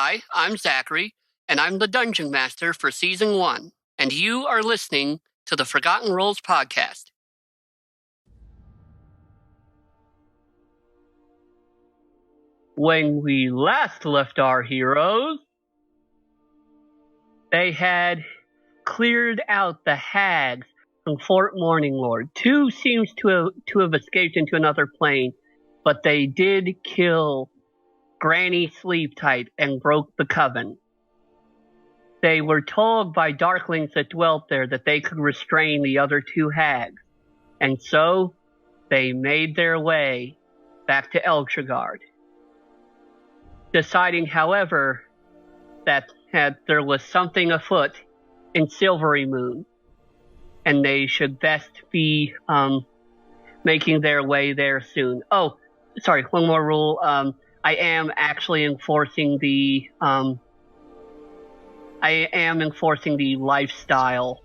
Hi, I'm Zachary, and I'm the Dungeon Master for Season 1, and you are listening to the Forgotten Rolls podcast. When we last left our heroes, they had cleared out the hags from Fort Morning Lord. 2 seems to have escaped into another plane, but they did kill Granny Sleeptight and broke the coven. They were told by darklings that dwelt there that they could restrain the other 2 hags, and so they made their way back to Elturgard, deciding, however, that there was something afoot in Silverymoon, and they should best be making their way there soon. Oh, sorry, one more rule. I am actually enforcing the lifestyle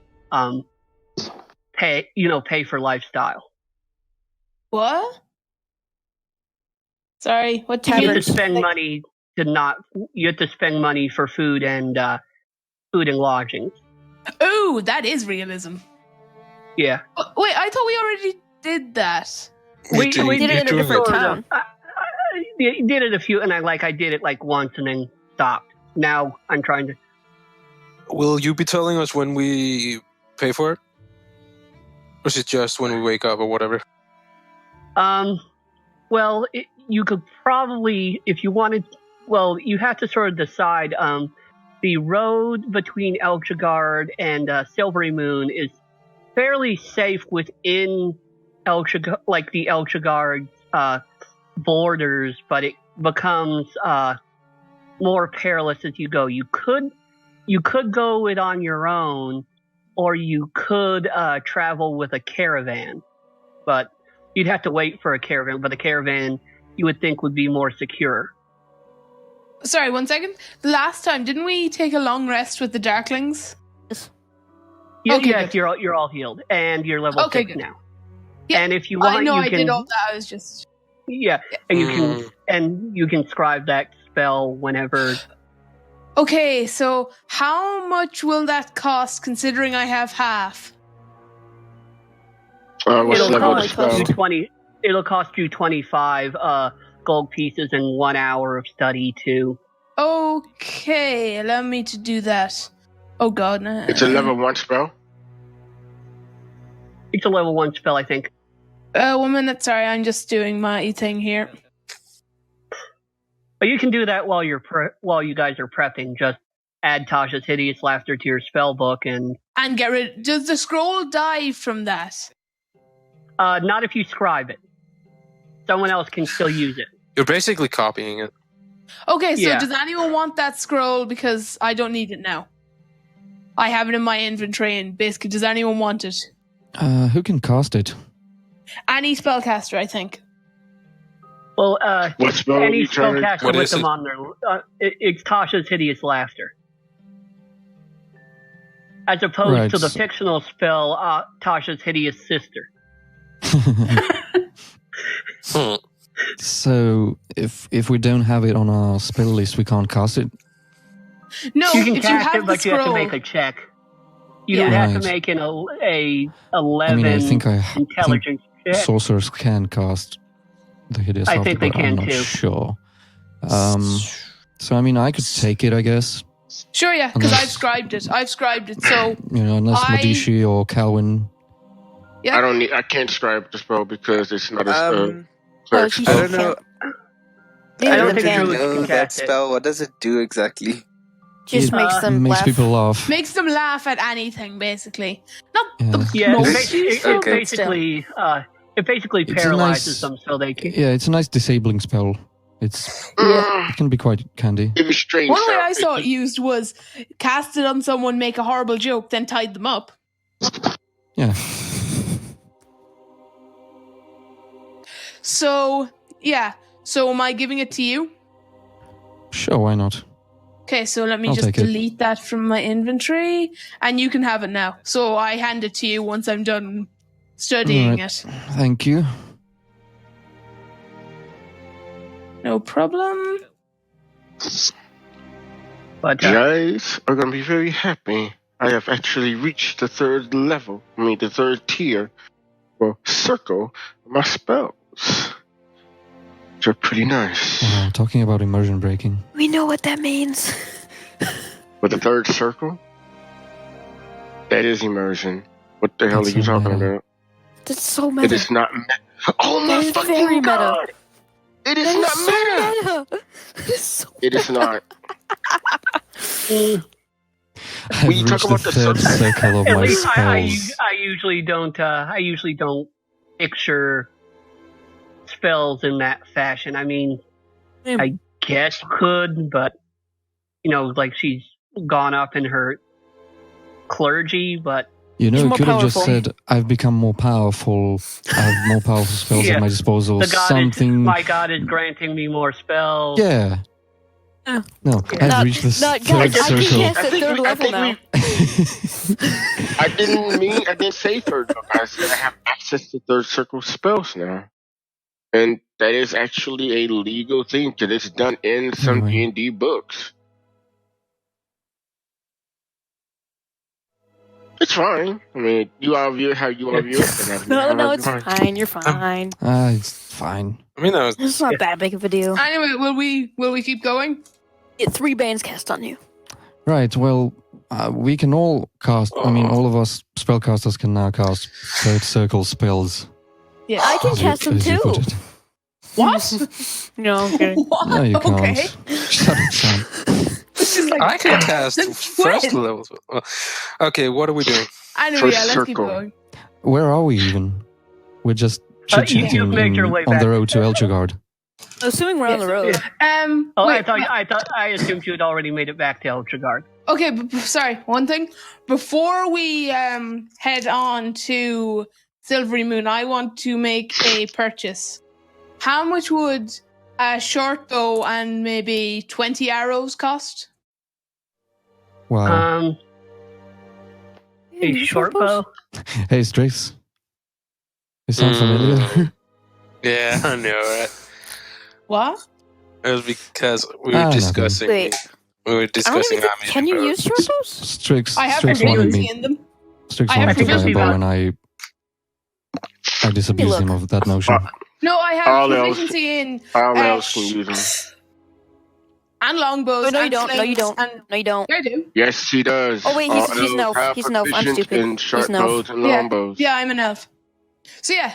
pay for lifestyle. What? Sorry, what You tavern? have to spend money you have to spend money for food and lodgings. Oh, that is realism. Yeah. Wait, I thought we already did that. We did it in a different town. I did it a few, and I did it like once and then stopped. Now I'm trying to. Will you be telling us when we pay for it? Or is it just when we wake up or whatever? Well, you could probably, if you wanted, well, you have to sort of decide. The road between Elturgard and Silverymoon is fairly safe within Elturgard, like the Elturgard borders, but it becomes more perilous as you go. You could go it on your own, or you could travel with a caravan, but you'd have to wait for a caravan. But a caravan, you would think, would be more secure. Sorry, 1 second. The last time, didn't we take a long rest with the Darklings? Yeah, Okay, yes, good. you're all healed, and you're level 6 good. now. Yeah, and if you want, I know you I can, did all that. I was just and you can scribe that spell whenever. Okay. So, how much will that cost? Considering I have half. It'll cost you 25 gold pieces and 1 hour of study too. Okay, allow me to do that. Oh God, no. It's a level 1 spell? It's a level 1 spell, I think. 1 minute, sorry, I'm just doing my thing here. But you can do that while you guys are prepping. Just add Tasha's Hideous Laughter to your spell book and get rid. Does the scroll die from that? Not if you scribe it. Someone else can still use it. You're basically copying it. Okay, so Yeah. Does anyone want that scroll? Because I don't need it now. I have it in my inventory, and basically, does anyone want it? Who can cast it? Any spellcaster, I think. Well, What spell any you trying to... spellcaster What with is them it? on their... it's Tasha's Hideous Laughter. As opposed to the fictional spell, Tasha's Hideous Sister. So, if we don't have it on our spell list, we can't cast it? No, You can if you cast have it, the but you have to scroll, make a check. You Yeah. would have Right. to make a 11 I mean, I think intelligence check. sorcerers can cast the Hideous I Laughter, think they but I'm can not too. sure. So, I mean, I could take it, I guess. sure, yeah, because Unless- I've scribed it, so Unless I- Medici or Calvin. yeah. I can't scribe the spell because it's not a I cleric spell. don't know. I don't think really druids know can that cast it. spell. What does it do exactly? Just It makes them makes laugh. people laugh. Makes them laugh at anything, basically. Not Yeah. the Yeah, most. it basically It's a paralyzes nice- them, so they can. Yeah, it's a nice disabling spell. It can be quite handy. Give me strange One way sound. I saw it used was cast it on someone, make a horrible joke, then tied them up. Yeah. So, yeah. So am I giving it to you? Sure, why not? Okay, so let me I'll just take it. delete that from my inventory, and you can have it now. So I hand it to you once I'm done studying Alright. it. Thank you. No problem. But Guys are gonna be very happy. I have actually reached the third level. I mean, the third tier. Well, circle of my spells. Which are pretty nice. Wow, talking about immersion breaking. We know what that means. But the third circle? That is immersion. What the hell That's are you so talking meta. about? That's so It meta. is not meta. Oh my That is fucking very meta. god! It is That not is meta! so meta. That is so It is not. I've When you talk reached the about the third subject- circle of at my least spells. I usually don't. I usually don't picture spells in that fashion. I mean, I guess could, but like she's gone up in her clergy, but You know, He's you more could have just powerful. said, I've become more powerful. I have more powerful spells Yeah. at my disposal. my god is granting me more spells. Yeah. Yeah. No, Yeah. I've reached the Not third guys. I can circle. cast at third level now. I didn't say third level. I said I have access to third circle spells now. And that is actually a legal thing because it's done in some Anyway. D&D books. It's fine. I mean, you all view it how you all view it. And I view it how No, I it's view it. fine. You're fine. It's fine. I mean, I was, It's not that big of a deal. Anyway, will we keep going? Get 3 bands cast on you. Right, well, we can all cast, I mean, all of us spellcasters can now cast third circle spells. Yeah. I can as you- cast them as you too. put it. What? No, I'm kidding. What? No, you can't. Okay. Shut up, Sam. This is like I can cast Since first when? level. Okay, what are we doing? Anyway, First yeah, let's keep circle. going. Where are we even? We're just You've chit-chatting made your way on back. the road to Elturgard. Assuming we're on the road. Oh, Wait, I assumed you had already made it back to Elturgard. okay, sorry, one thing. Before we head on to Silverymoon, I want to make a purchase. How much would a short bow and maybe 20 arrows cost? Wow. A short bow. Hey, Strix. You sound Mm. familiar? Yeah, I know, right? What? It was because we Ah, were nothing. discussing. Wait. We were I don't discussing. even think, can you use short bows? Strix I have wanted proficiency me. in them. Strix I have wanted to buy a proficiency bow, in and I disabused him look. of that notion. No, I have All else- proficiency in All else can use them. and longbows. Oh, no, you and don't. No, you slings don't. And No, you don't. yeah, I do. Yes, he does. Oh, wait, All he's an elves elf. have He's an elf. I'm proficiency stupid. in short He's an elf. bows and Yeah. long bows. Yeah, I'm an elf. So yeah,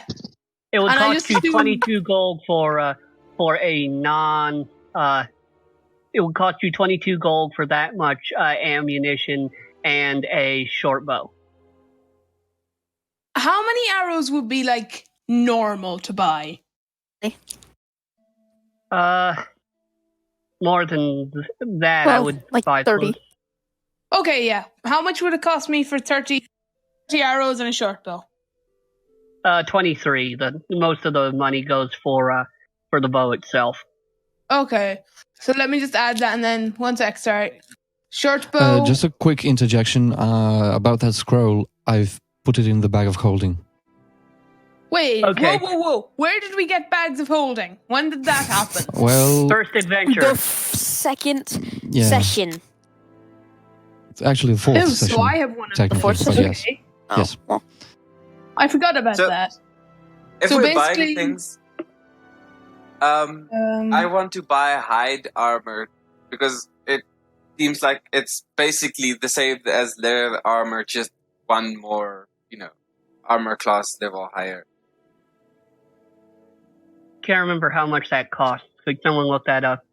It would And I cost used you to do- 22 gold for a non. It would cost you 22 gold for that much ammunition and a short bow. how many arrows would be like normal to buy? More than that, I Well, would like buy 30. close. Okay, yeah. How much would it cost me for 30 arrows and a short bow? 23. Most of the money goes for the bow itself. Okay, so let me just add that and then one sec, sorry. Short bow. Just a quick interjection about that scroll. I've put it in the bag of holding. Wait, Okay. whoa. Where did we get bags of holding? When did that happen? Well, First adventure. The second yeah, session. it's actually the fourth Oh, session. so I have one of them. technically, fourth but session? yes. Okay. Oh, Yes. well, I forgot about So- that. If So we're buying basically- things, Um, I want to buy hide armor because it seems like it's basically the same as leather armor, just one more, armor class level higher. Can't remember how much that costs. Could someone look that up?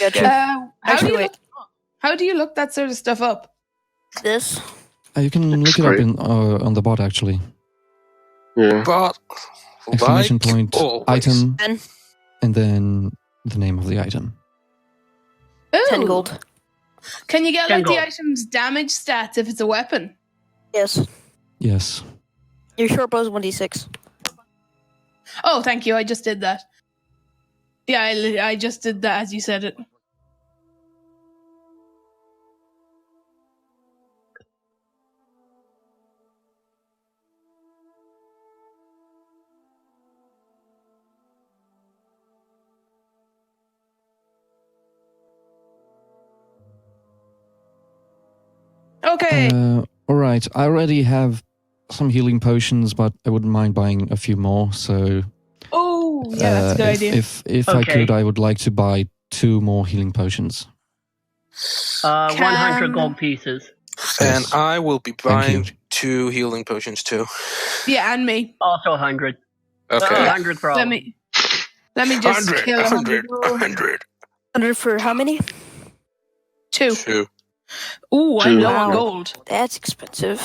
yeah, true. how Actually, do you wait. look? How do you look that sort of stuff up? This. You can look it up on the bot actually. Yeah. But Exclamation like point always. item, And and then the name of the item. 10 Ooh. gold. Can you get 10 like the gold. item's damage stats if it's a weapon? Yes. Yes. Your short bow is 1d6. Oh, thank you. I just did that. Yeah, I just did that as you said it. Okay. All right. I already have some healing potions, but I wouldn't mind buying a few more. So, Oh, yeah, that's a good idea. If I could, I would like to buy 2 more healing potions. 100 gold pieces. And Yes. I will be Thank you. buying 2 healing potions too. Yeah, and me. Also 100. Okay. 100 for all. Let me just 100, kill 100. 100. 100 for how many? 2. 2. Ooh, I'm low on Wow. gold. That's expensive.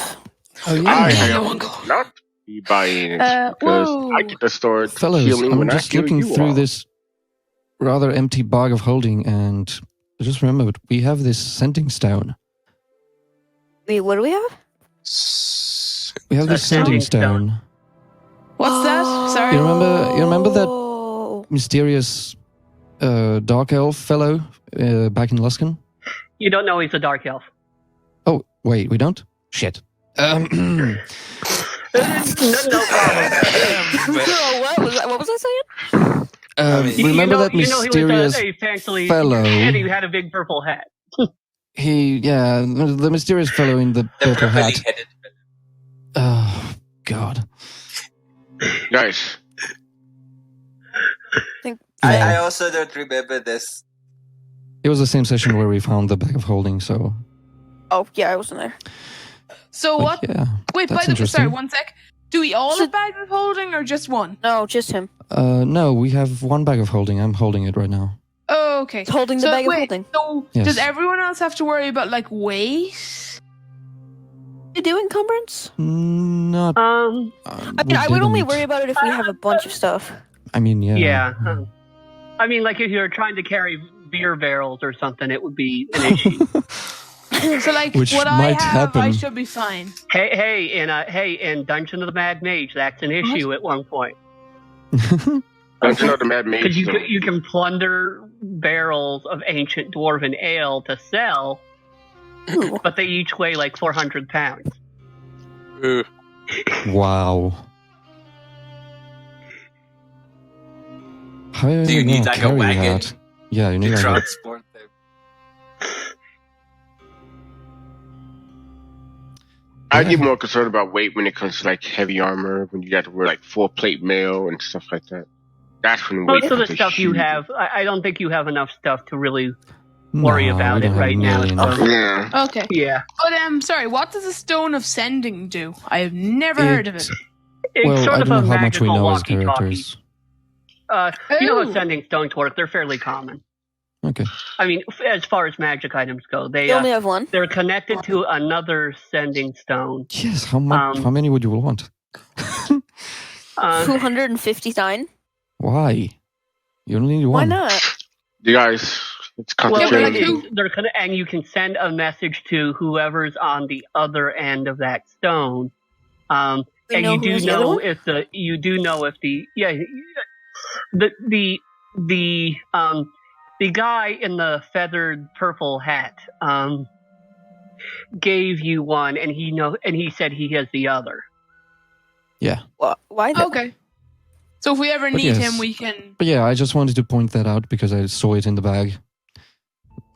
Oh, I yeah. no am one go- not be buying it because whoa. I get to start Fellows, healing I'm when I just heal looking you through all. this rather empty bag of holding, and I just remembered we have this sending stone. Wait, what do we have? We have this Ascending sending stone. What's that? Sorry. You remember that Oh. mysterious dark elf fellow back in Luskan? You don't know he's a dark elf. Oh, wait, we don't? Shit. No problem. What was I saying? Remember that he was mysterious a fancily, fellow? and he had a big purple hat. The mysterious fellow in the purple hat. headed. Oh, God. Guys, I also don't remember this. It was the same session where we found the bag of holding, so... Oh, yeah, I wasn't there. So but what? yeah, Wait, that's by the way, sorry, interesting. one sec. Do we all have bags of holding or just one? No, just him. No, we have 1 bag of holding. I'm holding it right now. Oh, okay. He's holding the bag of holding. So Yes. does everyone else have to worry about like weight? You do encumbrance? Not... I mean, I would only didn't. worry about it if we have a bunch of stuff. I mean, yeah. Yeah. I mean, like if you're trying to carry beer barrels or something, it would be an issue. So like Which what I might have, I happen. should be fine. in Dungeon of the Mad Mage, that's an issue at one point. don't you know the Mad Mage? Because you can plunder barrels of ancient dwarven ale to sell, but they each weigh like 400 pounds. Ooh. Wow. How Do you need, like, a carry wagon that? Yeah, you need To like a... transport them. I get more concerned about weight when it comes to like heavy armor, when you got to wear like full plate mail and stuff like that. That's when weight Most of the becomes a stuff you huge- have, I don't think you have enough stuff to really worry No, about we it don't have right now. nearly So, enough. Yeah. Okay. yeah. But sorry, what does a stone of sending do? I have never heard of it. It's Well, sort I of don't a know how much we magical know as walkie-talkie. characters. You know Oh. how sending stones work. They're fairly common. Okay. I mean, as far as magic items go, We only have one. they're connected to another sending stone. Yes, how much? Um, How many would you want? 259. Why? You only need Why one. not? You guys, it's Well, concentrating. and you can send a message to whoever's on the other end of that stone. And We know you who do has the other know one? if the guy in the feathered purple hat gave you one, and he said he has the other. Why? Okay. So if we ever But need yes. him, we can. But yeah, I just wanted to point that out because I saw it in the bag.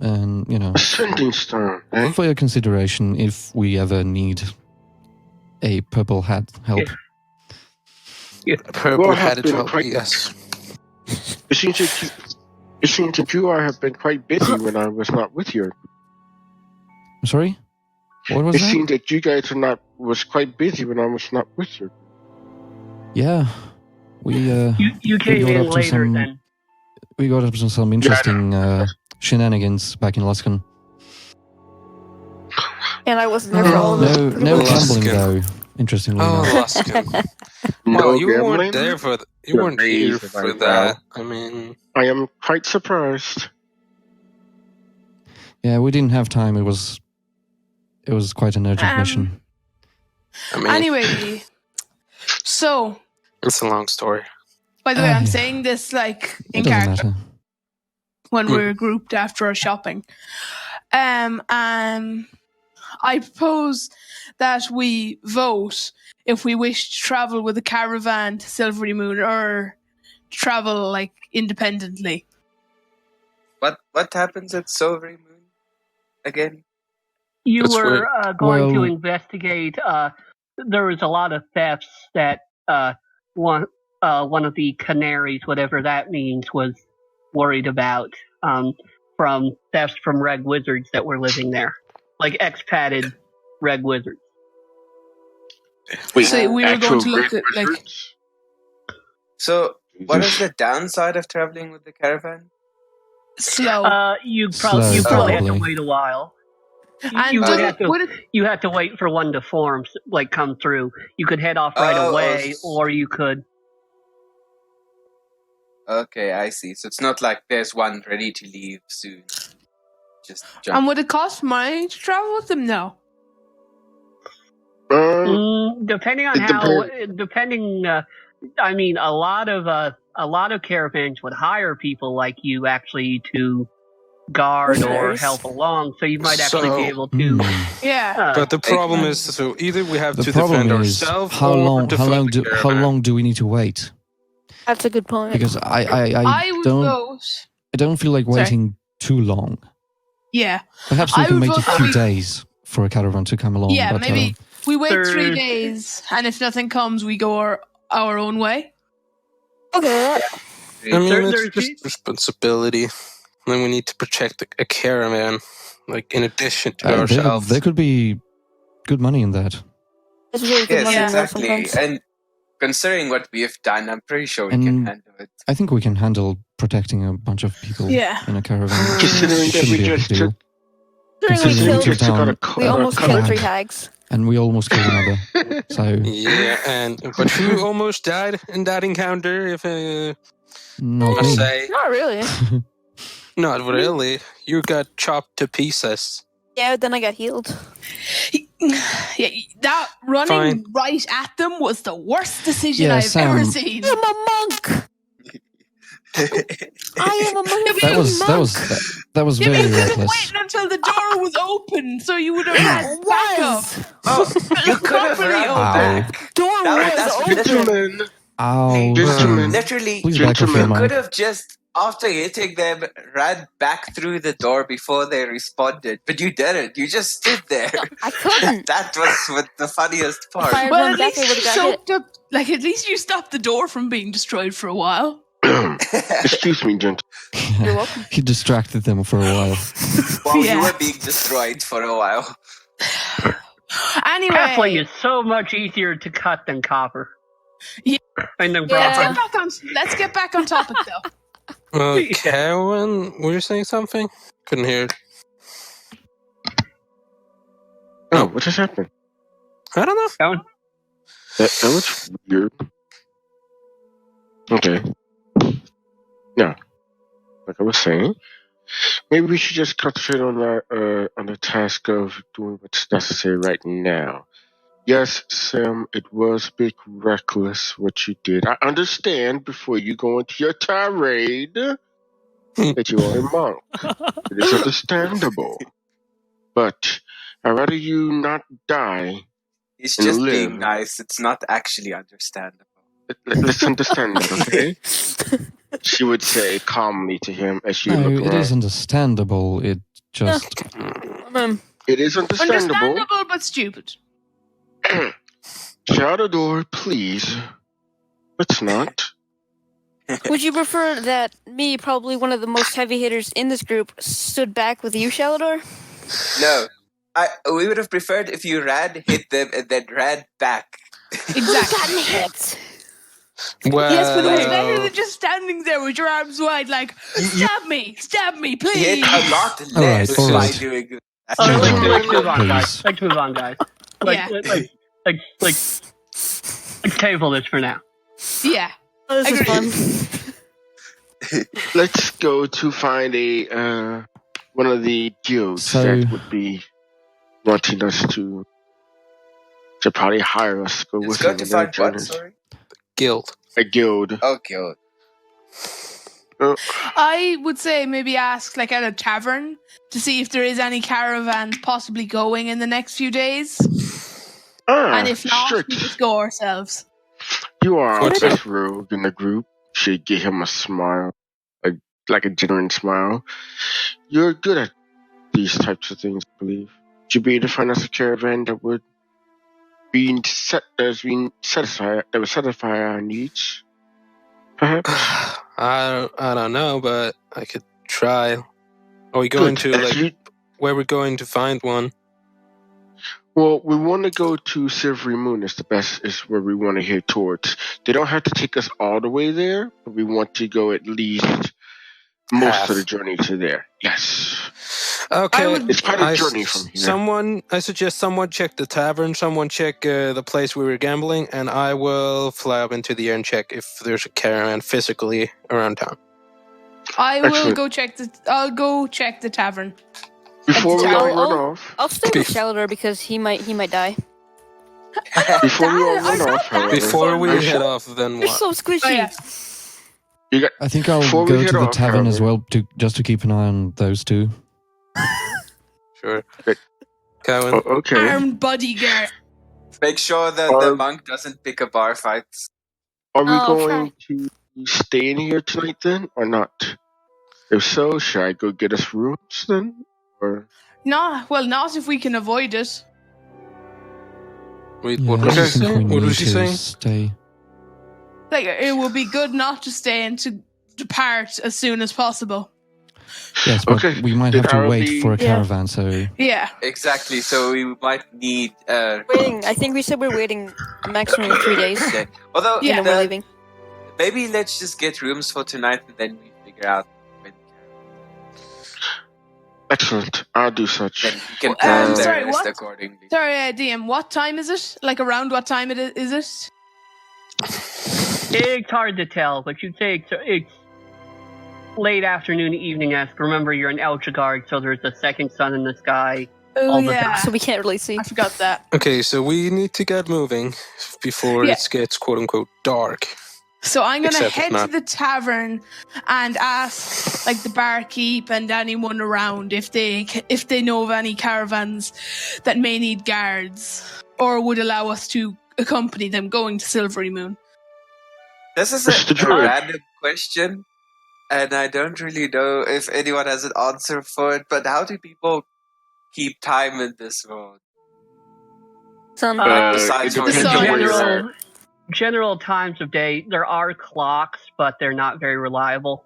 And, Ascending stone, eh? for your consideration if we ever need a purple hat help. Purple Well, hatted have been help, quite- yes. It seems that you are have been quite busy when I was not with you. I'm sorry? What was It that? seemed that you guys was quite busy when I was not with you. Yeah. We You came got in up to later some- then. we got up to some interesting shenanigans back in Luskan. And I wasn't there for all of it. No Luskan. gambling though. Interestingly Oh, enough. Luskan. No Well, you gambling? weren't there for you Good weren't here reason, for I that. I mean, I am quite surprised. Yeah, we didn't have time. It was quite an urgent Um, mission. Anyway, so it's a long story. by the way, I'm yeah. saying this like It in doesn't character matter. when we're grouped after our shopping. I propose that we vote if we wish to travel with a caravan to Silverymoon or travel like independently. What happens at Silverymoon again? You That's were going to Well- investigate. There was a lot of thefts that one of the canaries, whatever that means, was worried about from thefts from reg wizards that were living there, like expatted reg wizards. Wait, So we were actual going to look red at like wizards? So, what is the downside of traveling with the caravan? slow. You Slow, probably have to probably. wait a while. And You would have to. would it, You have to wait for one to form, like come through. You could head off right away, or you could. Okay, I see. So it's not like there's one ready to leave soon. Just jump. and would it cost money to travel with them? No. Depending on It how, depending. I mean, a lot of caravans would hire people like you actually to guard or Mercenaries. help along, so you might actually be So- able to. Yeah. But the problem Exactly. is, so either we have The to problem defend is ourselves how or long defend the how caravan. long do we need to wait? That's a good point. Because I would don't vote. I don't feel like Sorry. waiting too long. Yeah. Perhaps we I can would wait a vote few we- days for a caravan to come along. Yeah, but, maybe we wait 3 There's- days, and if nothing comes, we go our own way. Okay. I mean, There- it's there's just responsibility. And we need to protect a caravan, like in addition to ourselves. there could be good money in that. It's really good Yes, money in that exactly. sometimes. And considering what we have done, I'm pretty sure we can And- handle it. I think we can handle protecting a bunch of people Yeah. in a caravan. Considering It that shouldn't we be a big just deal. took, Considering Considering we we killed, took down we almost a killed flag. 3 hags. And we almost killed another. So Yeah, but who almost died in that encounter? If not I me. say, Not really. not really. You got chopped to pieces. Yeah, then I got healed. Yeah, that running Fine. right at them was the worst decision Yeah, I've Sam. ever seen. I'm a monk. I am a monk. That was Yeah, but very you could have reckless. waited until the door was open, so you would have had It backup. was. Oh, you could have Properly run open. back. Door That's was open. gentlemen, Ow. Gentlemen. Literally, Please back off your Gentlemen. you could monk. have just, after hitting them, ran back through the door before they responded. But you didn't. You just stood there. I couldn't. That was what the funniest part. If I had Well, run at back, least I would you have got hit. soaked up. Like, at least you stopped the door from being destroyed for a while. excuse me, gentlemen. You're welcome. He distracted them for a while. While Yeah. you were being destroyed for a while. Halfling Anyway, is so much easier to cut than copper. Yeah. And then Yeah. let's get back on topic though. Karen, were you saying something? Couldn't hear it. Oh, what just happened? I don't know. That was weird. Okay. Now, like I was saying, maybe we should just concentrate on on the task of doing what's necessary right now. Yes, Sam, it was a bit reckless what you did. I understand before you go into your tirade that you are a monk. It is understandable. But I'd rather you not die. It's And just live. being nice. It's not actually understandable. Let's understand that, okay? She would say calmly to him as she No, looked it around. is understandable. It just It is understandable. Understandable but stupid. Get out the door, please. Let's not. Would you prefer that me, probably one of the most heavy hitters in this group, stood back with you, Shalador? No. We would have preferred if you ran, hit them, and then ran back. Exactly. Gotten hit. Well, Yes, but it's better than just standing there with your arms wide, like, You stab me, hit please. a lot All right, less all by right. doing that. Oh, let's Gentlemen, move on, guys. please. Let's move on, guys. Yeah. Let's table this for now. Yeah. Oh, this is Agreed. fun. Let's go to find a one of the guilds So- that would be wanting us to probably hire us to go Let's with go them to on their find what, journeys. sorry? guild. A guild. Oh, guild. I would say maybe ask, like, at a tavern to see if there is any caravans possibly going in the next few days. And if not, strict. we just go ourselves. You are our What's best rogue in the group. She give him a smile, like a genuine smile. You're good at these types of things, I believe. you be able to find us a caravan that would satisfy our needs? Perhaps. I don't know, but I could try. Are we going Good. to where we're going to find one? Well, we want to go to Silverymoon. Is where we want to head towards. They don't have to take us all the way there, but we want to go at least most of the journey to there. Yes. Okay. It's quite a journey from here. I suggest someone check the tavern, someone check the place we were gambling, and I will fly up into the air and check if there's a caravan physically around town. I'll go check the tavern. Before we all run off. I'll stay with Shelter because he might die. Before we all run off, however. Before we head off, then You're what? so squishy. Oh, yeah. I think I'll Before we go head to the off, tavern as however. well, just to keep an eye on those two. Sure. Okay. Kevin? Okay. Armed bodyguard. Make sure that the monk doesn't pick a bar fight. Are we Oh, going to stay in here tonight then, or not? If so, should I go get us rooms then? Or Not if we can avoid it. Wait, Yeah, what I was he think we saying? What need was he to saying? stay. Like, it would be good not to stay and to depart as soon as possible. Yes, but Okay, we might then have to I'll wait be- for a Yeah. caravan, so... Yeah. Exactly, so we might need... Waiting. I think we said we're waiting a maximum of 3 days. Okay. Although, Yeah. And then we're leaving. maybe let's just get rooms for tonight and then we figure out when excellent, I'll do such. then we can Well, plan the sorry, rest what? accordingly. Sorry, DM, what time is it? Like, around what time is it? It's hard to tell, but you'd say it's late afternoon, evening. As remember, you're in Elturgard, so there's a second sun in the sky. Oh, All the yeah. So we can't really see. I forgot that. Okay, so we need to get moving before Yeah. it gets quote-unquote dark. So I'm going to Except if head not. to the tavern and ask, like, the barkeep and anyone around if they know of any caravans that may need guards or would allow us to accompany them going to Silverymoon. This is Mr. a Druid. random question, and I don't really know if anyone has an answer for it, but how do people keep time in this world? Sun. Besides it from depends on the where you're General, general times of day. There are clocks, but they're not very reliable.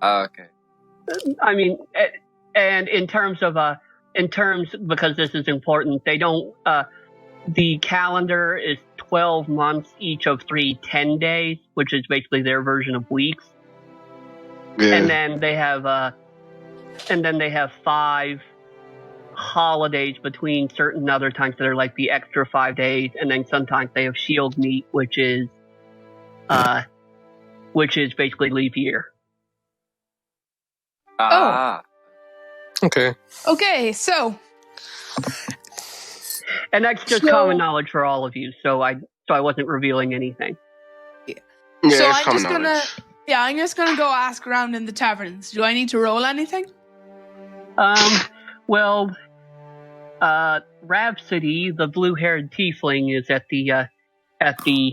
Oh, okay. I mean, and in terms because this is important, they don't. The calendar is 12 months, each of 3 10 days, which is basically their version of weeks. Yeah. And then they have 5 holidays between certain other times that are like the extra 5 days, and then sometimes they have shield meet, which is basically leap year. Ah. Okay. Okay, so And that's just So- common knowledge for all of you. So I wasn't revealing anything. Yeah, so it's I'm common just gonna go ask around in the taverns. Do I need to roll anything? Well, Rhapsody, the blue-haired tiefling, is at the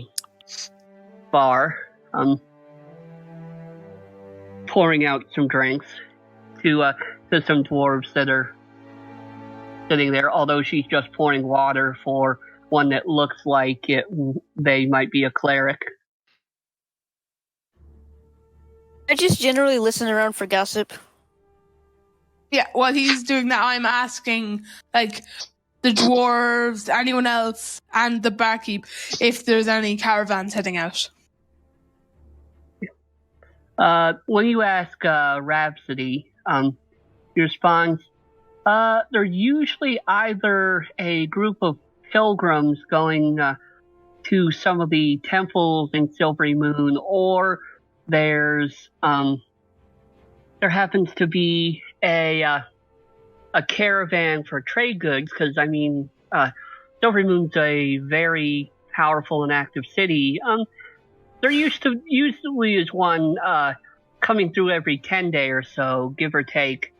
bar, pouring out some drinks to some dwarves that are sitting there. Although she's just pouring water for one that looks like they might be a cleric. I just generally listen around for gossip. Yeah, while he's doing that, I'm asking, like, the dwarves, anyone else, and the barkeep if there's any caravans heading out. When you ask Rhapsody, he responds, they're usually either a group of pilgrims going to some of the temples in Silverymoon, or there happens to be a caravan for trade goods, because I mean, Silverymoon's a very powerful and active city. There usually is one coming through every 10 day or so, give or take.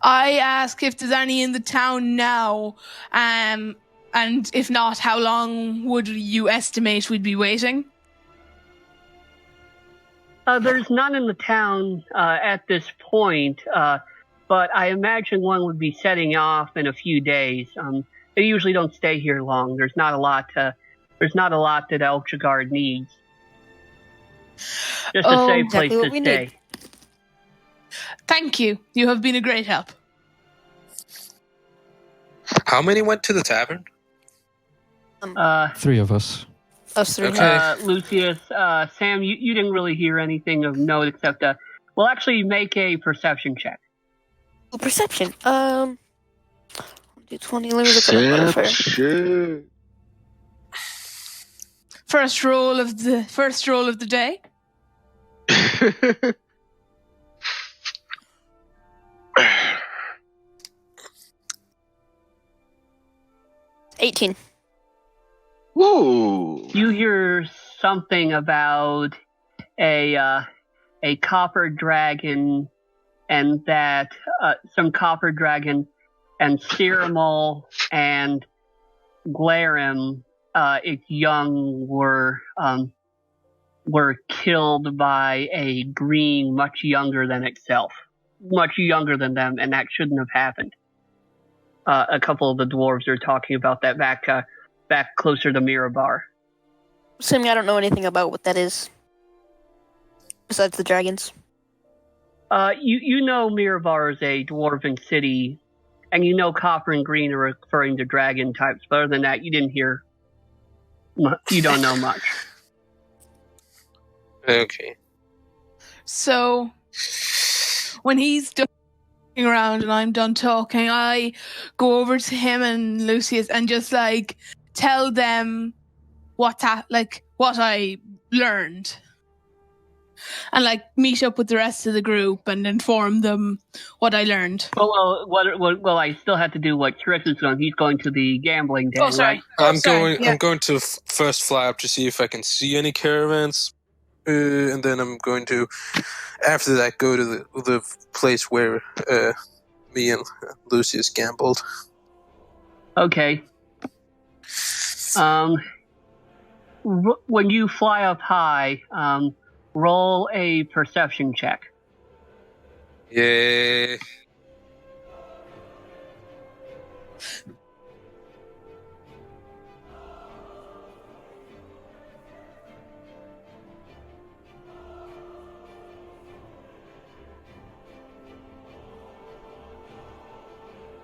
I ask if there's any in the town now, and if not, how long would you estimate we'd be waiting? There's none in the town at this point, but I imagine one would be setting off in a few days. They usually don't stay here long. There's not a lot that Elturgard needs. Just a safe exactly place what to we stay. need. Thank you. You have been a great help. How many went to the tavern? 3 of us. Us three. Okay. Lucius, Sam, you didn't really hear anything of note except well, actually, make a perception check. Oh, perception. Do 20. Let me look at the modifier. Shit. First roll of the day. $18. Whoa. You hear something about a copper dragon, and that some copper dragon and Ceramal and Glarim, its young, were killed by a green much younger than itself, much younger than them, and that shouldn't have happened. A couple of the dwarves are talking about that back closer to Mirabar. Assuming I don't know anything about what that is. Besides the dragons. You know Mirabar is a dwarven city, and you know copper and green are referring to dragon types. But other than that, you didn't hear. You don't know much. Okay. So when he's done around and I'm done talking, I go over to him and Lucius and just like tell them what I learned, and like meet up with the rest of the group and inform them what I learned. Well, I still have to do what Chris is going. He's going to the gambling den, right? I'm going to first fly up to see if I can see any caravans, and then I'm going to, after that, go to the place where me and Lucius gambled. Okay. When you fly up high, roll a perception check. Yeah.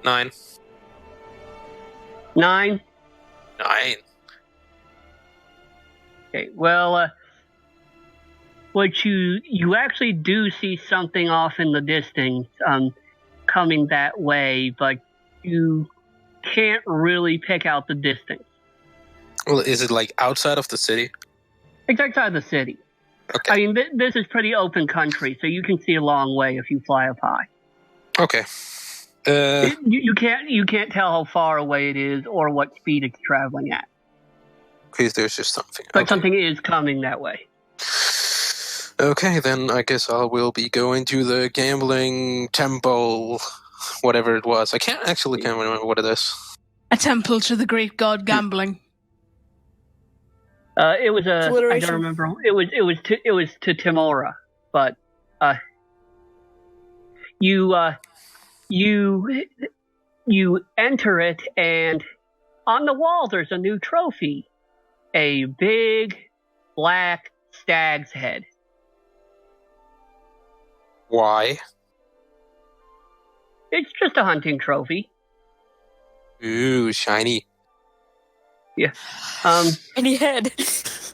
Nine. Okay, well, what you actually do see something off in the distance, coming that way, but you can't really pick out the distance. Well, is it like outside of the city? It's outside the city. Okay. I mean, this is pretty open country, so you can see a long way if you fly up high. Okay. You can't tell how far away it is or what speed it's traveling at. Because there's just something. But okay. something is coming that way. Okay, then I guess I will be going to the gambling temple, whatever it was. I can't remember what it is. A temple to the great god gambling. It was I Alliteration. don't remember. It was to Timora, but you enter it, and on the wall there's a new trophy, a big black stag's head. Why? It's just a hunting trophy. Ooh, shiny. Yeah. Any head.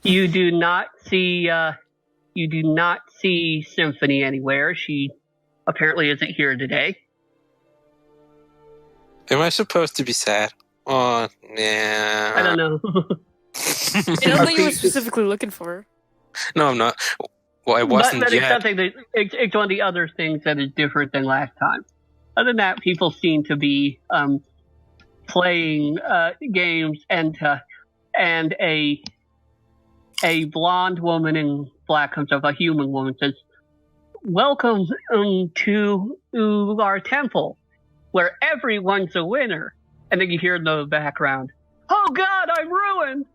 You do not see Symphony anywhere. She apparently isn't here today. Am I supposed to be sad? Oh, nah. I don't know. I don't think you were specifically looking for her. No, I'm not. Well, I wasn't but yet. it's something that it's one of the other things that is different than last time. Other than that, people seem to be playing games, and a blonde woman in black comes up, a human woman, says, "Welcome to our temple, where everyone's a winner." And then you hear in the background, "Oh God, I'm ruined."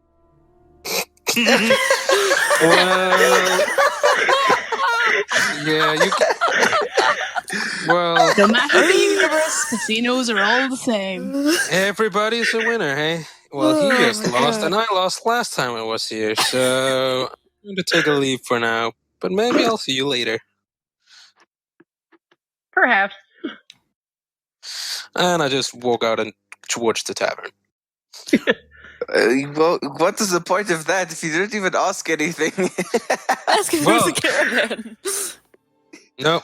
Well, yeah, Well, No matter the universe, casinos are all the same. everybody's a winner, hey? Well, he Oh just my lost, God. and I lost last time I was here, so I'm going to take a leave for now. But maybe I'll see you later. Perhaps. And I just walk out and towards the tavern. Well, what is the point of that if you don't even ask anything? Ask if Well- there's a caravan. No.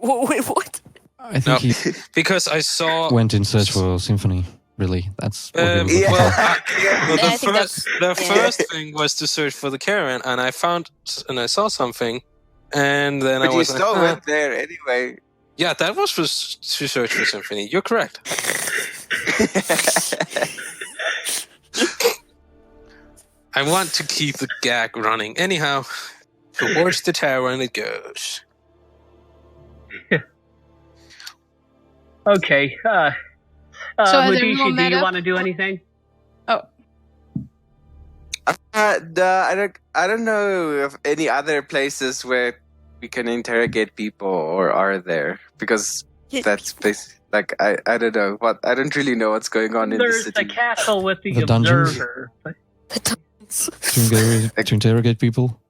Wait, what? I think No. he Because I saw... went in search for Symphony, really. That's what he was looking well, for. well, I the think first thing was to search for the caravan, and I saw something, and then But I you was still like, went there anyway. yeah, that was to search for Symphony. You're correct. I want to keep the gag running. Anyhow, towards the tavern it goes. Okay. So has Mudishi, everyone do met you up? want to do anything? Oh, I don't know of any other places where we can interrogate people, or are there? Because that's like I don't know what I don't really know what's going on in the There's city. the castle with the The dungeons? observer. But To interrogate people.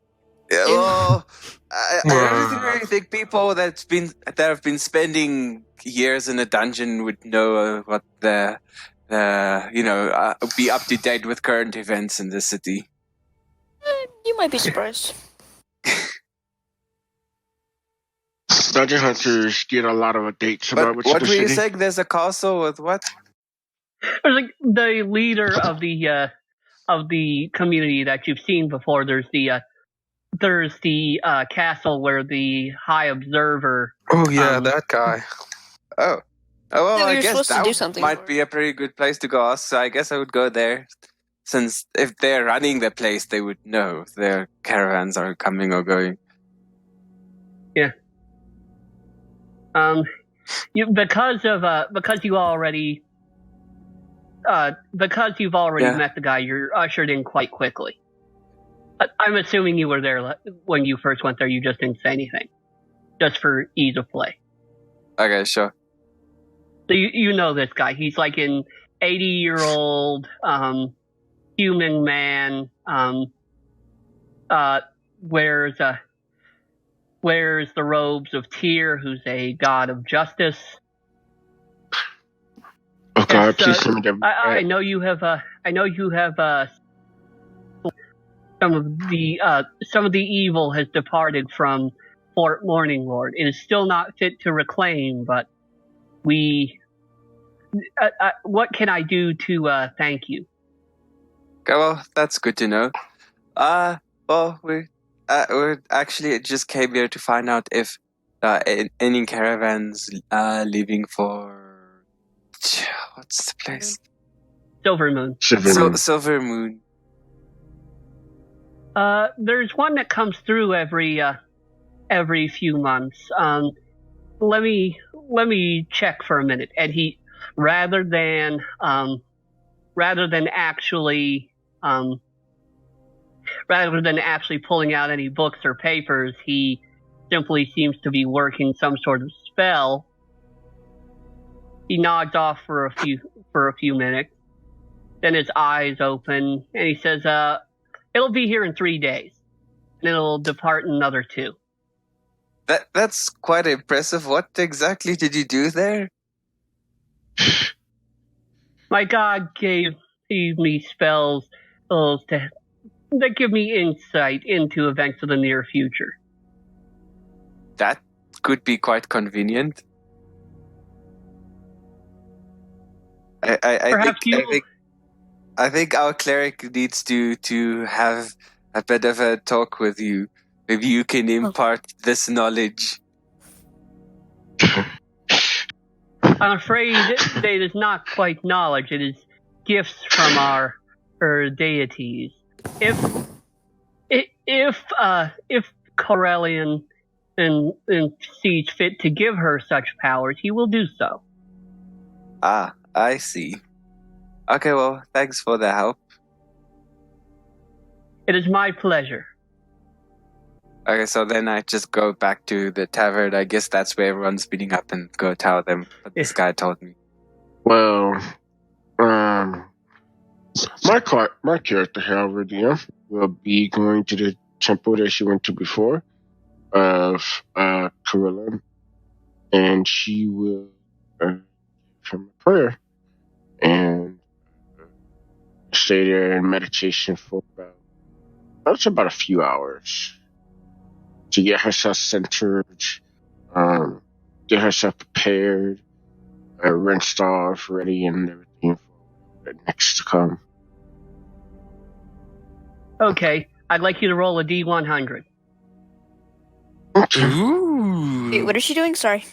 Yeah, well, I don't really think people that have been spending years in a dungeon would know what be up to date with current events in the city. You might be surprised. Dungeon hunters get a lot of updates about But what's in what the were you city. saying? There's a castle with what? there's like the leader of the community that you've seen before. There's the castle where the High Observer. Oh yeah, that guy. Oh, well, No, I you're guess supposed to do that something might for be a pretty good place to go. So I guess I would go there, since if they're running the place, they would know if their caravans are coming or going. Because you've already Yeah. met the guy, you're ushered in quite quickly. I'm assuming you were there when you first went there. You just didn't say anything, just for ease of play. Okay, sure. So you know this guy. He's like an 80-year-old human man. Wears the robes of Tyr, who's a god of justice. Oh God, Yes, please send me the. I know you have. Some of the evil has departed from Fort Morning Lord. It is still not fit to reclaim, but we. What can I do to thank you? Okay, well, that's good to know. Well, we're actually it just came here to find out if any caravans leaving for what's the place? Silverymoon. Silverymoon. There's one that comes through every few months. Let me check for a minute. And he, rather than actually pulling out any books or papers, he simply seems to be working some sort of spell. He nods off for a few minutes. Then his eyes open and he says, it'll be here in 3 days. And it'll depart in another 2. That's quite impressive. What exactly did you do there? My god gave me spells that give me insight into events of the near future. That could be quite convenient. I think our cleric needs to have a bit of a talk with you. Maybe you can impart this knowledge. I'm afraid it is not quite knowledge. It is gifts from our deities. If Corellian and sees fit to give her such powers, he will do so. Ah, I see. Okay, well, thanks for the help. It is my pleasure. Okay, so then I just go back to the tavern. I guess that's where everyone's meeting up and go tell them what this guy told me. Well, my character, however, will be going to the temple that she went to before of Corilla, and she will give him a prayer and stay there in meditation for about a few hours to get herself centered, get herself prepared, rinsed off, ready, and everything for the next to come. Okay, I'd like you to roll a D100. Ooh. Wait, what is she doing? Sorry.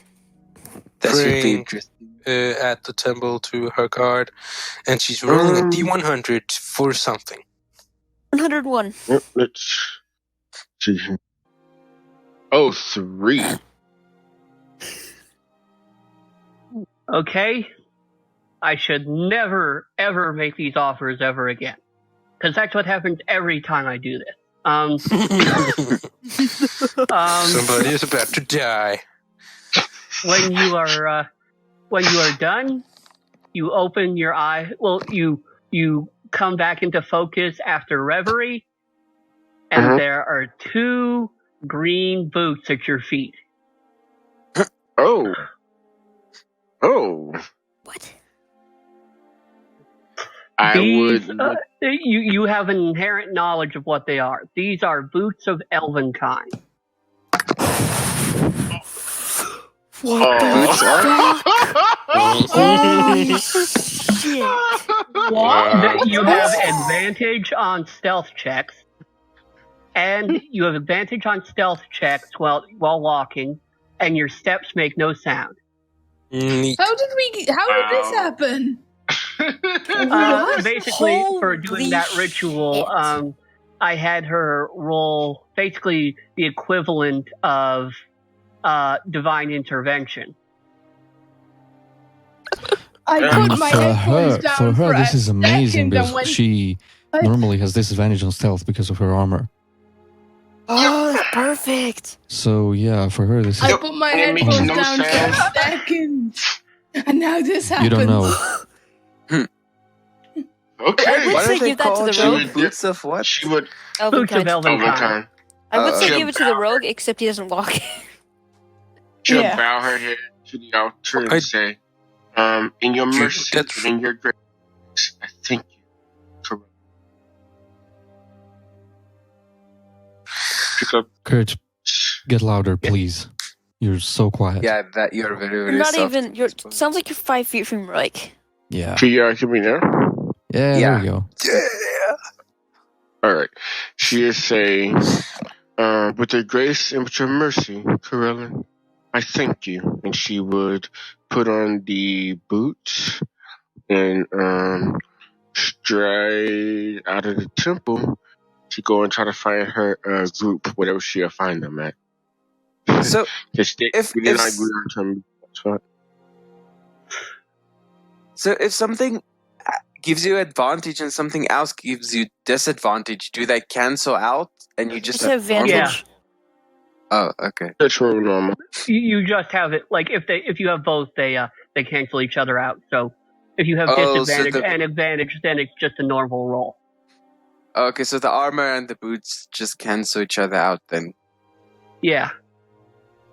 That should be Praying interesting. at the temple to her god, and she's rolling a D100 for something. 101. Yep, let's see. Oh, 3. Okay? I should never, ever make these offers ever again. Because that's what happens every time I do this. Somebody is about to die. When you are done, you open your eye. Well, you come back into focus after reverie, and there are 2 green boots at your feet. Oh. What? You have an inherent knowledge of what they are. These are boots of elven kind. What Boots the are? fuck? Holy shit. You have advantage on stealth checks, and you have advantage on stealth checks while walking, and your steps make no sound. Neat. How did this happen? Basically, for doing Holy that ritual, I had her roll basically the equivalent of divine intervention. I put my headphones down for her, this is amazing because she normally has disadvantage on stealth because of her armor. Oh, that's perfect. So yeah, for her this is. I put my headphones down for a second, and now this happens. You don't know. Okay. I would Why say don't they give that to call the them rogue. boots of what? She would. Boots of elven kind. Time. I would say she'll give it to the rogue, except he doesn't walk. She'll Yeah. bow her head to the altar and say, in your mercy and in your grace, I thank you. Correct. Pick up. Kurt, get louder, please. You're so quiet. Yeah, that you're very, very Not soft. even. Sounds like you're 5 feet from Reich. Yeah. Can you hear me now? Yeah, there we go. Yeah. Alright. She is saying, with your grace and with your mercy, Corella, I thank you. And she would put on the boots and stride out of the temple to go and try to find her group, whatever she'll find them at. So, if something gives you advantage and something else gives you disadvantage, do they cancel out and you just It's an advantage. Yeah. Oh, okay. That's real normal. You just have it like if you have both, they cancel each other out. So if you have Oh, disadvantage and advantage, then it's just a normal roll. Okay, so the armor and the boots just cancel each other out then. Yeah.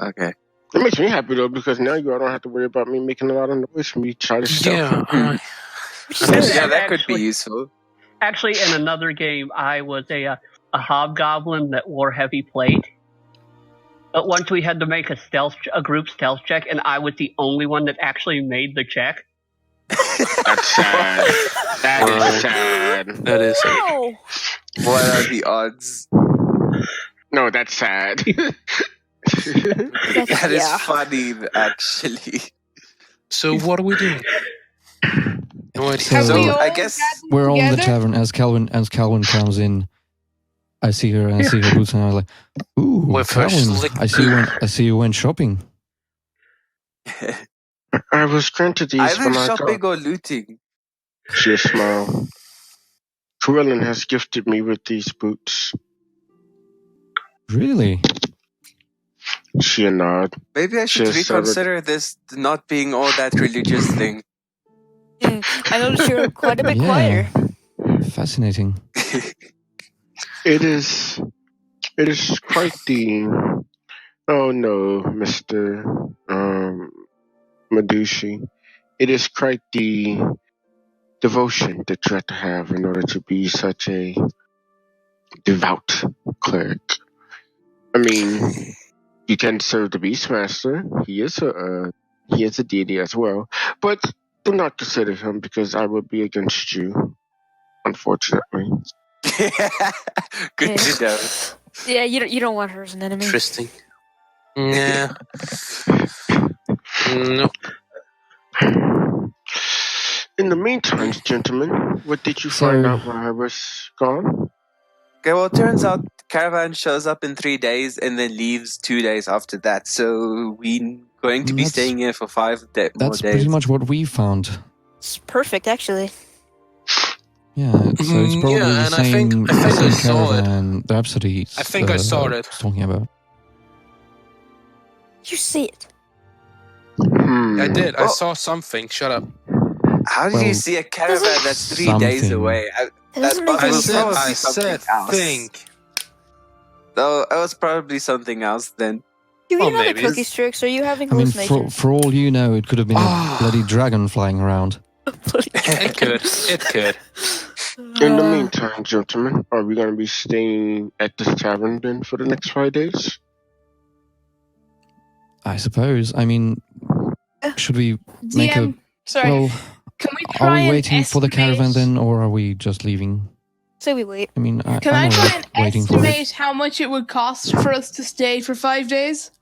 Okay. It makes me happy though because now you all don't have to worry about me making a lot of noise from me trying to stealth. Yeah. Yeah, that could be useful. Actually, in another game, I was a hobgoblin that wore heavy plate. But once we had to make a group stealth check, and I was the only one that actually made the check. That's sad. That is sad. That is it. Oh, What are the odds? No, that's sad. That is funny, actually. So what are we doing? No idea. Have So- we all I guess- gathered We're all in the together? tavern as Calvin comes in. I see her and I see her boots and I'm like, ooh, Well, first, Calvin, lick- I see you went shopping. I was granted these Either when I shopping got. or looting. She smiled. Corellin has gifted me with these boots. Really? She a nod. Maybe I should She's severed. reconsider this not being all that religious thing. I noticed you're quite a bit Yeah. quieter. Fascinating. It is quite the. Oh no, Mr. Medushi. It is quite the devotion that you have to have in order to be such a devout cleric. I mean, you can serve the Beastmaster. He is a deity as well, but do not consider him because I would be against you. Unfortunately, Good to know. Yeah, you don't want her as an enemy. Interesting. Yeah. No. in the meantime, gentlemen, what did you find out while I was gone? Okay, well, it turns out the caravan shows up in 3 days and then leaves 2 days after that. So we're going to be That's- staying here for 5 more days. That's pretty much what we found. It's perfect, actually. Yeah, so it's probably Yeah, the and I same, think I same saw it. caravan Rhapsody. I think I saw it. was talking about. You see it. I did. I Oh. saw something. Shut up. How did you Well, see a caravan that's 3 days something. away? It doesn't make I any was said. sense. probably I something said. else. Think. No, it was probably something else then. You Well, eat another maybe. cookie Strix? Are you having I mean, hallucinations? for all you know, it could have been Ah. a bloody dragon flying around. It could. It could. In the meantime, gentlemen, are we going to be staying at this tavern then for the next 5 days? I suppose. I mean, should we make DM, sorry. Well, Can we are try we and waiting for the caravan estimate- then, or are we just leaving? Say we wait. I mean, Can I I'm try alright and waiting for it. estimate how much it would cost for us to stay for 5 days?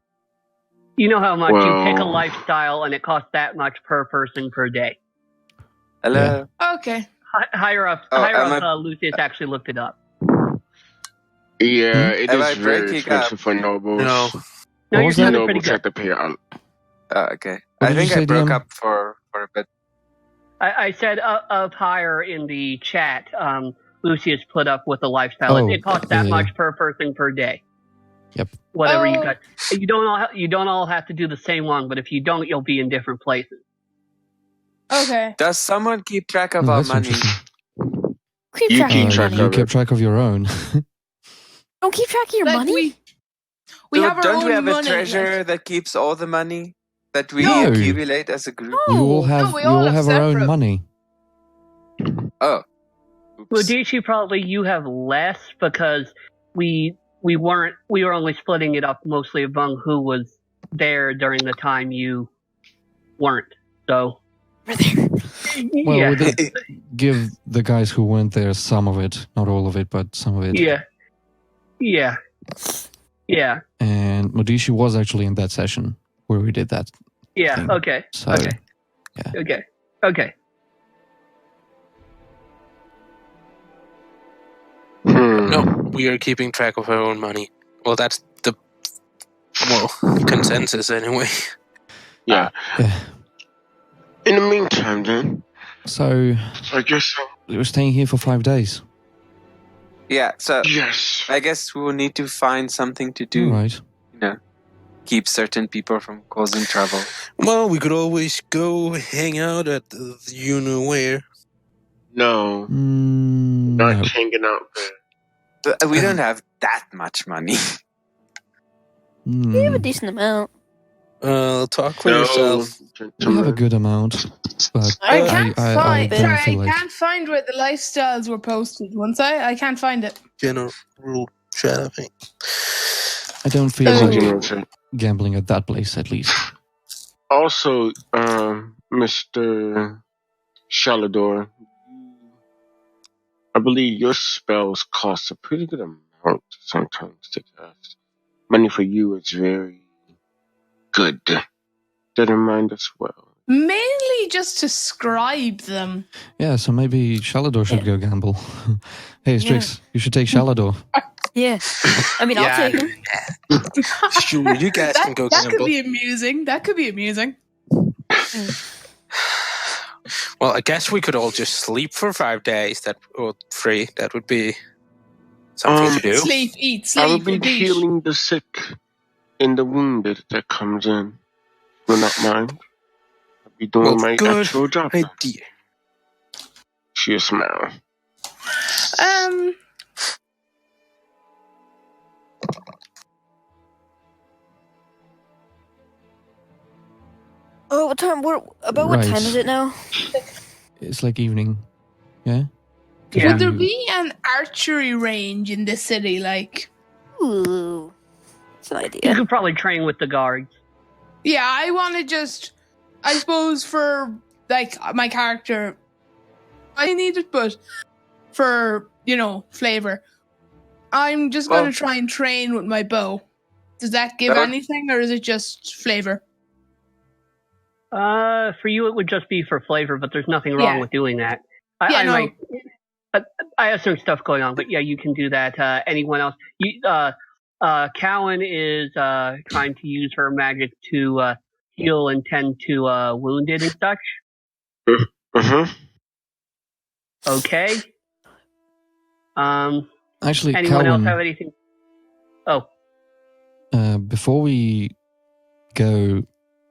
You know how much you pick a Well- lifestyle, and it costs that much per person per day. Hello? Okay. Higher up, Oh, am I- Lucius actually looked it up. Yeah, it Am is I very breaking expensive for nobles. No. No, What you're was that? sounding pretty Nobles have good. to pay out. Okay. What I did think you I say, broke DM? up for a bit. I said up higher in the chat. Lucius put up with the lifestyle. Oh, It costs that yeah. much per person per day. Yep. Whatever you Oh. got. You don't all have to do the same one, but if you don't, you'll be in different places. Okay. Does someone keep track of Oh, our that's money? interesting. Keep You track keep of your track money. You of kept track of your own. Don't keep track of your Like, money. we have our Don't own we have money. a treasurer that keeps all the money that we No. accumulate as a group? we all No. have we we all all have have our own separate. money. Oh. Oops. Ludici, probably you have less because we were only splitting it up mostly among who was there during the time you weren't. So We're there. Well, yeah, we did give the guys who weren't there some of it, not all of it, but some of it. yeah. And Modishi was actually in that session where we did that. Yeah. thing. Okay. So Okay. yeah. Okay. No, we are keeping track of our own money. Well, that's the consensus anyway. Yeah. Yeah. In the meantime, then, So I guess. we were staying here for 5 days. Yeah, so Yes. I guess we will need to find something to All do. right. Keep certain people from causing trouble. Well, we could always go hang out at the you know where. No. Mm, Not no. hanging out there. But we don't have that much money. We have a Mm, decent amount. Talk for No, yourself. we have a gentlemen. good amount, but I can't I find. don't Sorry, feel I like. can't find where the lifestyles were posted. I can't find it. General chat, I think. I don't feel Yes, Oh. like General Chen. gambling at that place, at least. Also, Mr. Shalador, I believe your spells cost a pretty good amount sometimes to cast. Money for you is very good. That in mind as well. Mainly just to scribe them. Yeah, so maybe Shalador should go gamble. Hey, Strix, you should take Shalador. Yeah. I mean, I'll take him. Sure, you guys can go That could gamble. be amusing. That could be amusing. Well, I guess we could all just sleep for 5 days. Or 3. That would be Something to do. Sleep, eat, I will sleep, be repeat. healing the sick and the wounded that comes in. Will not mind. I'll be doing my good actual job. idea. She a smile. Oh, what time? What Right. time is it now? It's like evening. Yeah? Yeah. Would there be an archery range in this city? Like, Ooh, that's an You idea. could probably train with the guards. yeah, I want to just, I suppose for like my character, I need it, but for flavor, I'm just going to try and train with my bow. Does that give anything, or is it just flavor? For you, it would just be for flavor, but there's nothing wrong with doing that. I have some stuff going on, but yeah, you can do that. Anyone else? Cowan is trying to use her magic to heal and tend to wounded and such. Mm-hmm. Okay. Actually, Anyone Calvin, else have anything? Oh, before we go,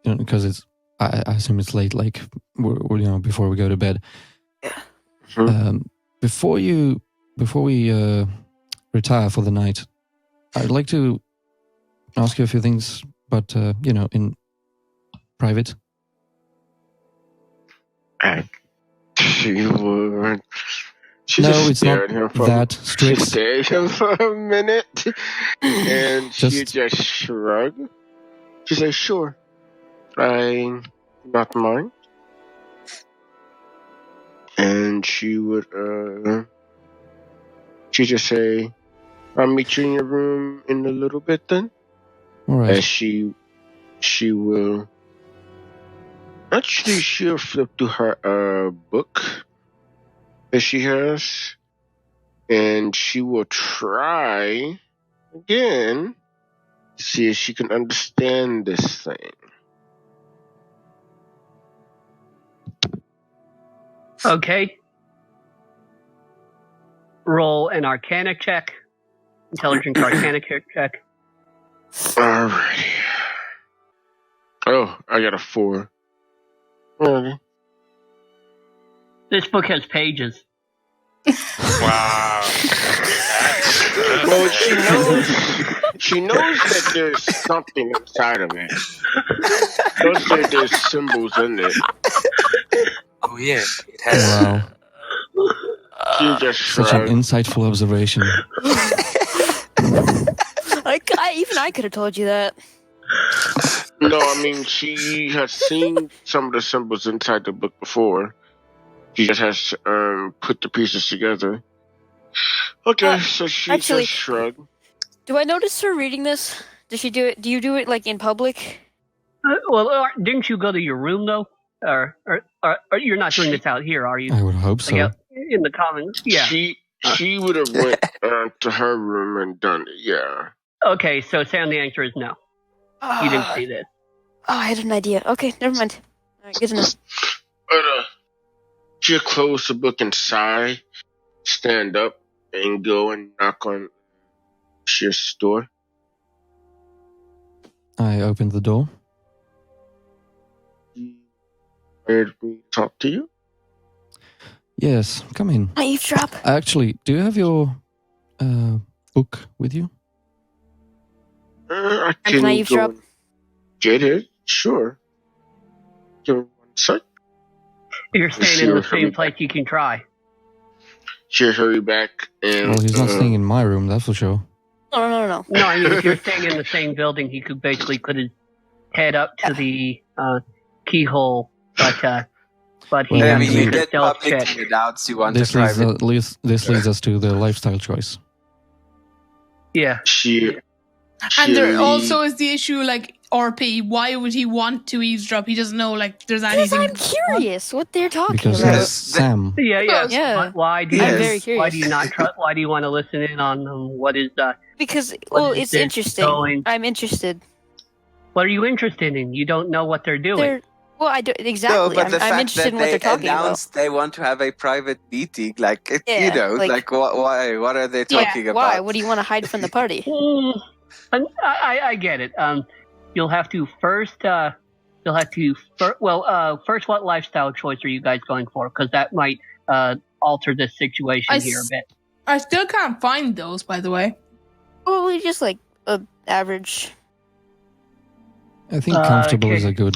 because it's, I assume it's late, like, before we go to bed. Before we retire for the night, I'd like to ask you a few things, but, in private. She would. She No, just it's not stared him for that She strict. stared him for a minute, and she Just- just shrugged. She said, "Sure, I not mind." And she would, she just say, "I'll meet you in your room in a little bit then." All right. And she will, actually, she'll flip to her, book that she has, and she will try again to see if she can understand this thing. okay. Roll an Arcana check. Intelligence Arcana check. Alrighty. Oh, I got a 4. Alrighty. This book has pages. Wow. Well, she knows that there's something inside of it. Knows that there's symbols in it. Oh yeah, it has. Wow. She just Such an shrugged. insightful observation. Even I could have told you that. No, I mean, she has seen some of the symbols inside the book before. She just has put the pieces together. Okay, so she actually- just shrugged. Do I notice her reading this? Does she do it? Do you do it like in public? Didn't you go to your room though? Or you're not doing this out here, are you? I would hope so. Like, in the commons? Yeah. She would have went to her room and done it. Yeah. Okay, so Sam, the answer is no. You didn't see this. Oh, I had an idea. Okay, never mind. All right, good enough. But she'll close the book and sigh, stand up, and go and knock on Shear's door. I opened the door. She heard me talk to you. Yes, come in. I eavesdrop. Actually, do you have your book with you? I Can I eavesdrop? and get it. Sure. Give me 1 sec. If you're staying in the same place, you can try. She'll hurry back and. Well, he's not staying in my room, that's for sure. No. No, I mean, if you're staying in the same building, he could basically put his head up to the keyhole, but he Well, has I mean, to you make a get stealth public check. without you want This to private. leads us to the lifestyle choice. Yeah. And there also is the issue, like, RP, why would he want to eavesdrop? He doesn't know, like, there's Because anything. I'm curious what they're talking Because about. that's Sam. Yeah. Yeah. But why do I'm you? very curious. Why do you not trust? Why do you want to listen in on what is? Because, What well, is it's this interesting. going- I'm interested. What are you interested in? You don't know what they're doing. Well, I do No, exactly. but the I'm fact interested that in what they they're talking about. announced they want to have a private meeting, like, Yeah, like- why? What are they Yeah, talking about? Why? What do you want to hide from the party? I get it. You'll have to first. First, what lifestyle choice are you guys going for? Because that might alter the situation here a bit. I still can't find those, by the way. Probably just like a average. I think comfortable is okay. a good.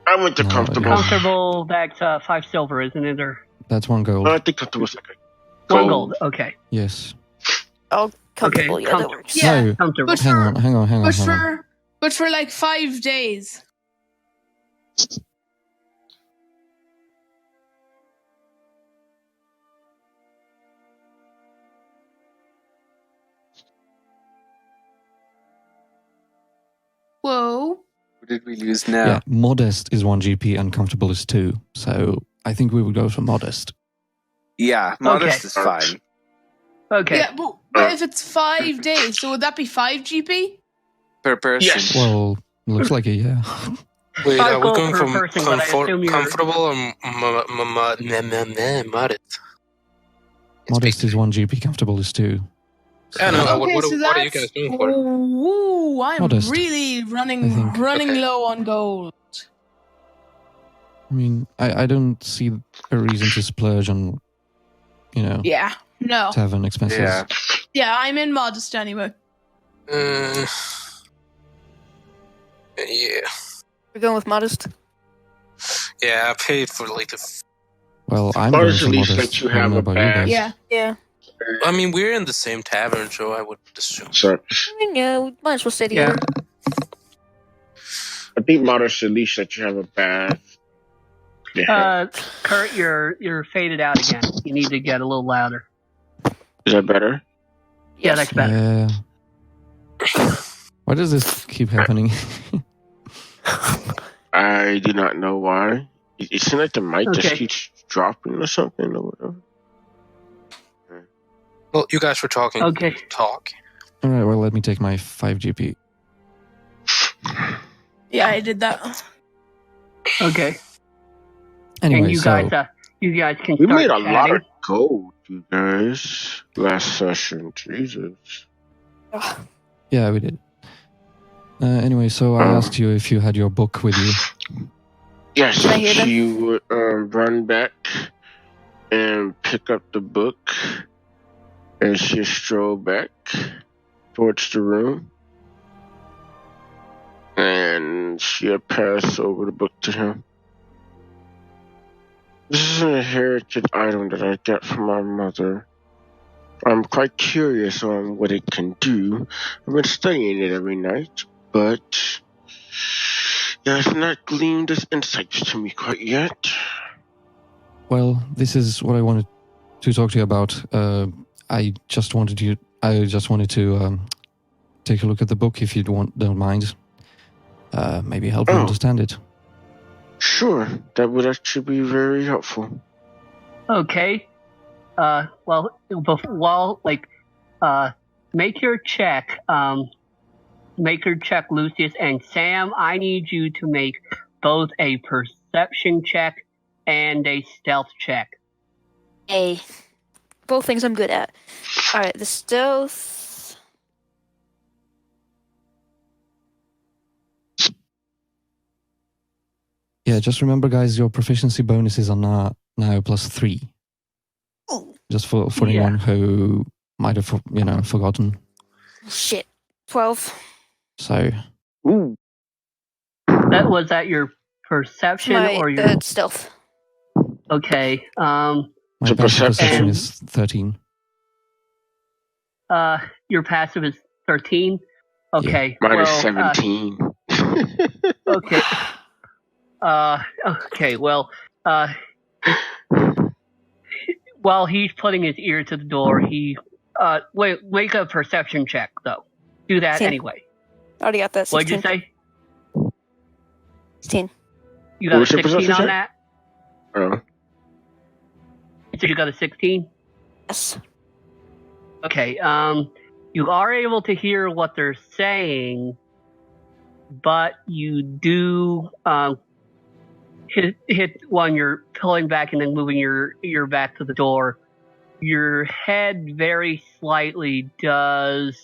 I went to No, comfortable. yeah. Comfortable. That's 5 silver, isn't it? Or That's one gold. I think comfortable is like a 1 gold. Okay. Yes. Oh, comfortable. Okay, Yeah, that works. Yeah, No, Comfortable. but hang on. but for like 5 days. Whoa. Who did we lose now? Yeah, modest is 1 GP and comfortable is 2. So I think we would go for modest. Yeah, modest Okay. is fine. Okay. Yeah, but if it's 5 days, so would that be 5 GP? Per person. Yes. Well, looks like it, yeah. Wait, 5 are we gold going per from person, but I assume you're- comfortable or modest? Modest is 1 GP, comfortable is 2. I know. Okay, What so are you that's. guys doing for? Ooh, I'm Modest, really I running think. Okay. low on gold. I mean, I don't see a reason to splurge on, Yeah, no. tavern expenses. Yeah. Yeah, I'm in modest anyway. Yeah. We're going with modest. Yeah, I paid for like the. Well, I'm Or going at for least modest. let you I don't have know a about you bag. guys. Yeah. Yeah. I mean, we're in the same tavern, so I would assume. So I mean, yeah, we might as well stay Yeah. together. I think modest at least let you have a bath. Yeah. Kurt, you're faded out again. You need to get a little louder. Is that better? Yeah, that's better. Yeah. Why does this keep happening? I do not know why. It seems like the mic just Okay. keeps dropping or something or whatever. Well, you guys were talking. Okay. Talk. All right, well, let me take my 5 GP. Yeah, I did that. Okay. Anyway, And you so guys can We start made a chatting. lot of gold, you guys, last session. Jesus. yeah, we did. Anyway, so I asked you if you had your book with you. Yes, Can I hear them? she would run back and pick up the book and she strolled back towards the room. And she had passed over the book to him. This is an inherited item that I got from my mother. I'm quite curious on what it can do. I've been studying it every night, but it has not gleaned its insights to me quite yet. Well, this is what I wanted to talk to you about. I just wanted to take a look at the book if you don't mind. Maybe help you understand it. Sure, that would actually be very helpful. Okay. Make your check. Make your check, Lucius. And Sam, I need you to make both a perception check and a stealth check. Both things I'm good at. All right, the stealth. Yeah, just remember, guys, your proficiency bonuses are now +3. Oh. Just for anyone who might have forgotten. Shit. 12. So Ooh. Was that your perception or your stealth? Okay. my So passive perception perception. is 13. Your passive is 13. Okay. Mine is well, 17. Okay. Okay. Well, while he's putting his ear to the door, he make a perception check though. Do that 16. anyway. Already got that. 16. What'd you say? 16. You got a What's your 16 perception on check? that? Oh. So you got a 16? Yes. Okay. You are able to hear what they're saying, but you do hit when you're pulling back and then moving your back to the door. Your head very slightly does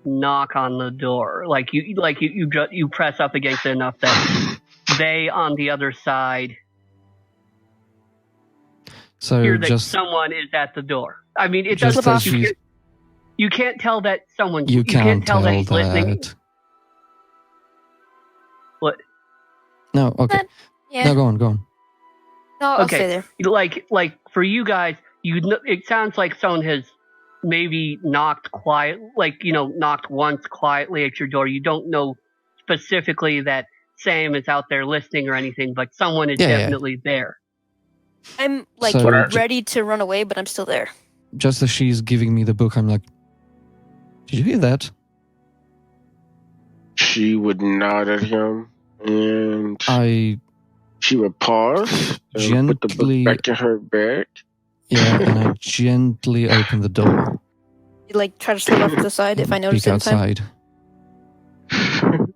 knock on the door, you press up against it enough that they on the other side So hear that just someone is at the door. I mean, it just doesn't. that You can't tell that someone's. you can't tell that he's listening. that. What? No, okay. Yeah. No, go on. No, I'll Okay. stay there. Like for you guys, it sounds like someone has maybe knocked knocked once quietly at your door. You don't know specifically that Sam is out there listening or anything, but someone is definitely there. I'm So- ready to run away, but I'm still there. Just as she's giving me the book, I'm like, did you hear that? She would nod at him, and I, she would pause and put the Gently- book back in her bag. and I gently open the door. You, try to slip off to the side if I notice Peek it in time. outside.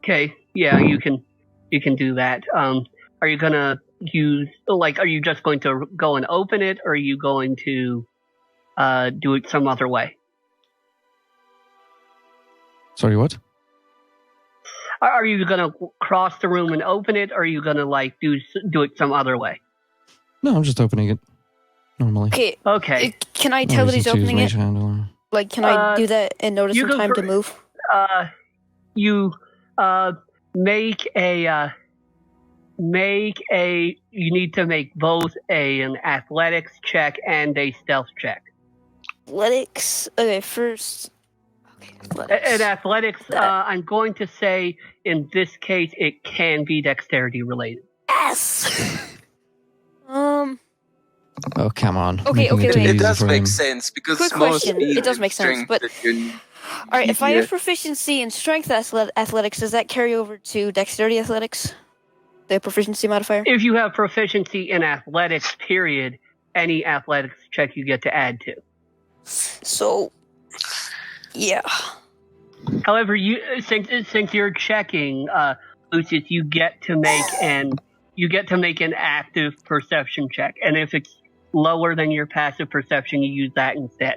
Okay, yeah, you can do that. Are you gonna use are you just going to go and open it, or are you going to do it some other way? Sorry, what? Are you gonna cross the room and open it, or are you gonna do it some other way? No, I'm just opening it normally. Okay. Okay. Can I No tell that reason he's to use opening it? mage hand or- Can I do that and notice you in go time to for- move? You need to make both an athletics check and a stealth check. Athletics. Okay, first. Okay, athletics. In athletics, I'm going to say in this case it can be dexterity related. Yes. Oh, come on. Okay, Making it too wait. easy It does for make him. sense because Quick most question. speed It does and make sense, strength but- that you All right. If I need have here. proficiency in strength athletics, does that carry over to dexterity athletics? The proficiency modifier. If you have proficiency in athletics, period, any athletics check you get to add to. So, yeah. However, since you're checking, Lucius, you get to make an active perception check, and if it's lower than your passive perception, you use that instead.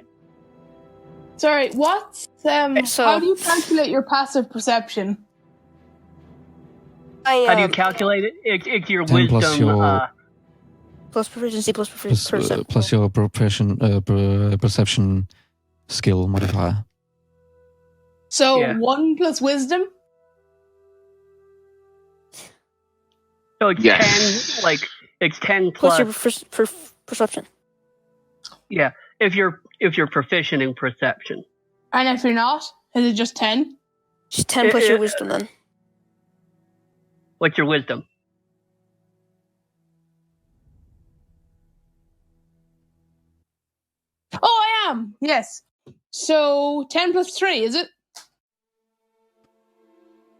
Sorry, what? So- How do you calculate your passive perception? How do you calculate it? It's your 10 plus wisdom. your- Plus proficiency plus Plus, perception. plus your perception skill modifier. So Yeah. 1 plus wisdom? So it's Yes. 10. It's 10 Plus plus. your perception. Yeah, if you're proficient in perception. And if you're not, is it just 10? Just 10 plus your wisdom then. What's your wisdom? Oh, I am! Yes. So 10 plus 3, is it?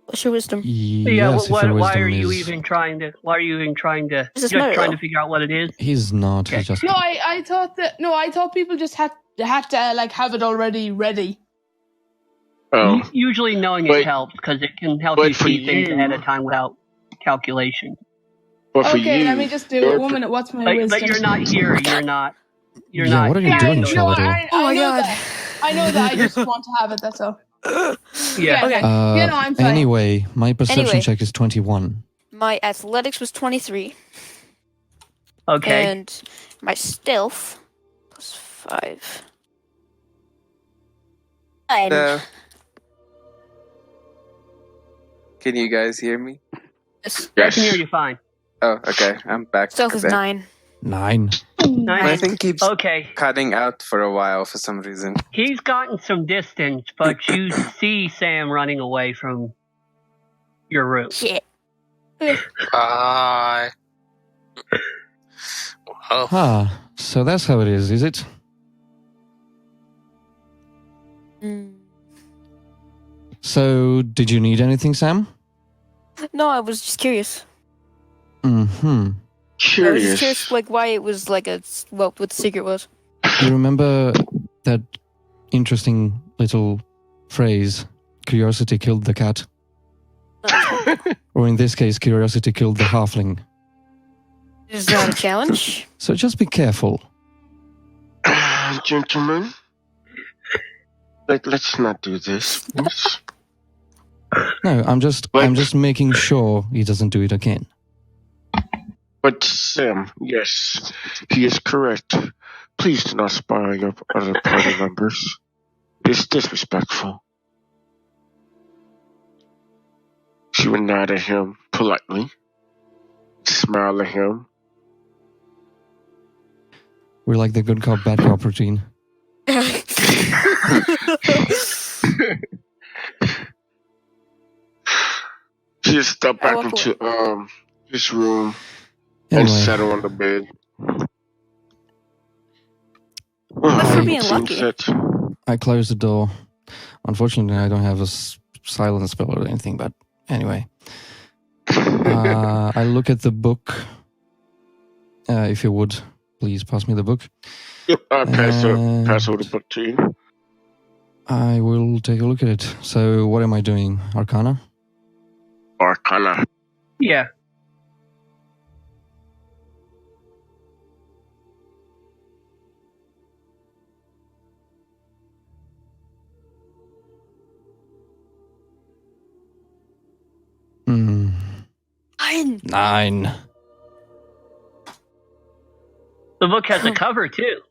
What's your wisdom? Yes, if your why wisdom are you is- even trying to? Why are you even trying to? This is Just not trying low. to figure out what it is. He's not. Okay. He's just. No, I thought people just had to have it already ready. Oh, Usually knowing But- it helps because it can help but you for see things you- ahead of time without calculation. but for Okay, you, let me just do it. your 1 minute. What's my But wisdom? you're not here. You're not. You're Yeah, not. what are you here, doing, so- Charlotte? Oh my know God. that. I know that. I just want to have it. That's all. Yeah. Okay. Uh, no, I'm fine. Anyway, my perception Anyway. check is 21. My athletics was 23. Okay. And my stealth plus 5. 9. Can you guys hear me? Yes. I yes. can hear you fine. Oh, okay. I'm back. Stealth is then. 9. 9. My Nice. thing keeps Okay. cutting out for a while for some reason. He's gotten some distance, but you see Sam running away from your room. Shit. Bye. Wow. Ah, so that's how it is it? Mm. So, did you need anything, Sam? No, I was just curious. Mm-hmm. I was Curious. just curious, why it was what the secret was. You remember that interesting little phrase, curiosity killed the cat? Or in this case, curiosity killed the halfling. Is that a challenge? So just be careful. Gentlemen, let's not do this, please. No, I'm just making sure he doesn't do it again. But Sam, yes, he is correct. Please do not spy on your other party members. It's disrespectful. She would nod at him politely, smile at him. We're like the good cop, bad cop routine. She just stepped back into his room and settled on the bed. But for being lucky. I closed the door. Unfortunately, I don't have a silence spell or anything, but anyway. I look at the book. If you would, please pass me the book. Yep, I'll pass over the book to you. I will take a look at it. So, what am I doing? Arcana? Arcana. Yeah. Hmm. 9. The book has a cover too.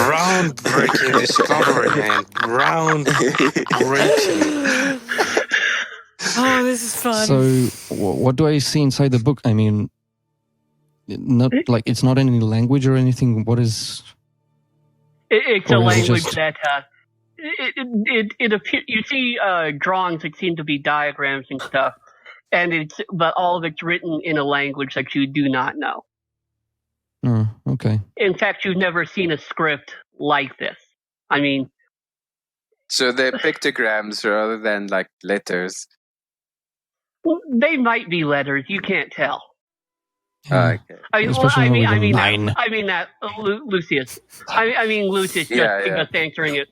Groundbreaking discovery, man. Groundbreaking. Oh, this is fun. So, what do I see inside the book? I mean, not like it's not any language or anything. What is? It's a language just... that it appears. You see drawings that seem to be diagrams and stuff, and but all of it's written in a language that you do not know. Oh, okay. In fact, you've never seen a script like this. I mean, so they're pictograms rather than like letters. They might be letters. You can't tell. Okay. I mean that Lucius. I mean Lucius just answering it.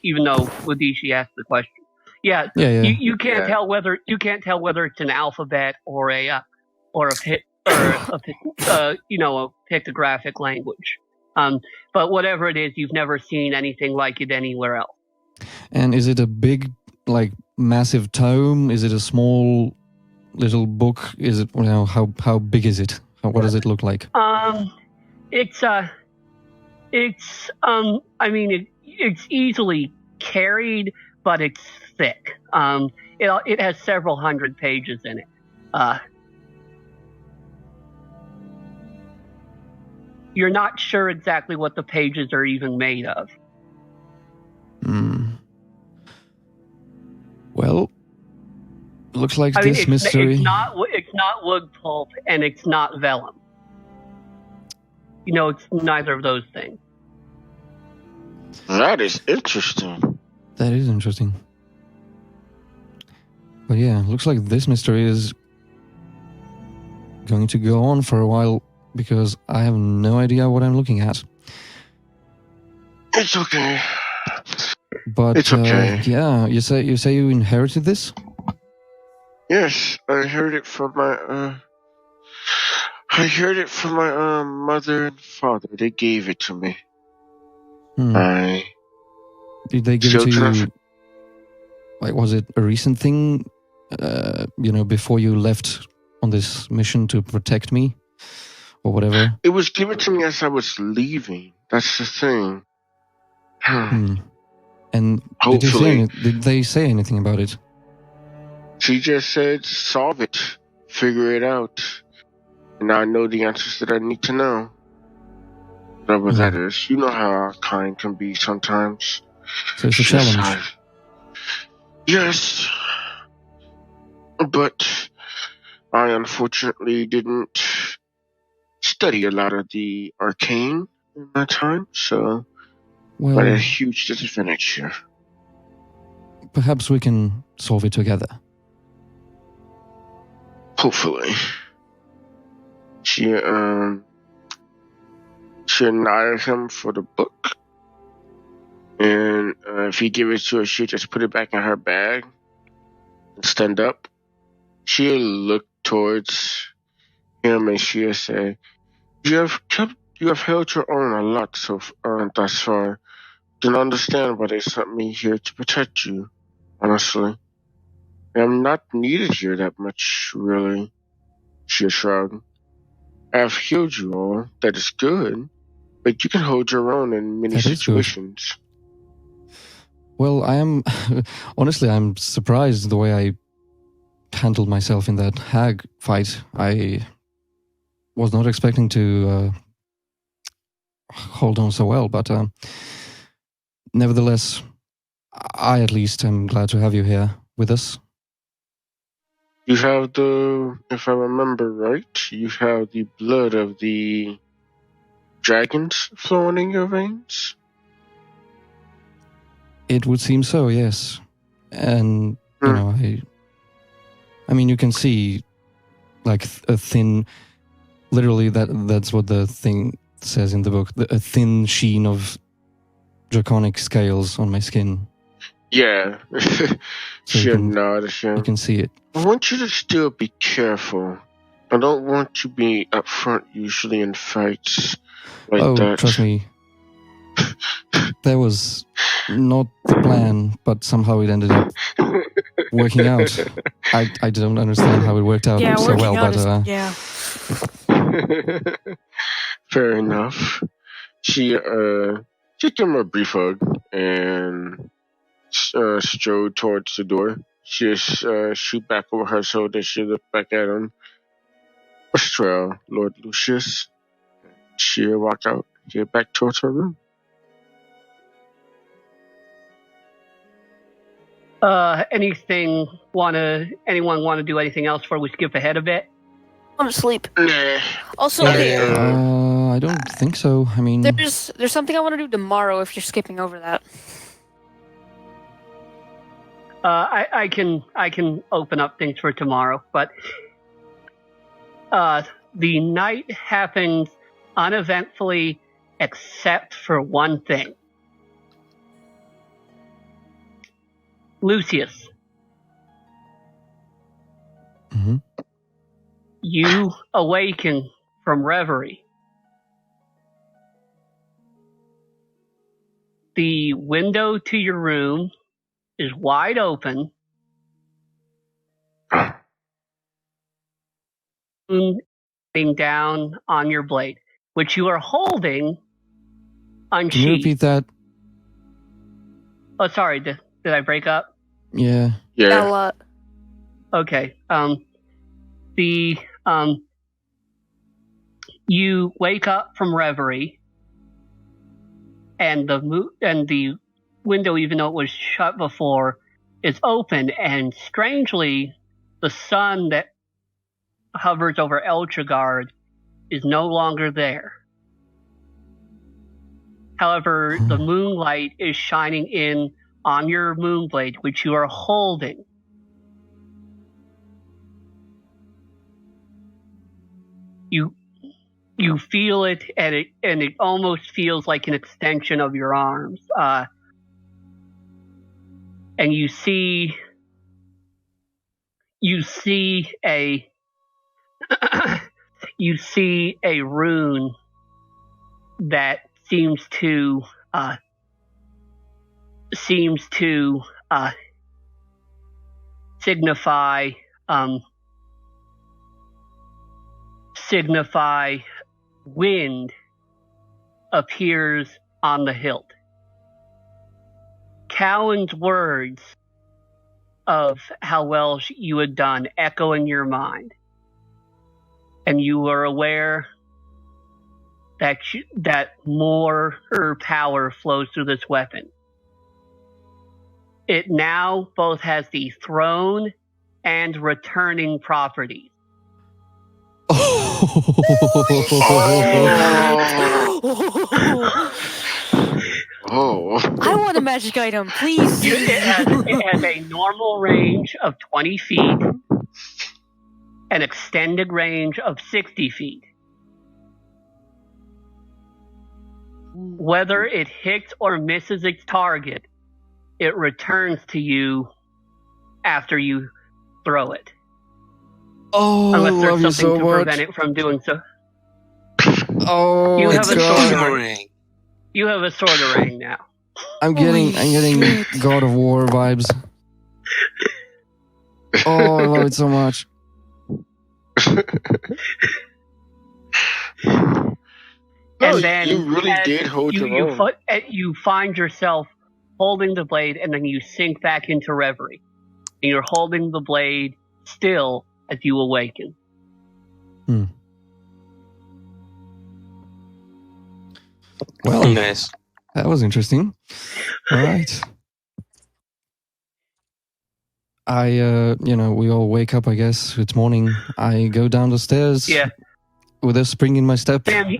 Even though Ladishi asked the question. Yeah. You can't tell whether it's an alphabet or a pictographic language. But whatever it is, you've never seen anything like it anywhere else. And is it a big, like, massive tome? Is it a small little book? Is it, how big is it? What does it look like? It's easily carried, but it's thick. It has several hundred pages in it. You're not sure exactly what the pages are even made of. Well, looks like this mystery. It's not wood pulp and it's not vellum. It's neither of those things. That is interesting. That is interesting. But yeah, looks like this mystery is going to go on for a while because I have no idea what I'm looking at. It's okay. But it's okay. Yeah, you say you inherited this? Yes, I inherited it from my mother and father. They gave it to me. Did they give it to you? Like, was it a recent thing? Before you left on this mission to protect me, or whatever. It was given to me as I was leaving. That's the thing. And did they say anything about it? She just said, "Solve it, figure it out," and I know the answers that I need to know. Whatever that is, you know how our kind can be sometimes. So it's a challenge. Yes, but I unfortunately didn't study a lot of the arcane in my time, so I'm at a huge disadvantage here. Perhaps we can solve it together. Hopefully. She admired him for the book. And if you give it to her, she'll just put it back in her bag and stand up. She'll look towards him and she'll say, You have held your own a lot thus far. Don't understand why they sent me here to protect you, honestly. I'm not needed here that much, really. She shrugged. I have healed you all. That is good. But you can hold your own in many situations. Well, I am... honestly, I'm surprised the way I handled myself in that hag fight. I was not expecting to hold on so well, but nevertheless, I at least am glad to have you here with us. You have if I remember right, you have the blood of the dragons flowing in your veins? It would seem so, yes. And, you know, I mean, you can see, like, a thin... Literally, that's what the thing says in the book. A thin sheen of draconic scales on my skin. Yeah. So You can see it. I want you to still be careful. I don't want you to be up front usually in fights like that. Oh, trust me. That was not the plan, but somehow it ended up working out. I don't understand how it worked out so well, but... yeah. Fair enough. She gave him a brief hug and strode towards the door. She just shoot back over her shoulder. She looked back at him. Well, Lord Lucius. She walked out, get back towards her room. Anyone want to do anything else before we skip ahead a bit? I want to sleep. Nah. Also, I don't think so. I mean... There's something I want to do tomorrow if you're skipping over that. I can open up things for tomorrow, but the night happens uneventfully except for one thing. Lucius. Mm-hmm. You awaken from reverie. The window to your room is wide open. Down on your blade, which you are holding unsheathed. Can you repeat that? Oh, sorry. Did I break up? Yeah. A lot. Okay. You wake up from reverie, and the window, even though it was shut before, is open, and strangely, the sun that hovers over Elturgard is no longer there. However, the moonlight is shining in on your moonblade, which you are holding. You feel it, and it almost feels like an extension of your arms. And you see a rune that seems to signify wind appears on the hilt. Cowan's words of how well you had done echo in your mind, and you are aware that more power flows through this weapon. It now both has the throne and returning properties. I want a magic item, please. It has a normal range of 20 feet, an extended range of 60 feet. Whether it hits or misses its target, it returns to you after you throw it. Oh, Unless I there's love you something so to prevent much. it from doing so. Oh, You my have a God. sword. Boring. You have a sword ring now. I'm getting God of War vibes. Oh, I love it so much. No, And then you really as did hold you, your own. you find yourself holding the blade, and then you sink back into reverie. And you're holding the blade still as you awaken. Well, Nice. that was interesting. All right. We all wake up, I guess. It's morning. I go down the stairs Yeah. with a spring in my step. Sam,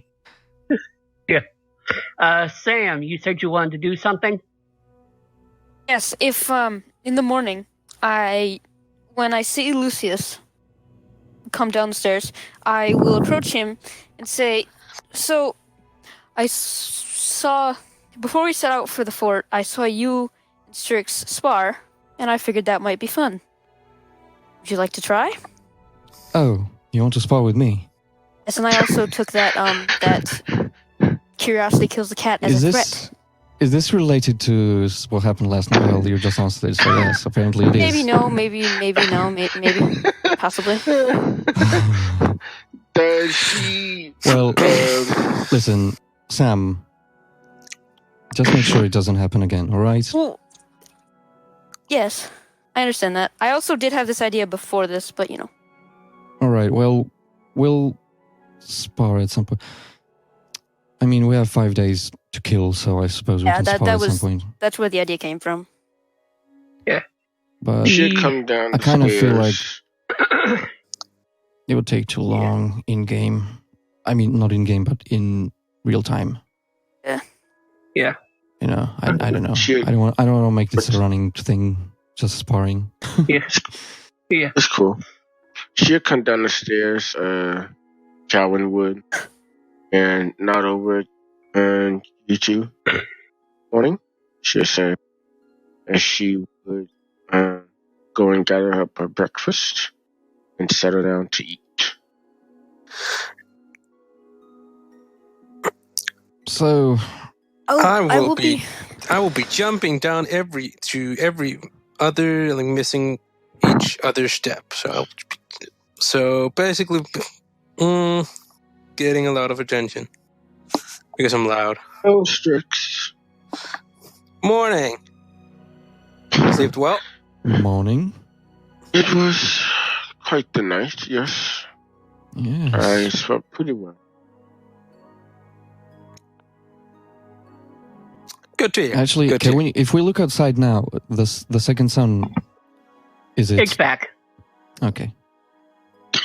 Sam, you said you wanted to do something? Yes, if in the morning when I see Lucius come down the stairs, I will approach him and say, "So, I saw before we set out for the fort, I saw you and Strix spar, and I figured that might be fun. Would you like to try?" Oh, you want to spar with me? Yes, and I also took that curiosity kills the cat as a threat. Is this related to what happened last night? Well, you're just on stage, so yes, apparently it is. Maybe no, maybe no, maybe possibly. Does she? Well, listen, Sam. Just make sure it doesn't happen again, all right? Well, yes, I understand that. I also did have this idea before this, but you know. All right. Well, we'll spar at some point. I mean, we have 5 days to kill, so I suppose we can spar at some point. That's where the idea came from. Yeah. But Should come down the I kind of feel like stairs. it would take too long in game. I mean, not in game, but in real time. Yeah. Yeah. You know, I don't know. Should- I don't want to make this a running thing. Just sparring. Yeah. Yeah. That's cool. She'll come down the stairs, Calvin would, and nod over and you two. Morning, she'll say, as she would go and gather up her breakfast and settle down to eat. So, I will be jumping down every other, like missing each other step. So basically, getting a lot of attention because I'm loud. Oh, Strix. Morning. Slept well? morning. It was quite the night, yes. Yes. I slept pretty well. Good to hear. Actually, Good to hear. if we look outside now, the second sun, is it? It's back. Okay.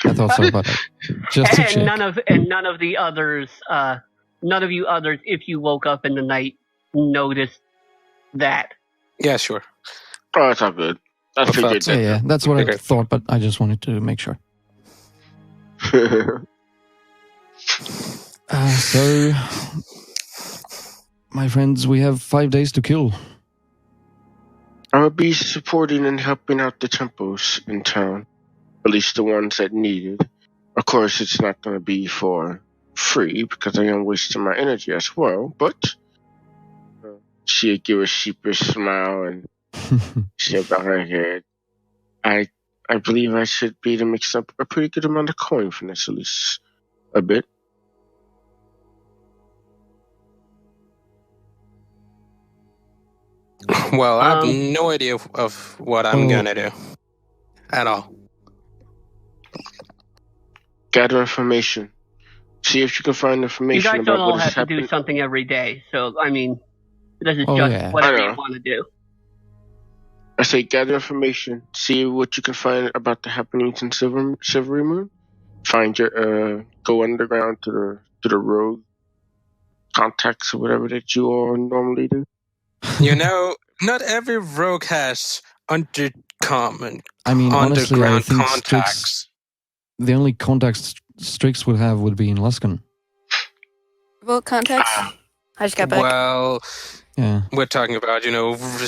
I thought so, but just to check. And none of the others, none of you others, if you woke up in the night, noticed that. Yeah, sure. Oh, that's all good. I figured Yeah, yeah, that's what Okay. I thought, but I just wanted to make sure. that. So, my friends, we have 5 days to kill. I will be supporting and helping out the temples in town, at least the ones that need it. Of course, it's not going to be for free because I am wasting my energy as well, but she'll give a sheepish smile and she'll bow her head. I believe I should be able to mix up a pretty good amount of coin for this, at least a bit. Well, I have no idea of what I'm gonna do at all. Gather information. See if you can find You information guys about don't all what have is to do happening. something every day. So, I mean, this is Oh, just yeah. whatever I you know. want to do. I say gather information. See what you can find about the happenings in Silverymoon. Find your go underground to the road contacts or whatever that you all normally do. You know, not every rogue has undercommon. I mean, honestly, I Underground think contacts. the only contacts Strix would have would be in Luskan. Well, contacts. I just got back. Well, Yeah. we're talking about,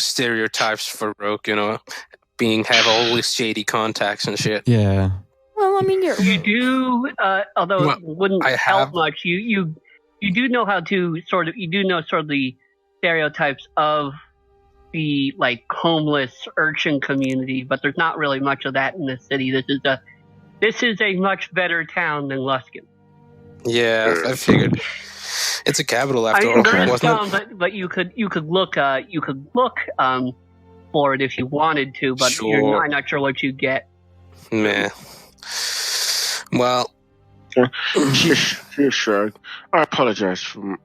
stereotypes for Rogue, have all these shady contacts and shit. Yeah. Well, I mean, You do, although Well, it wouldn't I help have- much. You do know how to you do know sort of the stereotypes of the like homeless urchin community, but there's not really much of that in this city. This is a much better town than Luskin. Yeah, I figured. It's a capital after all, there is wasn't some, it? but you could look for it if you wanted to, but Sure. I'm not sure what you get. Meh. Well, She shrugged. I apologize for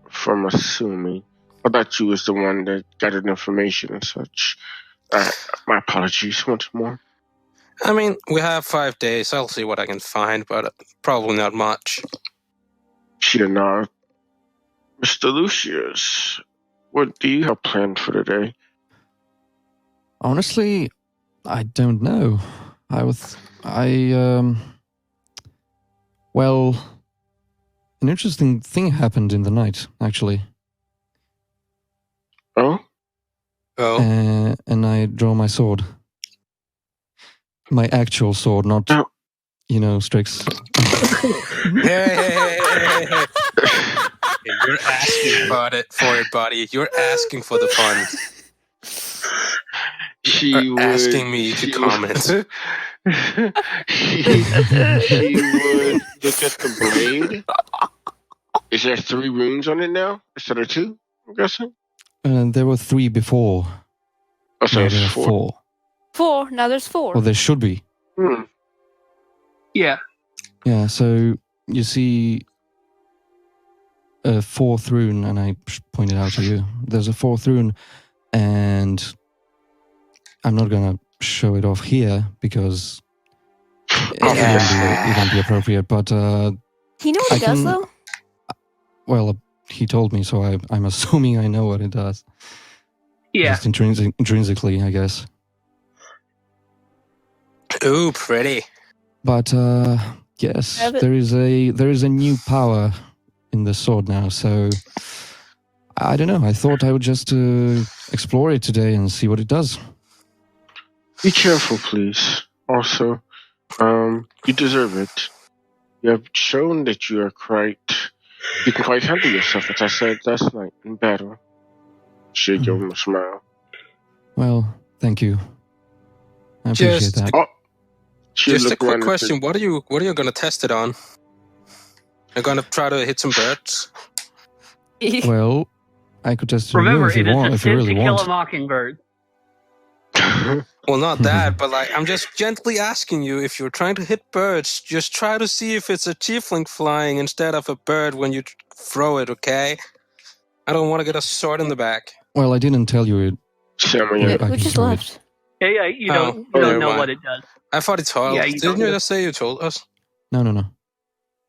assuming. I thought you was the one that gathered information and such. My apologies once more. I mean, we have 5 days. I'll see what I can find, but probably not much. She did not. Mr. Lucius, what do you have planned for today? Honestly, I don't know. Well, an interesting thing happened in the night, actually. Oh? Oh. And I draw my sword. My actual sword, not, Oh. Strix. Hey. You're asking for it, buddy. You're asking for the fun. You're asking me to comment. She would look at the blade. Is there 3 runes on it now instead of 2? I'm guessing. There were 3 before. Oh, so Now it's there are 4. 4. 4. Now there's 4. Well, there should be. Yeah. Yeah, so you see a 4th rune, and I pointed out to you. There's a 4th rune, and I'm not going to show it off here because it wouldn't be appropriate, but Do you know what it does, though? well, he told me, so I'm assuming I know what it does. Yeah. Just intrinsically, I guess. Ooh, pretty. But yes, Have it. there is a new power in the sword now. So I don't know. I thought I would just explore it today and see what it does. Be careful, please. Also, you deserve it. You have shown that you can quite handle yourself, as I said last night in battle. She gave him a smile. Well, thank you. I appreciate that. Oh, she Just a looked quick around and question. said, What are you going to test it on? You're going to try to hit some birds? Well, I could test it on you Remember, if it you is want. a If you sin really to kill want. a mockingbird. Well, not that, but I'm just gently asking you, if you're trying to hit birds, just try to see if it's a tiefling flying instead of a bird when you throw it, okay? I don't want to get a sword in the back. Well, I didn't tell you it. Samuel, I We can just throw it. left. Yeah, you don't never know mind. what it does. I thought it told. Yeah, you Didn't don't you know. just say you told us? No. No,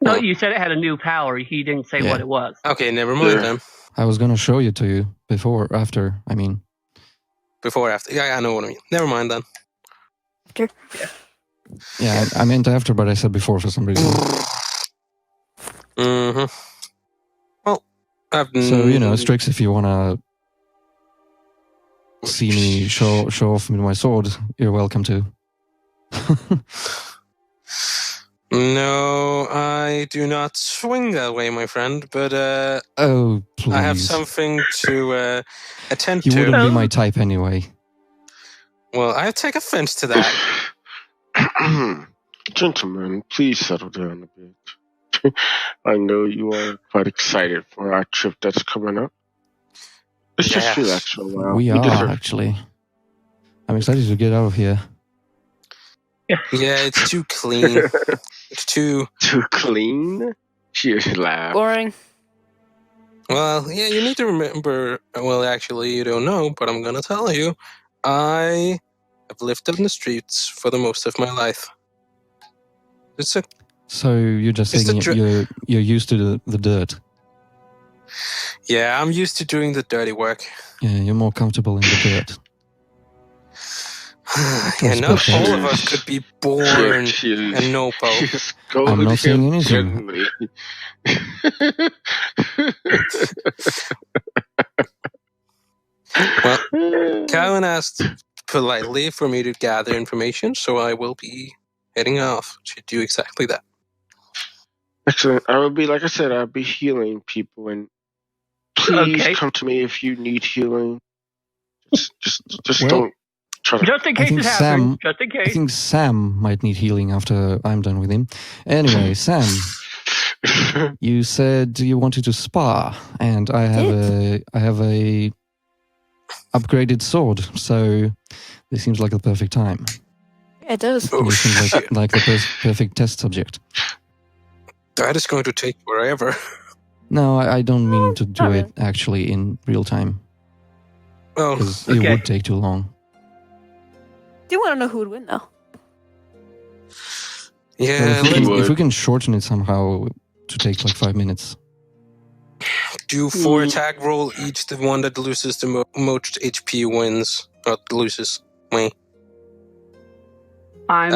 Oh. you said it had a new power. He didn't say Yeah. what it was. Okay, never mind Yeah. then. I was gonna show you to you before, after. I mean, Before, after. Yeah, I know what I mean. Never mind then. yeah, I meant after, but I said before for some reason. Mm-hmm. Well, So Strix, if you wanna see me show off with my sword, you're welcome to. No, I do not swing that way, my friend, but Oh, please. I have something to attend You to. wouldn't be my type anyway. Well, I take offense to that. Gentlemen, please settle down a bit. I know you are quite excited for our trip that's coming up. Let's just Yes. relax for a while. We You are, deserve- actually. I'm excited to get out of here. Yeah, it's too clean. It's too... Too clean? She just laughed. Boring. Well, yeah, you need to remember... Well, actually, you don't know, but I'm gonna tell you. I have lived on the streets for the most of my life. It's a... So you're just It's saying the you're used to the dirt. Yeah, I'm used to doing the dirty work. Yeah, you're more comfortable in the dirt. Yeah, not all of us could be born and noble. I'm not saying anything. Gently. Well, Cowan asked politely for me to gather information, so I will be heading off to do exactly that. Excellent. I will be, like I said, I'll be healing people, and please Okay. come to me if you need healing. Just Well, don't try to. Just in I case think it happens. Sam- Just in I case. think Sam might need healing after I'm done with him. Anyway, Sam, you said you wanted to spar, and I have a upgraded sword, so this seems like the perfect time. Yeah, it does. Oh, You seem shit. like the perfect test subject. That is going to take forever. No, I don't mean to do not it actually in real time, Well, because Okay. it would take too long. Do you want to know who would win, though? yeah, Well, let's if we can shorten it somehow to take like 5 minutes. do 4 attack roll each. The one that loses the most HP wins. Not loses. Wait, I'm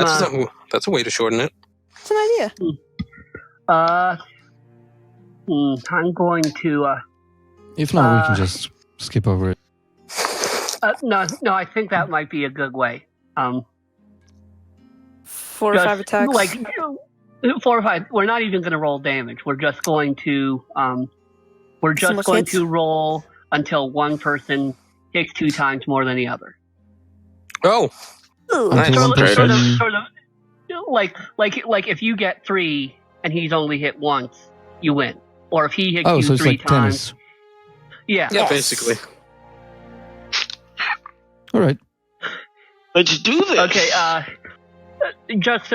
that's a way to shorten it. It's an idea. I'm going to If not, we can just skip over it. no, I think that might be a good way. 4 or 5 attacks. Like 4 or 5. We're not even going to roll damage. We're just going to Single hits? roll until one person takes 2 times more than the other. Oh, Ooh. nice. Until one Okay, person, Sort of like if you get 3 and he's only hit once, you win. Or if he hits you so it's 3 like times, tennis. yeah. Yeah, Yes. basically. All right. Let's do this. Okay. Just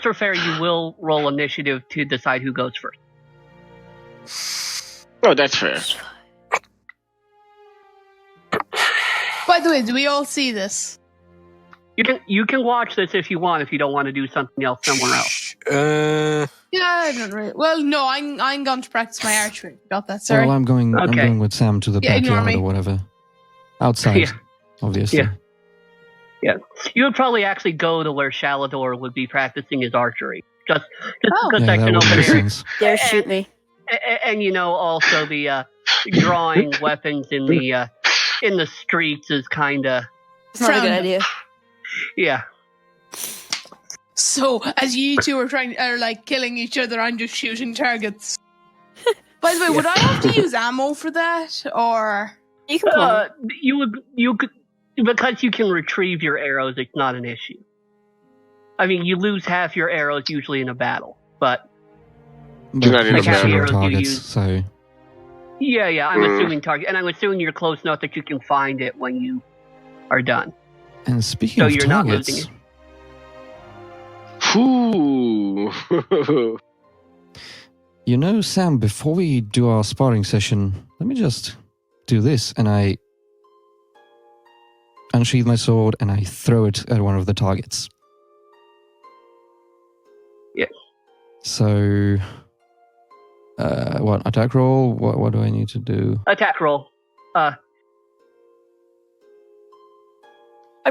for fair, you will roll initiative to decide who goes first. Oh, that's fair. By the way, do we all see this? You can watch this if you want. If you don't want to do something else somewhere else. Yeah, I don't really. Well, no, I'm going to practice my archery. Got that, sorry. Well, I'm going Okay. with Sam to the Yeah, ignore backyard me. or whatever. Outside, Yeah. obviously. Yeah. Yeah, you would probably actually go to where Shalador would be practicing his archery, just Oh. because Yeah, that's that an would open make area. sense. Dare shoot me. And also the drawing weapons in the streets is kind of It's not a good Frowned. idea. yeah. So, as you two are like killing each other, I'm just shooting targets. By the way, would I have to use ammo for that, or? You can pull. You could because you can retrieve your arrows. It's not an issue. I mean, you lose half your arrows usually in a battle, but But not in he's a assuming battle. targets, Use- so yeah, I'm Mm. assuming target, and I'm assuming you're close enough that you can find it when you are done. and speaking So of you're not targets, losing Ooh. you know, Sam, before we do our sparring session, let me just do this, and I unsheath my sword and I throw it at one of the targets. Yeah. So, what attack roll? What do I need to do? Attack roll. I'm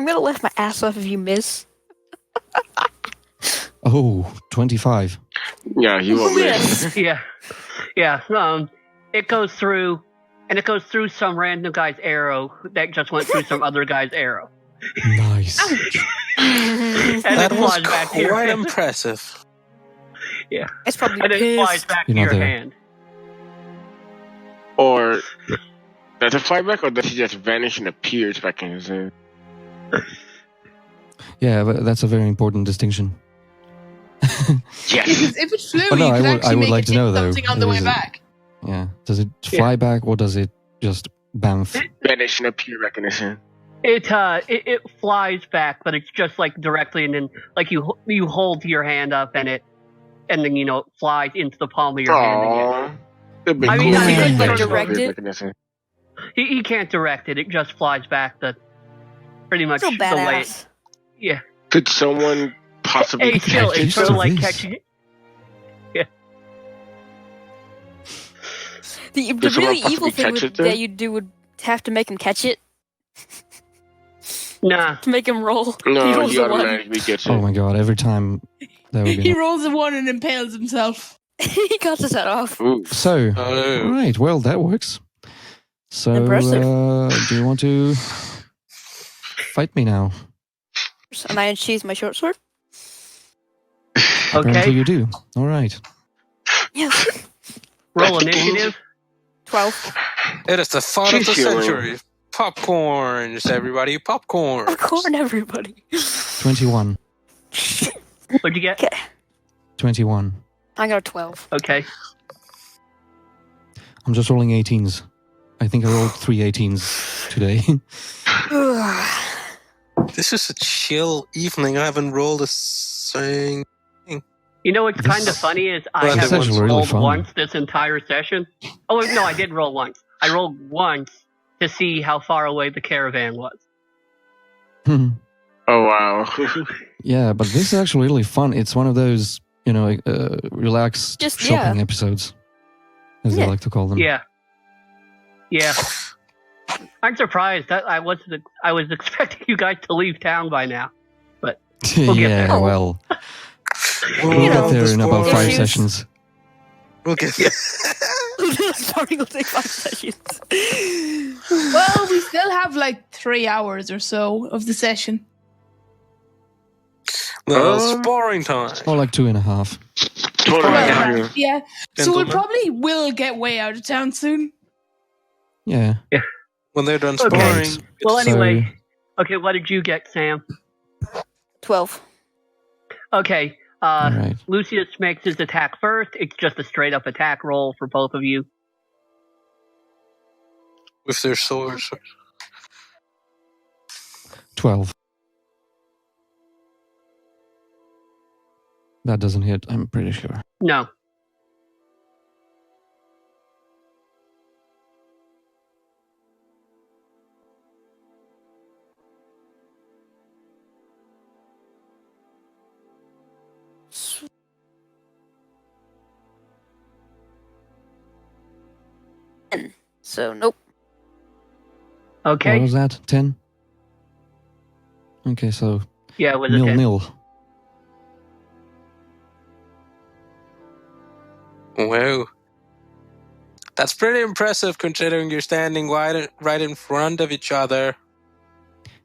gonna laugh my ass off if you miss. Oh, 25. Yeah, you won't Yes. miss. Yeah. It goes through, and it goes through some random guy's arrow that just went through some other guy's arrow, Nice. and That it was flies back to your quite hand. impressive. It's probably And it flies pissed. back You to know, your the- hand. Or does it fly back, or does he just vanish and appears back in his hand? Yeah, but that's a very important distinction. Yes. Because if it flew, Oh, no, you I could would- actually I would make like it to hit know, though. something on the way Is it- back. Yeah. Does it fly back or does it just bamf? Vanish and appear back in his hand. It flies back, but it's just like directly, and then like you hold your hand up, and then it flies into the palm of your hand again. Aww. It'd be I mean, cool I if could, it like, vanish and direct appear it. back in his hand. He can't direct it; it just flies back pretty much So the way. badass. Yeah. Could someone possibly Hey, still, catch you it's sort of saw like this. catching it. The Did someone really evil possibly thing catch it then? that you'd do would have to make him catch it. Nah. To make him roll. No, rolls he a one. automatically gets it. Oh my god! Every time that would be. He rolls a 1 and impales himself. He cuts his head off. Ooh. So, Oh. all right. Well, that works. So, Impressive. do you want to fight me now? And I unsheath my short sword. Apparently, Okay. you do. All right. Yes. Roll initiative. 12. It is the fun of the She's healing. century. Popcorns, everybody, popcorn. Popcorn, everybody. 21. What'd you get? Okay. 21. I got a 12. Okay. I'm just rolling 18s. I think I rolled 3 18s today. This is a chill evening. I haven't rolled a thing. You know what's This- kind of funny is I Well, this is haven't actually really rolled fun. once this entire session. Oh wait, no, I did roll once. I rolled once to see how far away the caravan was. Oh wow. Yeah, but this is actually really fun. It's one of those, relaxed Just- shopping yeah. episodes, as they Yeah. like to call them. Yeah. Yeah. I'm surprised that I was expecting you guys to leave town by now. We'll get yeah, there. well, we'll You get know, there in about 5 issues. sessions. We'll get Starting will take 5 sessions. Well, we still have like 3 hours or so of the session. well, sparring time. Or like 2.5. Totally. Yeah. Yeah. Yeah. So we Gentlemen. probably will get way out of town soon. Yeah. When they're done Okay. sparring. Well, So- anyway. Okay, what did you get, Sam? 12. Okay. All right. Lucius makes his attack first. It's just a straight up attack roll for both of you. With their swords. 12. That doesn't hit, I'm pretty sure. No. So, nope. Okay. What was that? 10? Okay, so Yeah, it was a 10. 0-0. Wow. That's pretty impressive considering you're standing right in front of each other.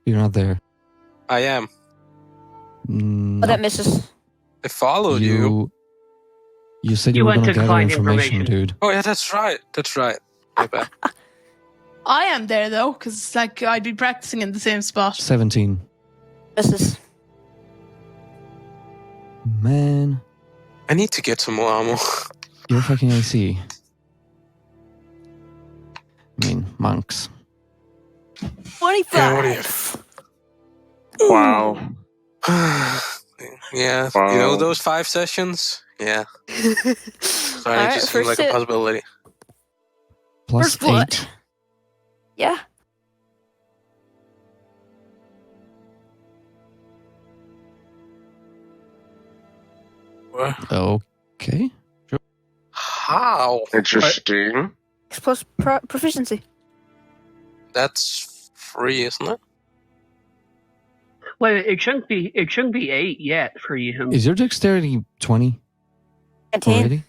You're not there. I am. Mm, Oh, that misses. I followed you. You said You you were went going to to gather find information, information. dude. Oh, yeah, that's right. That's right. My bad. I am there though, because like I'd be practicing in the same spot. 17. Misses. Man, I need to get some more ammo. you're fucking AC. I mean, monks. 25. Wow. Yeah, Wow. you know those 5 sessions? Yeah. Starting Alright, to seem first like a hit. possibility. Plus First blood. 8. Yeah. What? Okay. How? Interesting. X plus proficiency. That's free, isn't it? Well, it shouldn't be 8 yet for you. Is your dexterity 20 19. already?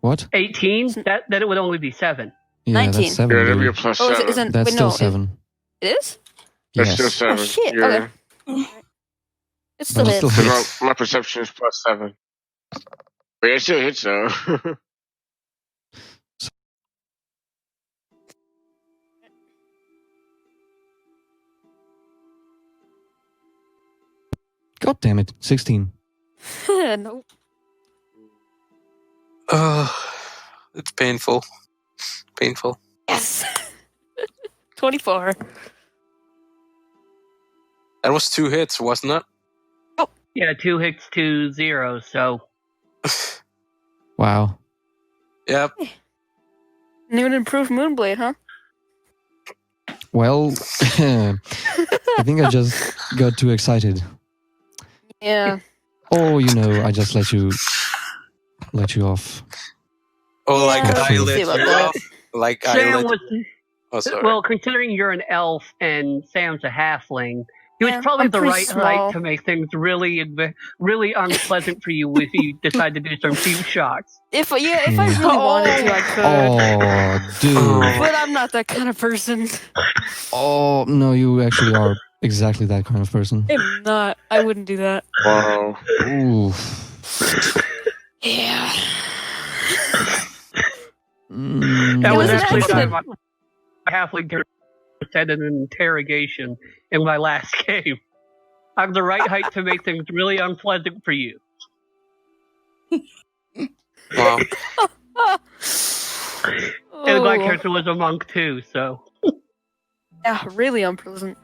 What? 18? That it would only be 7. Yeah, 19. that's 7. Yeah, that'd be a dude. plus Oh, seven. isn't That's wait, still no, 7. It is? That's Yes. still 7. Oh, shit. Yeah. Okay. It's still But it it. still So hits. my perception is plus 7. But it still hits though. God damn it. 16. Nope. It's painful. Painful. Yes. 24. That was 2 hits, wasn't it? Yeah, 2 hits, 2 zeros. So Wow. Yep. New and improved Moonblade, huh? Well, I think I just got too excited. Yeah. Oh, I just let you off. Oh, like Yeah, I let's let see you about that. off. Like I Sam let. was Oh, sorry. Well, considering you're an elf and Sam's a halfling, he was Yeah, probably I'm the pretty right small. height to make things really unpleasant for you if you decide to do some cheap shots. If I really wanted to, I could. Oh, dude. But I'm not that kind of person. Oh, no, you actually are exactly that kind of person. I'm not. I wouldn't do that. Wow. Oof. Yeah. That It was was an actually accident. my halfling character had an interrogation in my last game. I'm the right height to make things really unpleasant for you. Wow. And my Oh. character was a monk too, so. Yeah, really unpleasant.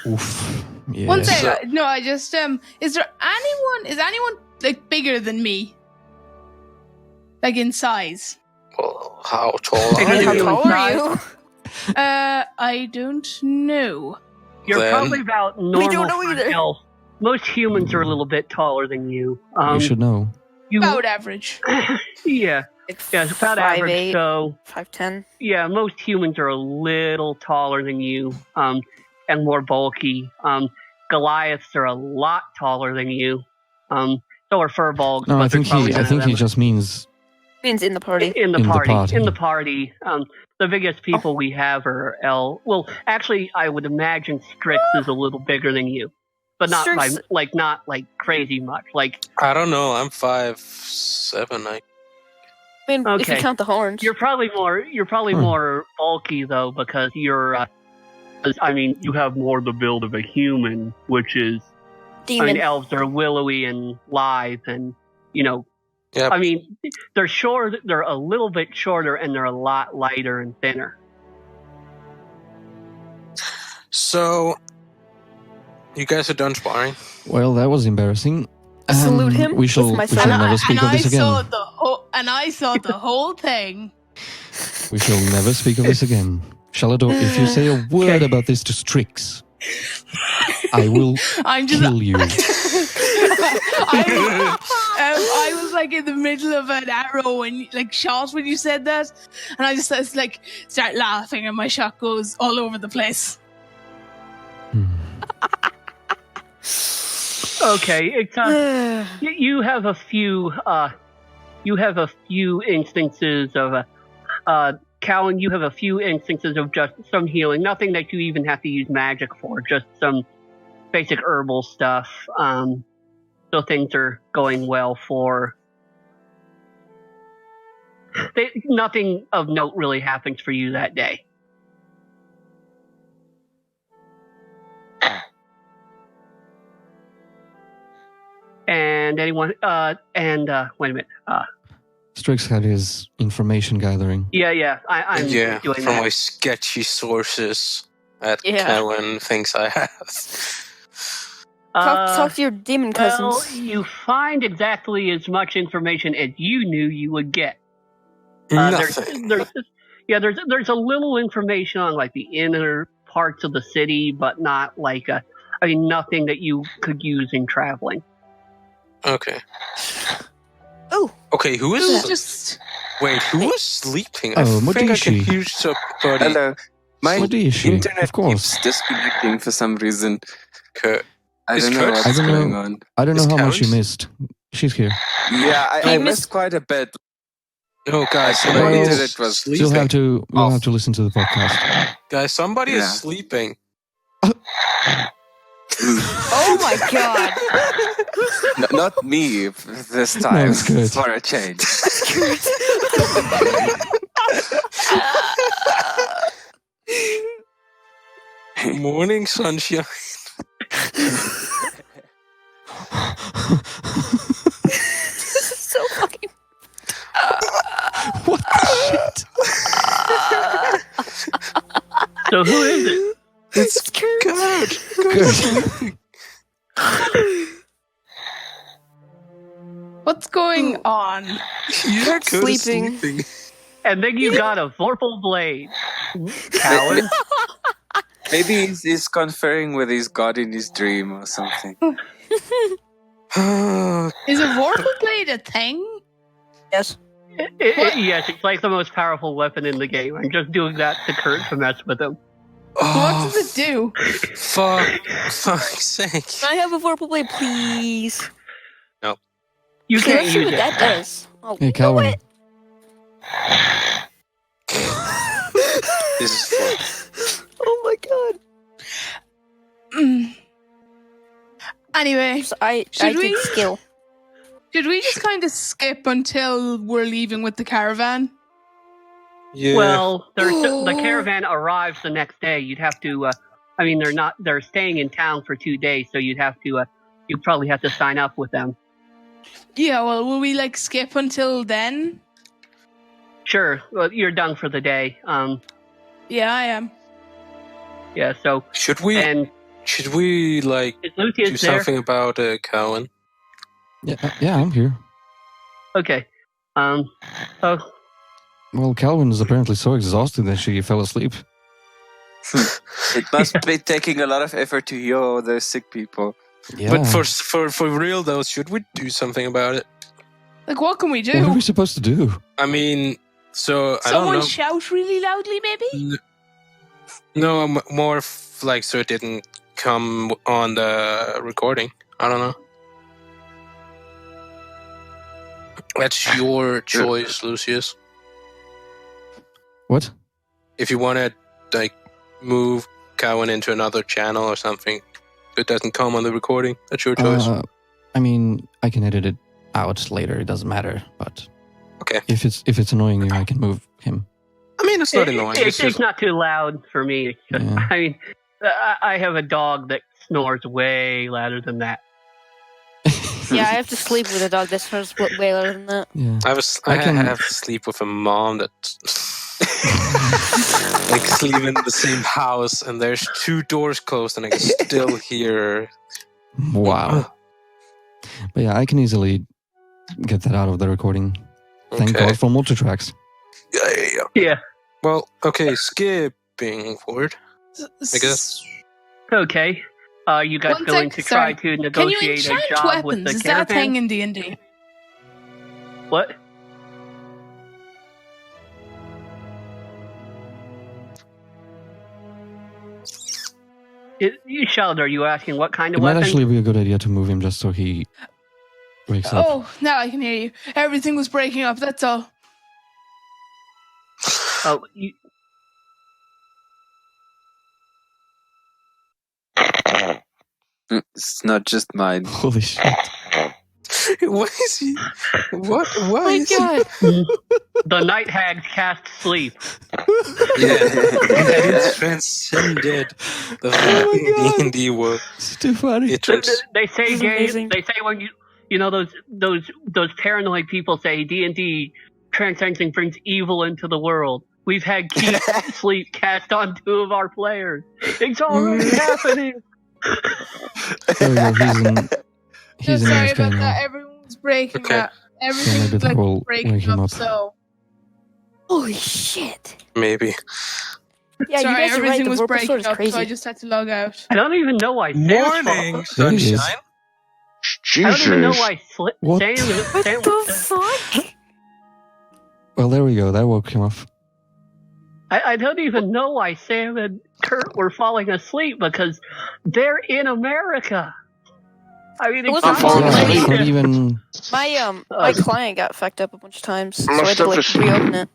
Oof. Yeah. One second. No, I just is anyone like bigger than me? Like in size? Well, how tall Bigger are than How you you? in tall are size? you? I don't know. You're Then- probably about normal don't know for an either. elf. Most humans are a little bit taller than you. You should know. About average. Yeah, Like it's about average. 5'8", So 5'10". yeah, most humans are a little taller than you, and more bulky. Goliaths are a lot taller than you. So are furbolgs. No, but I there's think probably he. I none of think he them. just means Means in the party. In the in the party. party. In the party. The biggest people we have are Well, actually, I would imagine Strix is a little bigger than you, but not Strix- not like crazy much. Like I don't know. I'm 5'7". I mean, if you Okay. count the horns. you're probably more bulky though because you're. You have more the build of a human, which is. Demon. Elves are willowy and lithe, and Yep. they're short. They're a little bit shorter, and they're a lot lighter and thinner. So, you guys are done sparring? Well, that was embarrassing. Salute him We shall, with my we shall sword. never speak of this again. I saw the whole thing. We shall never speak of this again. Shalador, if you say a word about this to Strix, I will I'm just. kill you. I was like in the middle of an arrow and like shot when you said that, and I just like start laughing, and my shot goes all over the place. Okay, it's you have a few. You have a few instances of Cowan. You have a few instances of just some healing. Nothing that you even have to use magic for. Just some basic herbal stuff. So things are going well for. Nothing of note really happens for you that day. And anyone? Wait a minute. Strix had his information gathering. Yeah. I'm doing from that. my sketchy sources that Yeah. Kellen thinks I have. Talk to your demon cousins. Well, you find exactly as much information as you knew you would get. Nothing. There's a little information on like the inner parts of the city, but not like nothing that you could use in traveling. Okay. Oh. Okay, who It is was just. Wait, who was sleeping? Oh, I think I can Modishi. hear somebody. Hello. My What is she? internet Of course. keeps disconnecting for some reason. Kurt. I Is don't know Kurt- what's I don't know. going on. I don't know Is how much you Karen's- missed. She's here. Yeah, I He missed missed- quite a bit. No, guys, My somebody Well, is internet was sleeping. You'll have to. We'll Oh. have to listen to the podcast. Guys, somebody Yeah. is sleeping. Oh my god. Not me this time. it's good. For a change. Morning sunshine. This is so fucking. What the shit? So who is it? It's Kurt. good. What's going on? Yeah, Kurt's Kurt is sleeping. And then you got a Vorpal blade. Cowan. Maybe he's conferring with his god in his dream or something. Is a vorpal blade a thing? Yes. Yes, it's like the most powerful weapon in the game. I'm just doing that to Kurt to mess with him. What does it do? Fuck's sake. Can I have a verbal blade, please? You Okay, can't let's see use what it. that does. Oh, Hey, you know Calvin. what? This is fun. Oh my god. Anyway, So I Should we? take skill. should we just kind of skip until we're leaving with the caravan? Yeah. Well, the caravan arrives the next day. You'd have to. They're staying in town for 2 days, so you'd have to. You probably have to sign up with them. Yeah, well, will we skip until then? Sure. Well, you're done for the day. Yeah, I am. Yeah. So Should we and is is do Lucius there? something about Cowan? Yeah, I'm here. Okay. Oh, Well, Calvin is apparently so exhausted that she fell asleep. It must be taking a lot of effort to heal all those sick people. Yeah. But for real though, should we do something about it? What can we do? What are we supposed to do? I mean, so I don't Someone know. shout really loudly, maybe? No, I'm more so it didn't come on the recording. I don't know. That's your choice, Lucius. What? If you want to move Cowan into another channel or something, it doesn't come on the recording. That's your choice. I mean, I can edit it out later. It doesn't matter. But Okay. if it's annoying you, I can move him. I mean, it's not annoying. It's not too loud for me. It's just, Yeah. I mean, I have a dog that snores way louder than that. Yeah, I have to sleep with a dog that smells way louder than that. Yeah. I can- have to sleep with a mom that sleep in the same house, and there's 2 doors closed, and I can still hear. Wow. But yeah, I can easily get that out of the recording. Thank Okay. God for multitracks. Yeah. Yeah. Well, okay, skipping forward, I guess. Okay. You guys One going sec, to try sorry. to Can you negotiate a enchant job with weapons? the Is that a thing caravan? in D&D? What? Sheldon, are you asking what kind It of might weapon? actually be a good idea to move him just so he wakes up. Oh, now I can hear you. Everything was breaking up, that's all. Oh, It's not just mine. Holy shit. What is he? What? Oh Why my is he? god. the night hags cast sleep. Yeah, it's transcended the Oh my God. D&D world. It's too funny. It They, was, they say This is amazing. they say when you know those paranoid people say D&D transcending brings evil into the world. We've had Keith sleep cast on 2 of our players. It's already happening. There we go. He's in Sorry AFK about now. that. Everyone was breaking Okay. up. Yeah, Everything maybe was that will breaking wake him up, up. so... Holy shit. maybe. Yeah, Sorry, you guys are right. everything The was verbal breaking sword is up, crazy. so I just had to log out. I don't even know why Sam's Morning, There he is. sunshine. I don't even know Jesus. why What? Sam What the fuck? Well, there we go. That woke him up. I don't even know why Sam and Kurt were falling asleep because they're in America. I mean, It it's wasn't not falling Yeah, asleep. it's not even. My client got fucked up a bunch of times, so I had to stuff is- reopen it.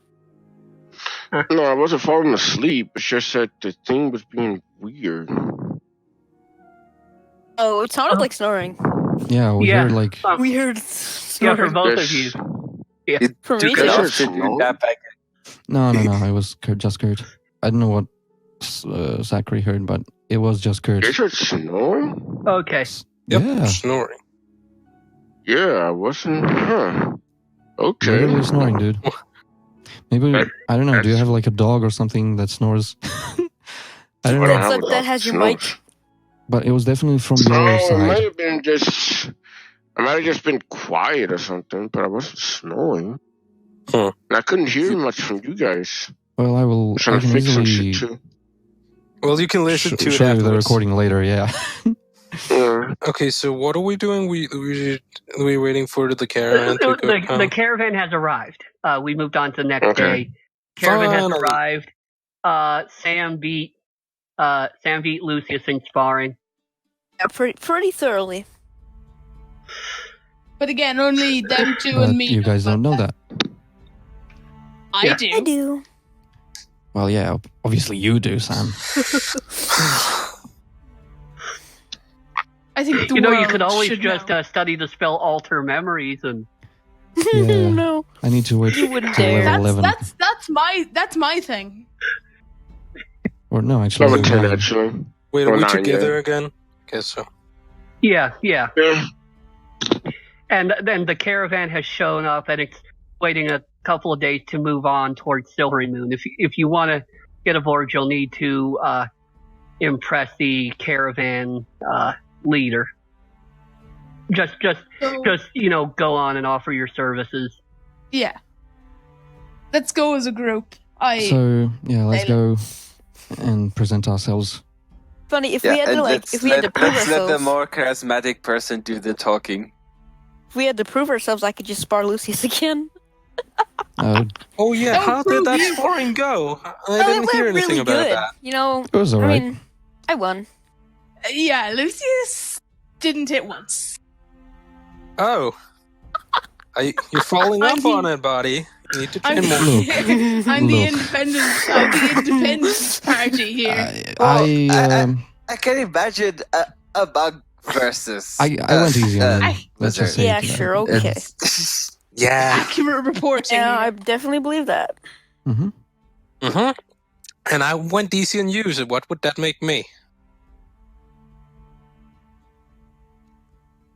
No, I wasn't falling asleep. It's just that the thing was being weird. Oh, it sounded like snoring. Yeah, we Yeah. heard like. Weird. Yeah, for Snoring. both of There's- you. It For me, took a too. lot Is to it do snow? that back. No. It was Kurt, just Kurt. I don't know what Zachary heard, but it was just Kurt. Is it snoring? Okay. Yep, Yeah, snoring. Yeah, I wasn't. Huh. Okay. literally snoring, dude. Maybe That- I don't know. Do you that's- have like a dog or something that snores? I don't I know, don't have a that dog has your snores. mic. but it was definitely from Oh, your it might side. have been just. I might have just been quiet or something, but I wasn't snoring. Huh. And I couldn't hear much from you guys. Well, I I'm trying can to fix some easily shit too. Well, you can listen to it show you the afterwards. recording later. Yeah. Yeah. Okay, so what are we doing? We waiting for the caravan to go. The caravan has arrived. We moved on to the next Okay. day. Caravan has Finally. arrived. Sam beat Lucius in sparring. Yeah, pretty thoroughly. But again, only them two But and me. you guys don't know that. I Yeah. do. I do. Well, yeah, obviously you do, Sam. I think the You world could always should just know. study the spell Alter Memories and. Yeah. No. I need to wait You wouldn't till dare. level 11. That's my thing. Or no, actually. Level 10, 9. actually. Wait, are Or we 9, together yeah. again? Guess so. Yeah. Yeah. And then the caravan has shown up, and it's waiting a couple of days to move on towards Silverymoon. If you want to get aboard, you'll need to impress the caravan leader. Just So, go on and offer your services. yeah. Let's go as a group. So, yeah, let's go and present ourselves. Funny if we had to let's prove let the ourselves. more charismatic person do the talking. If we had to prove ourselves, I could just spar Lucius again. Oh yeah, Don't how did prove that you. sparring go? I Oh, didn't it hear went anything really about good. that. It was I alright. mean, I won. Yeah, Lucius didn't hit once. Oh, you're falling I'm up the- on it, buddy. You need to I'm, train more. I'm the Look. independence party here. I can imagine a bug versus. I went easy on him. Let's just say Yeah, it. sure, okay. Yeah. Accurate reporting. Yeah, I here. definitely believe that. Mm-hmm. Mm-hmm. And I went DC and used it. What would that make me?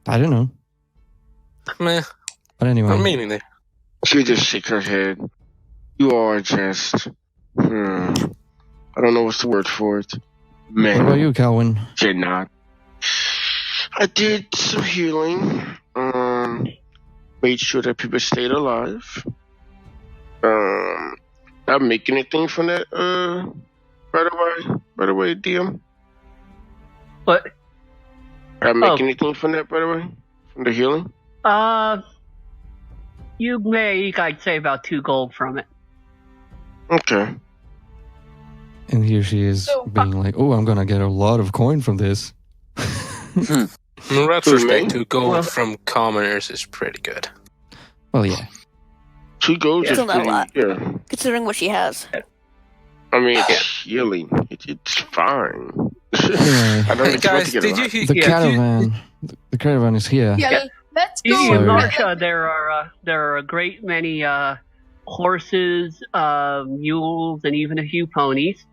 I don't know. Meh. But anyway. I'm meaning there. She just shake her head. You are just. I don't know what's the word for it. What about Man, you, Calvin? did not. I did some healing. Made sure that people stayed alive. I make anything from that. By the way, DM. But I make Oh. anything from that, by the way, from the healing. you make, I'd say, about 2 gold from it. Okay. And here she is So, being like, oh, I'm going to get a lot of coin from this. In retrospect, me? 2 gold Well- from commoners is pretty good. Well, yeah. 2 golds is Still not a pretty. lot. Yeah. Considering what she has. I mean, it's healing. It's fine. Anyway, I don't Hey expect guys, to get did a you lot. hear? the yeah, caravan. The caravan is here. Yeah, let's In go. So- Marsha, there are a great many horses, mules, and even a few ponies.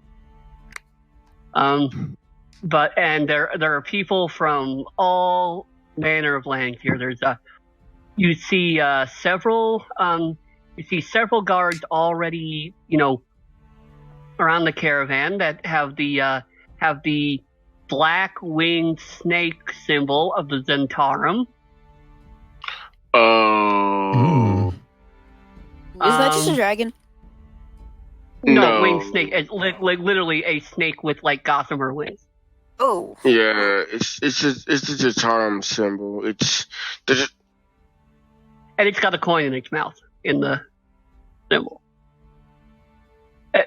But there are people from all manner of length here. There's you see several guards already, around the caravan that have the black winged snake symbol of the Zentarum. Oh. Isn't that just a Um, dragon? No, No. winged snake. It's like literally a snake with like gossamer wings. Oh. Yeah, it's the charm symbol. There's And it's got a coin in its mouth in the symbol.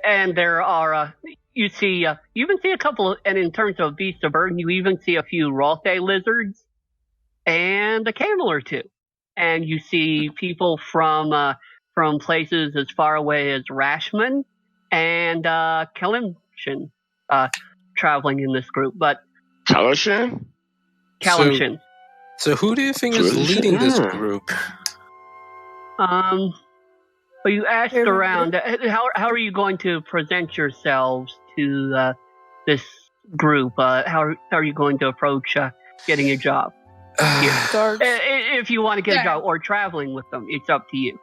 And there are, you even see a couple of, and in terms of beasts of burden, you even see a few Rothe lizards and a camel or two. And you see people from places as far away as Rashman and Kalimshin traveling in this group. But Kalashan? Kalimshin. So who do you think is Good. leading this Yeah. group? Well, you asked around. How are you going to present yourselves to this group? How are you going to approach getting a job? Guards. If you want to get a Yeah. job or traveling with them, it's up to you.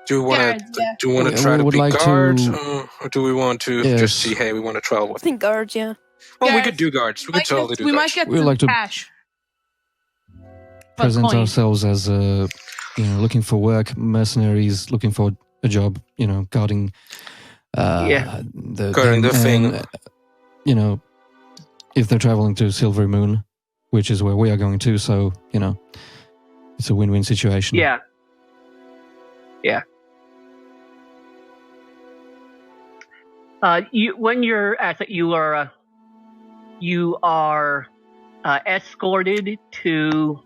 Do we want Guards, to yeah. do we want We to try to would be like to- guards, or do we want to Yes. just see? Hey, we want to travel I with. think guards, yeah. Well, we Guards. could do guards. We could totally do we guards. might get We'd some like to cash. Present coin. ourselves as looking for work, mercenaries, looking for a job, guarding the Guarding the thing. if they're traveling to Silverymoon, which is where we are going to. So, it's a win-win situation. Yeah. When you're at you are escorted to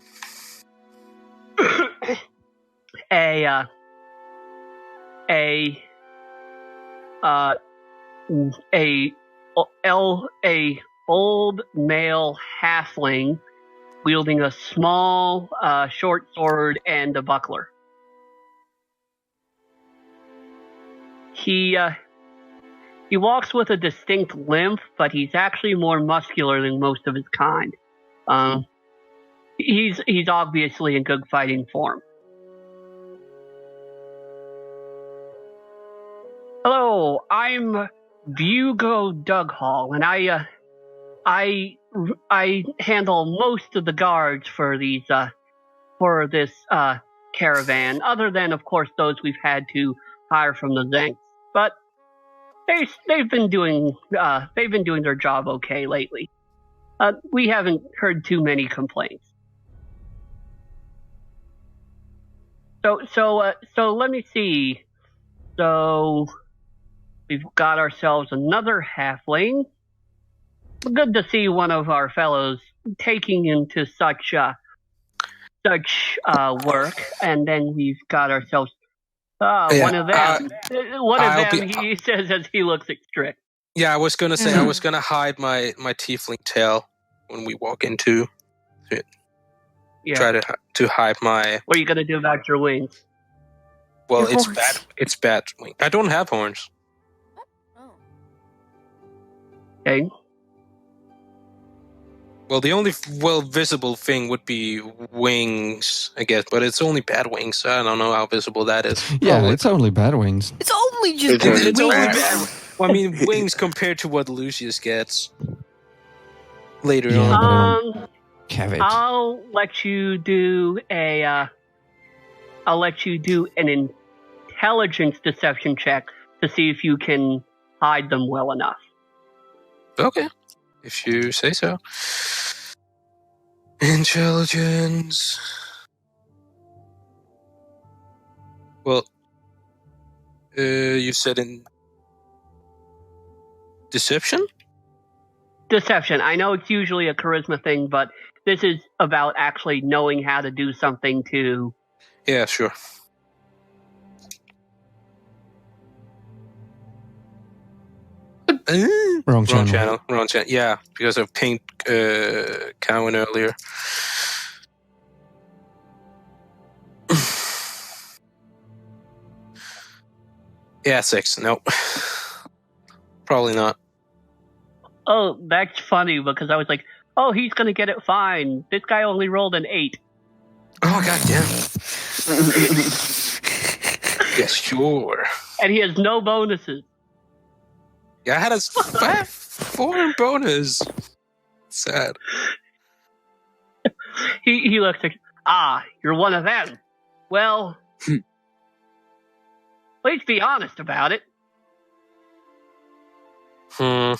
a old male halfling wielding a small short sword and a buckler. He walks with a distinct limp, but he's actually more muscular than most of his kind. He's obviously in good fighting form. Hello, I'm Bugo Dughall, and I handle most of the guards for this caravan, other than of course those we've had to hire from the Zanks. But they've been doing their job okay lately. We haven't heard too many complaints. So let me see. So we've got ourselves another halfling. Good to see one of our fellows taking into such work. And then we've got ourselves one of them. He says as he looks strict. Yeah, I was gonna say I was gonna hide my tiefling tail when we walk into it. Yeah. Try to hide my. What are you gonna do about your wings? Well, Your it's horns. bad. It's bad wing. I don't have horns. Oh. Okay. Well, the only visible thing would be wings, I guess, but it's only bad wings. So I don't know how visible that is. Yeah, Probably. it's only bad wings. It's only just It's only wings. bad. Well, I mean, wings compared to what Lucius gets later Yeah, on. but I don't have it. I'll let you do an intelligence deception check to see if you can hide them well enough. Okay, if you say so. Intelligence. Well, you said in deception? Deception. I know it's usually a charisma thing, but this is about actually knowing how to do something to... Yeah, sure. Wrong channel. Wrong channel. Yeah, because of paint Cowan earlier. Yeah, 6. Nope. Probably not. Oh, that's funny, because I was like, oh, he's going to get it fine. This guy only rolled an 8. Oh, god damn. Yeah, sure. And he has no bonuses. Yeah, I had a 4 bonus. Sad. He looks like, you're one of them. Well, please be honest about it. But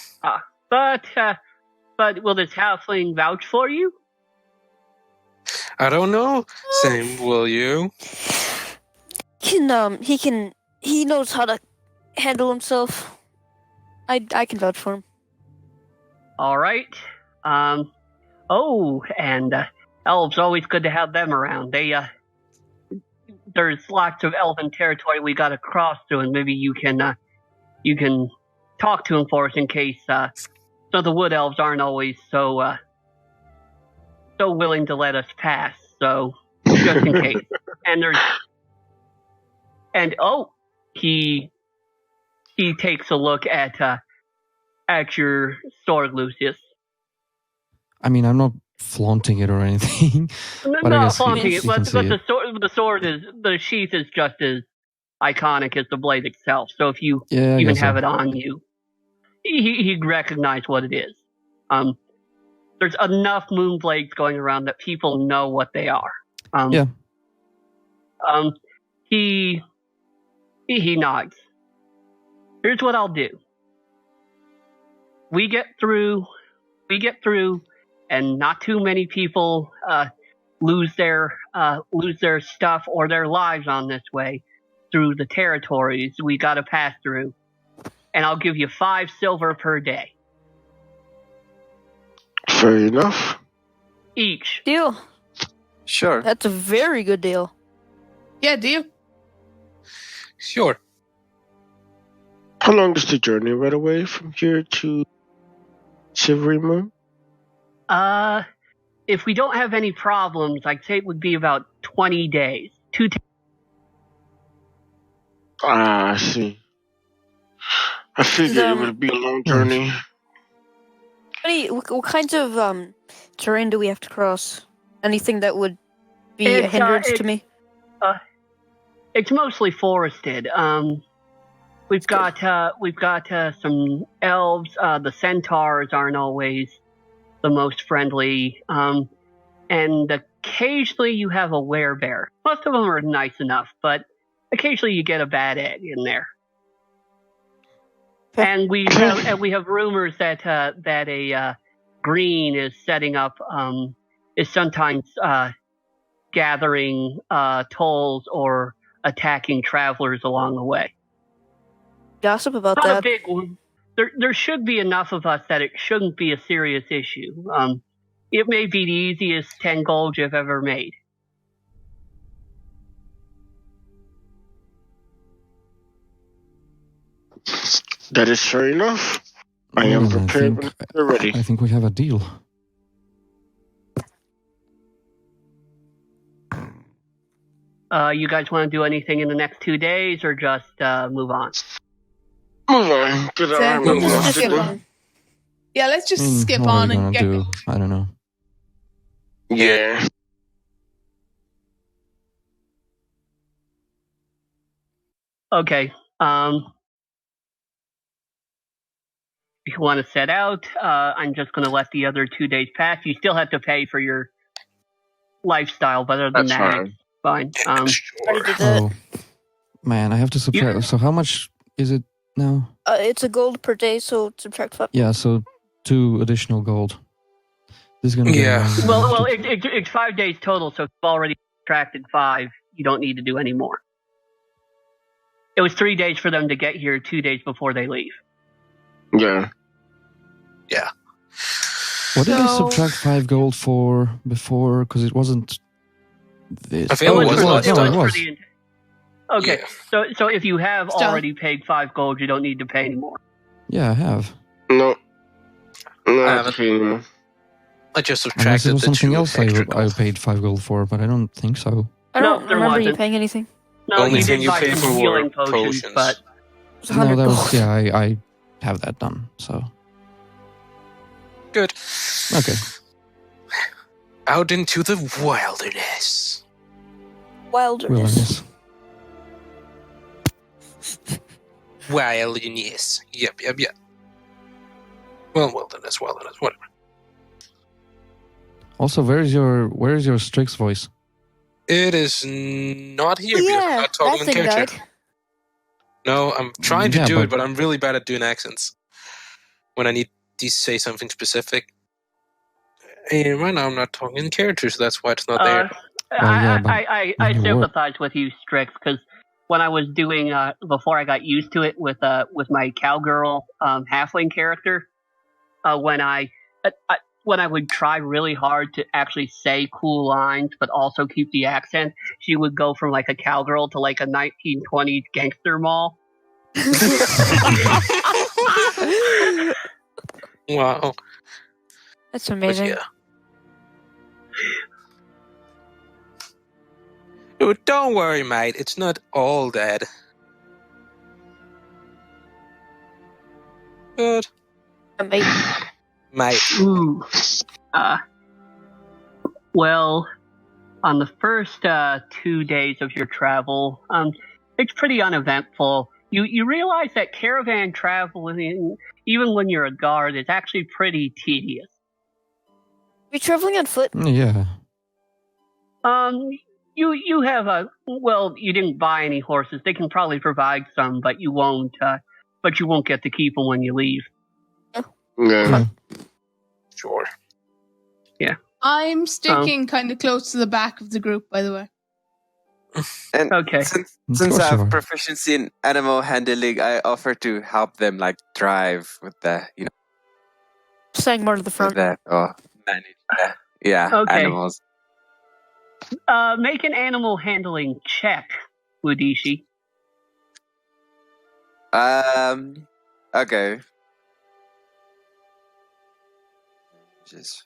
will this halfling vouch for you? I don't know. Same, will you? He knows how to handle himself. I can vouch for him. All right. And elves, always good to have them around. There's lots of elven territory we got to cross through, and maybe you can talk to them for us in case. So the wood elves aren't always so willing to let us pass. So just in case. He takes a look at your sword, Lucius. I mean, I'm not flaunting it or anything. But I No, guess flaunting you it, can but see it. the sword is, the sheath is just as iconic as the blade itself. So if you Yeah, I even guess have so. it on you, he'd recognize what it is. There's enough moon blades going around that people know what they are. Yeah. He nods. Here's what I'll do. We get through and not too many people lose their stuff or their lives on this way through the territories we got to pass through. And I'll give you 5 silver per day Fair enough. each. Deal. Sure. That's a very good deal. Yeah, deal. Sure. How long is the journey right away from here to Silverymoon? If we don't have any problems, I'd say it would be about 20 days. I see. I figured it would be a long journey. What kinds of terrain do we have to cross? Anything that would be a hindrance to me? It's mostly forested. We've got some elves. The centaurs aren't always the most friendly. And occasionally you have a werebear. Most of them are nice enough, but occasionally you get a bad egg in there. And we have rumors that a green is setting up is sometimes gathering tolls or attacking travelers along the way. Gossip about Not that. a big one. There should be enough of us that it shouldn't be a serious issue. It may be the easiest 10 gold you've ever made. That is fair enough. I am prepared when you're ready. I think we have a deal. You guys want to do anything in the next 2 days, or just move on? Move on. Get on. Let's Move just on. skip on. Yeah, let's just skip what are on we and gonna get do? going. I don't know. Yeah. Okay. If you want to set out, I'm just going to let the other 2 days pass. You still have to pay for your lifestyle, but other than That's that, fine. it's fine. Already did that. Oh, man, I have to subtract. So how much is it now? It's a gold per day, so subtract 5. Yeah, so 2 additional gold. This is gonna be Yeah. amazing. Well, it's 5 days total, so if you've already subtracted 5, you don't need to do any more. It was 3 days for them to get here, 2 days before they leave. Yeah. What did I So- subtract 5 gold for before? Because it wasn't this. I feel oh, it was last no, time. it was. Okay, Yeah. so if you have Still. already paid 5 gold, you don't need to pay anymore. Yeah, I have. No. No, I I haven't. anymore. I just Unless subtracted it was the something 2 else extra I gold. paid 5 gold for, but I don't think so. I No, don't there remember you wasn't. paying anything. No, Only you thing did you buy paid some for were healing potions, potions. but It's 100 No, that gold. was yeah. I have that done. So Good. okay. Out into the wilderness. Wilderness. Wilderness. Yep. Well, wilderness, whatever. Also, where is your Strix voice? It is not here because I'm Yeah, not talking that in thing character. died. No, I'm trying to Yeah, do it, but- but I'm really bad at doing accents when I need to say something specific. And right now I'm not talking in character, so that's why it's not there. yeah, but I when you work- sympathize with you, Strix, because when I was doing before I got used to it with my cowgirl halfling character, when I would try really hard to actually say cool lines but also keep the accent, she would go from like a cowgirl to like a 1920s gangster mall. Wow. That's But amazing. yeah. Oh, don't worry, mate. It's not all dead. Good. Amazing. Mate. Ooh. Well, on the first 2 days of your travel, it's pretty uneventful. You realize that caravan traveling, even when you're a guard, is actually pretty tedious. Are you traveling on foot? Yeah. You have you didn't buy any horses. They can probably provide some, but you won't get to keep them when you leave. Yeah. Sure. I'm sticking kind of close to the back of the group, by the way. And Okay. since I course you are. have proficiency in animal handling, I offer to help them like drive with the Saying more to the with front. that or manage the Okay. animals. Make an animal handling check, Wudishi. Okay. Just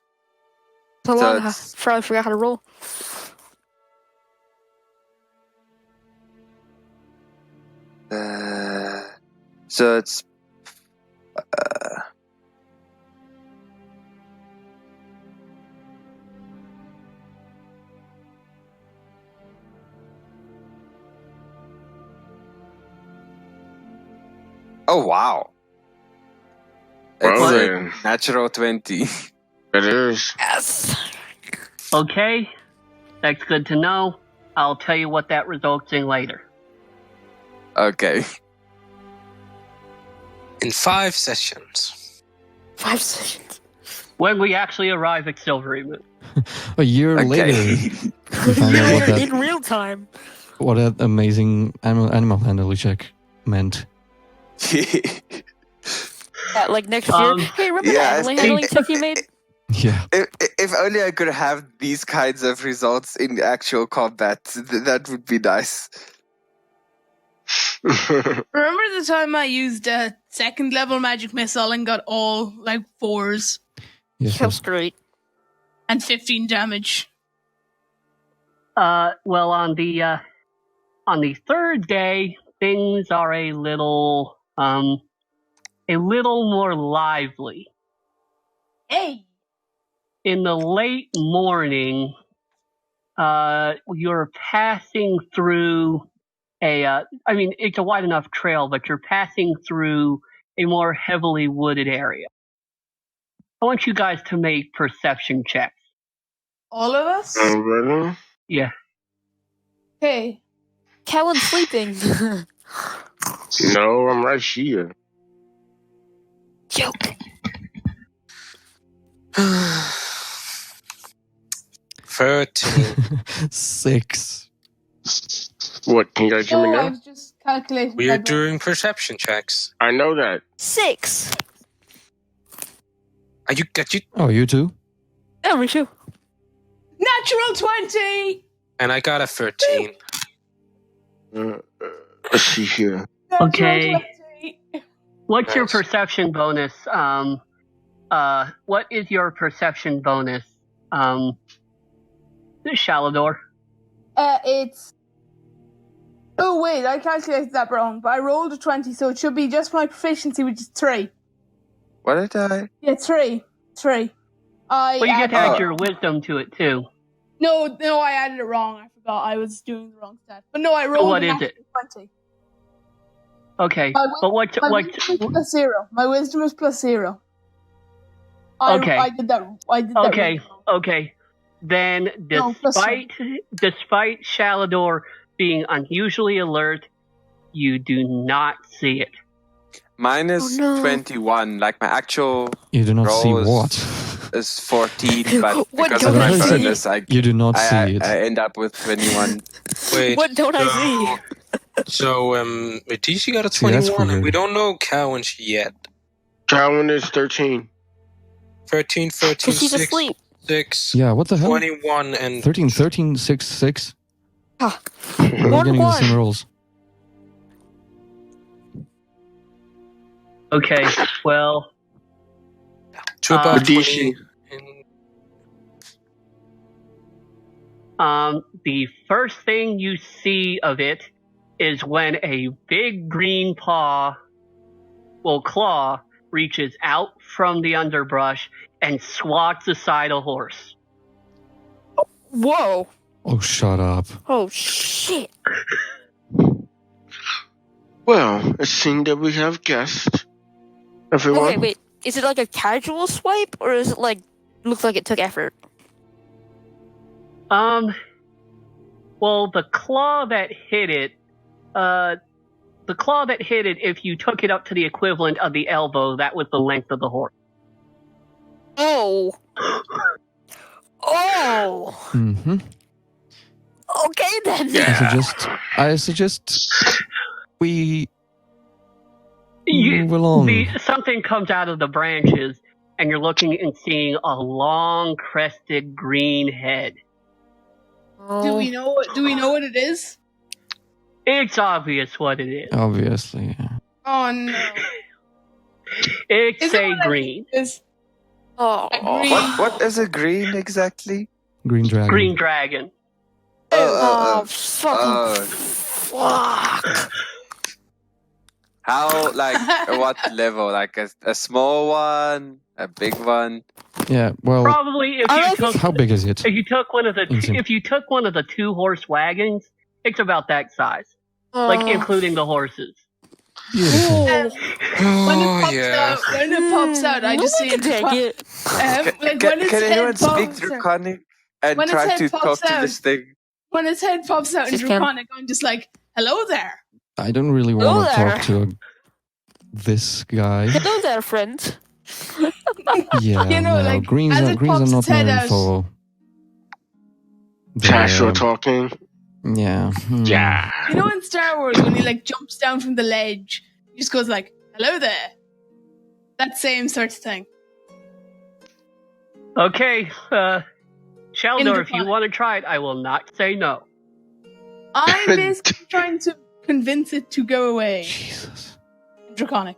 So So long. I it's- probably forgot how to roll. so it's oh wow. Well It's a then, natural 20. it is. Yes. Okay, that's good to know. I'll tell you what that results in later. Okay. In 5 sessions. 5 sessions. When we actually arrive at Silverymoon. A year Okay. later, we found out what In that, real time. what that amazing animal handling check meant. Yeah, like next year. Um, Hey, remember yeah, that animal handling check you made? Yeah. if only I could have these kinds of results in actual combat, that would be nice. Remember the time I used a 2nd level magic missile and got all like 4s Yes. That was Yes. great. and 15 damage? Well, on the 3rd day, things are a little more lively. Hey! In the late morning, you're passing through it's a wide enough trail, but you're passing through a more heavily wooded area. I want you guys to make perception checks. All of us? Really? Yeah. Okay. Callan's sleeping. No, I'm right here. Joke. 13. 6. What? Can you guys hear me No, I now? was just calculating. We my are bonus. doing perception checks. I know that. 6. Are you got you? Oh, you too? Oh, me too. Natural 20! And I got a 13. Let's see here. Natural Okay. 20. What's your Nice. perception bonus? What is your perception bonus? Shalador. It's. Oh, wait, I calculated that wrong, but I rolled a 20, so it should be just my proficiency, which is 3. What did I? Yeah, 3. 3. Well, you get to Oh. add your wisdom to it too. No, I added it wrong. I forgot. I was doing the wrong stat. But no, I rolled what a is natural it? 20. Okay, My but what? My wisdom is plus 0. My wisdom is plus 0. Okay. I did that. Okay, really wrong. okay. Then, No, plus despite Shalador being unusually alert, you do not see it. Mine is Oh, no. 21. Like my actual You do not see Roll is- what? is 14, but What because don't of I my see? bonus, You do not I, see it. I end up with 21. Wait. What don't I see? So, Metici got a See, that's 21, and weird. we don't know Cowan's yet. Calvin is 13. 13, 13, Because he's 6, asleep. 6, Yeah, what the hell? 21, and 13, 13, 6, 6. Ah. We're One, getting the one. same rolls. Okay, well, to about DC. 20. And the first thing you see of it is when a big green claw reaches out from the underbrush and swats aside a horse. Whoa. Oh, shut up. Oh, shit. Well, it seemed that we have guests. Everyone? Okay, wait. Is it like a casual swipe, or is it like looks like it took effort? Well, the claw that hit it, if you took it up to the equivalent of the elbow, that was the length of the horse. Oh. Oh. Mm-hmm. Okay then. Yeah. I suggest we You, move along. something comes out of the branches, and you're looking and seeing a long, crested green head. Do we know what it is? It's obvious what it is. Obviously, yeah. Oh no. It's Is it a what I green. think it is? Oh. A green. What is a green exactly? Green dragon. Green dragon. Oh, fucking fuck. How, like, what level? Like a small one? A big one? Yeah. Well, Probably if I you took how big is it? if you took one of the Insane. if you took one of the 2-horse wagons, it's about that size, like including the horses. Beautiful. When it pops out, I just see can take it. when its Can head anyone speak pops out, Draconic and When its try head to pops talk to out. this thing? when its head pops out in Just can- Draconic, I'm just like, hello there. I don't really Hello want to there. talk to this guy. Hello there, friend. Yeah, You know, no, like, greens as are it greens pops are not its head known out- for. Casual talking. Yeah. Yeah. You know in Star Wars when he like jumps down from the ledge, he just goes like, hello there. That same sort of thing. Okay, Sheldor, if you Draconic. want to try it, I will not say no. I'm basically trying to convince it to go away. Jesus. Draconic.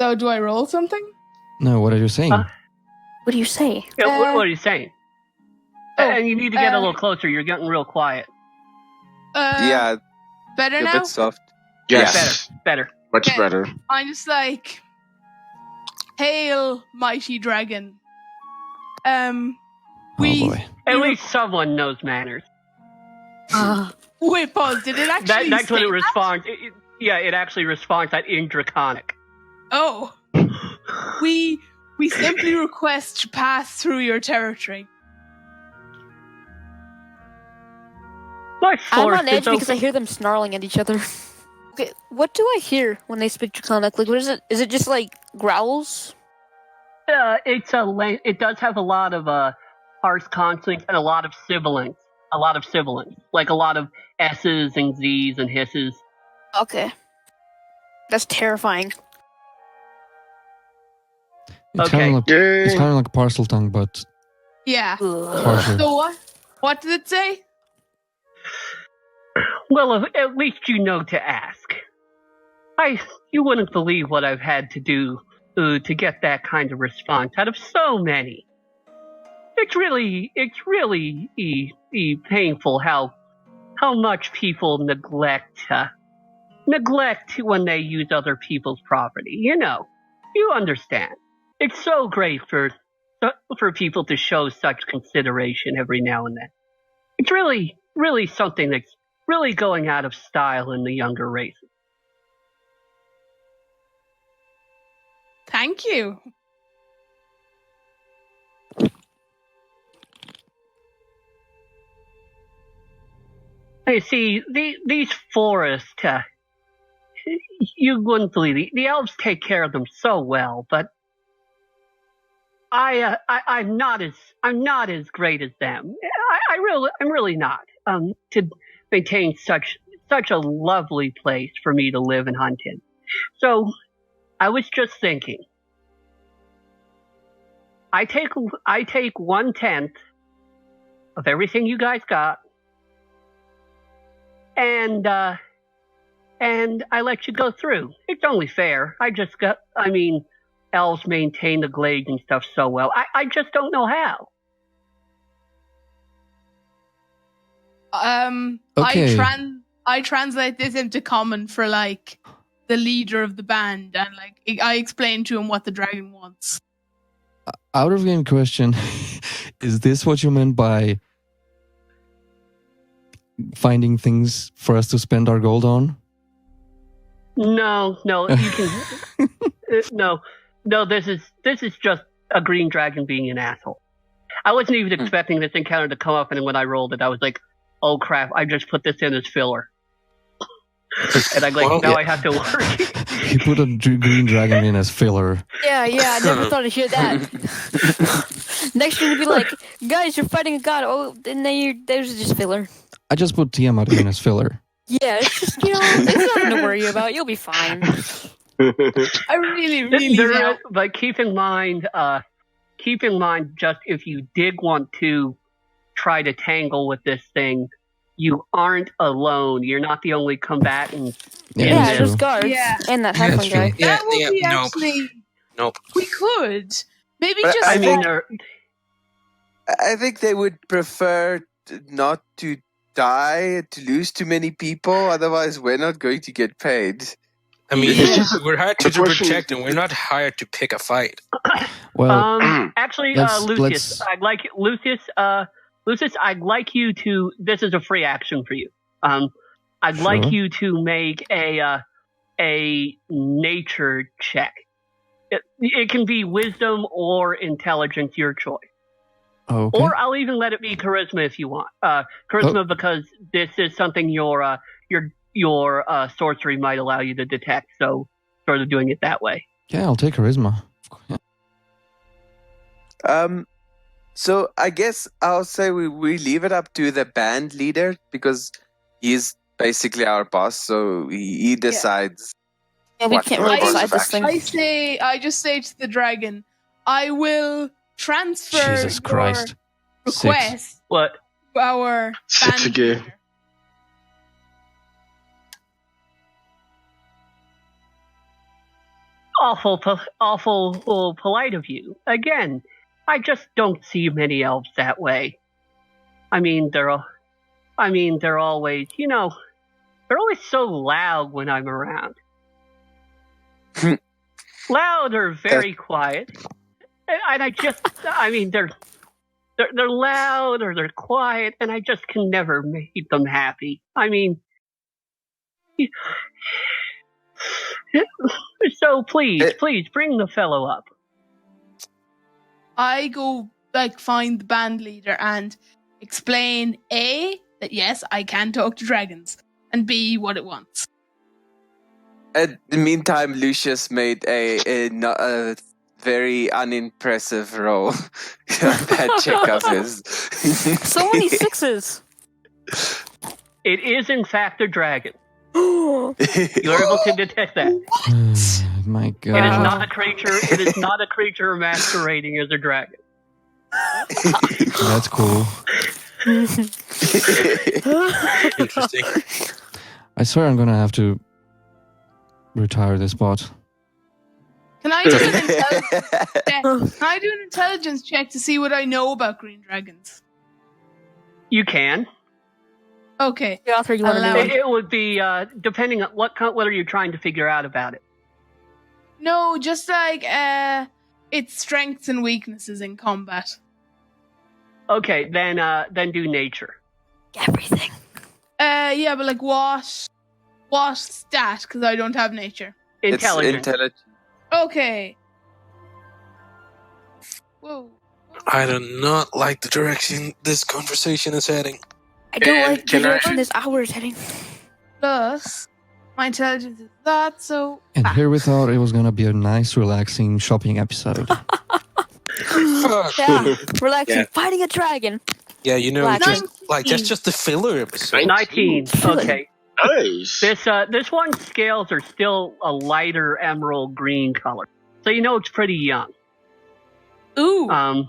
So do I roll something? No, what are you saying? What do you say? Yeah, what are you saying? Oh, And you need to get a little closer. You're getting real quiet. Yeah, Better a now? bit soft. Yes. Better. Much Okay. better. I'm just like, hail, mighty dragon. Oh We boy. At least someone knows manners. wait, pause. Did it actually? That's what say it that? responds. It actually responds that in Draconic. Oh, we simply request to pass through your territory. My I'm force on edge is because I open. hear them snarling at each other. Okay, what do I hear when they speak Draconic? Like, what is it? Is it just like growls? It does have a lot of harsh consonants and a lot of sibilants. Like a lot of S's and Z's and hisses. Okay. That's terrifying. It's Okay. kind of like Yay. it's kind of like parcel tongue, but Yeah. harsher. So what? What did it say? Well, at least you know to ask. You wouldn't believe what I've had to do to get that kind of response out of so many. It's really painful how much people neglect when they use other people's property. You know, you understand. It's so great for people to show such consideration every now and then. It's really something that's really going out of style in the younger races. Thank you. You see, these forests, you wouldn't believe it. The elves take care of them so well, but I'm not as great as them. I'm really not. To maintain such a lovely place for me to live and hunt in. So I was just thinking. I take 1/10 of everything you guys got, and I let you go through. It's only fair. Elves maintain the glades and stuff so well. I just don't know how. Okay. I translate this into common for like the leader of the band, and like I explain to him what the dragon wants. Out of game question. Is this what you meant by finding things for us to spend our gold on? No, you can. No. This is just a green dragon being an asshole. I wasn't even expecting this encounter to come up, and when I rolled it, I was like, "Oh crap! I just put this in as filler." And I'm like, Well, now yeah. I have to work. He put a green dragon in as filler. Yeah, I never thought I'd hear that. Next you're gonna be like, guys, you're fighting a god. Oh, and then there's just filler. I just put Tiamat in as filler. Yeah, it's just, it's nothing to worry about. You'll be fine. I really doubt. But keep in mind, just if you did want to try to tangle with this thing, you aren't alone. You're not the only combatant. Yeah, that's there's true. guards Yeah. and that Yeah, halfling that's true. guy. Yeah, That would yeah, be nope. actually. Nope. We could. Maybe But just. I mean, I think they would prefer not to die, to lose too many people. Otherwise, we're not going to get paid. I mean, Yeah. we're hired to The question- protect, and we're not hired to pick a fight. Well, actually, let's- Lucius, let's- Lucius, I'd like you to. This is a free action for you. I'd like Sure. you to make a nature check. It can be wisdom or intelligence, your choice. okay. Or I'll even let it be charisma if you want. Charisma because this is something your sorcery might allow you to detect. So sort of doing it that way. Yeah, I'll take charisma. Yeah. So I guess I'll say we leave it up to the band leader because he's basically our boss. So he decides. Yeah, we What can't the really course decide of this thing. I just say to the dragon, I will transfer Jesus Christ. your request What? to our Six band again. leader. Awful polite of you. Again, I just don't see many elves that way. I mean, they're always, they're always so loud when I'm around. Loud or very quiet. And they're loud or they're quiet, and I just can never make them happy. I mean, so please bring the fellow up. I go find the band leader and explain A, that yes, I can talk to dragons, and B, what it wants. In the meantime, Lucius made a very unimpressive roll. That check of his. So many sixes. It is in fact a dragon. You're able to detect that. My God. It is not a creature. It is not a creature masquerading as a dragon. That's cool. Interesting. I swear I'm gonna have to retire this bot. Can I do an intelligence check? Can I do an intelligence check to see what I know about green dragons? You can. Okay. The author you want to Allow do it. it. It would be depending on what are you trying to figure out about it. No, just its strengths and weaknesses in combat. Okay, then do nature. Everything. Yeah, but what stat? Because I don't have nature. Intelligence. It's Okay. Whoa. I do not like the direction this conversation is heading. I don't And like the can I- direction this hour is heading. Plus, my intelligence is that, so... And here we thought it was gonna be a nice, relaxing shopping episode. Yeah, relaxing, Yeah. fighting a dragon. Yeah, Black. that's just the filler episode. 19. Okay. Nice. This one's scales are still a lighter emerald green color, so you know it's pretty young. Ooh. Does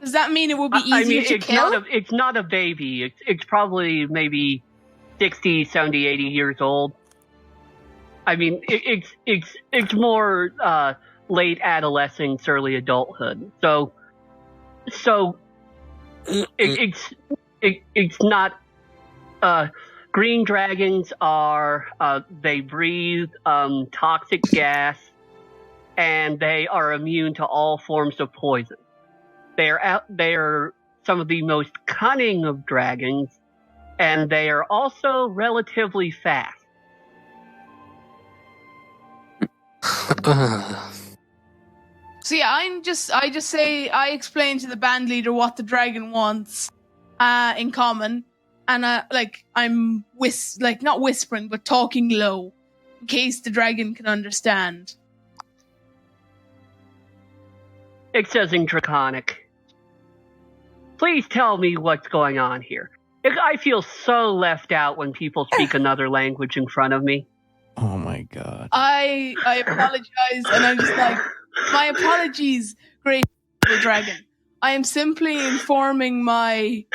Does that mean it will be easier to it's kill? it's not a baby. It's probably maybe 60, 70, 80 years old. I mean, it's more late adolescence, early adulthood. So it's not. Green dragons are they breathe toxic gas, and they are immune to all forms of poison. They are some of the most cunning of dragons, and they are also relatively fast. So yeah, I explain to the band leader what the dragon wants in common, and I'm not whispering, but talking low, in case the dragon can understand. It says in Draconic. Please tell me what's going on here. I feel so left out when people speak another language in front of me. Oh my god. I apologize, and I'm just like, my apologies, great dragon. I am simply informing my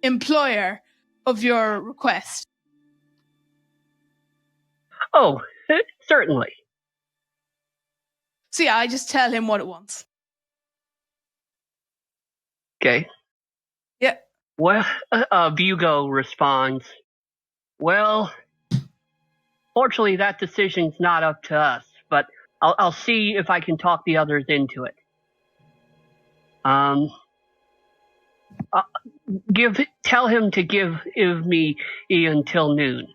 employer of your request. Oh, certainly. So yeah, I just tell him what it wants. Okay. Yeah. Well, Vugo responds, well, fortunately that decision's not up to us, but I'll see if I can talk the others into it. Tell him to give me until noon.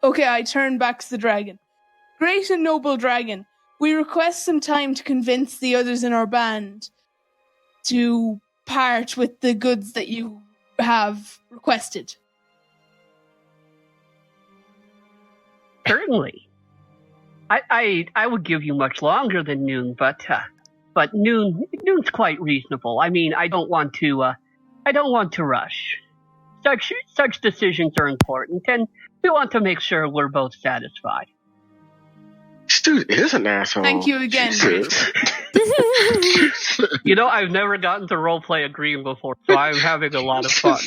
Okay, I turn back to the dragon. Great and noble dragon, we request some time to convince the others in our band to part with the goods that you have requested. Certainly. I would give you much longer than noon, but noon's quite reasonable. I mean, I don't want to rush. Such decisions are important, and we want to make sure we're both satisfied. This dude is an asshole. Thank you again. Jesus. You know, I've never gotten to roleplay a green before, so I'm having a lot of fun.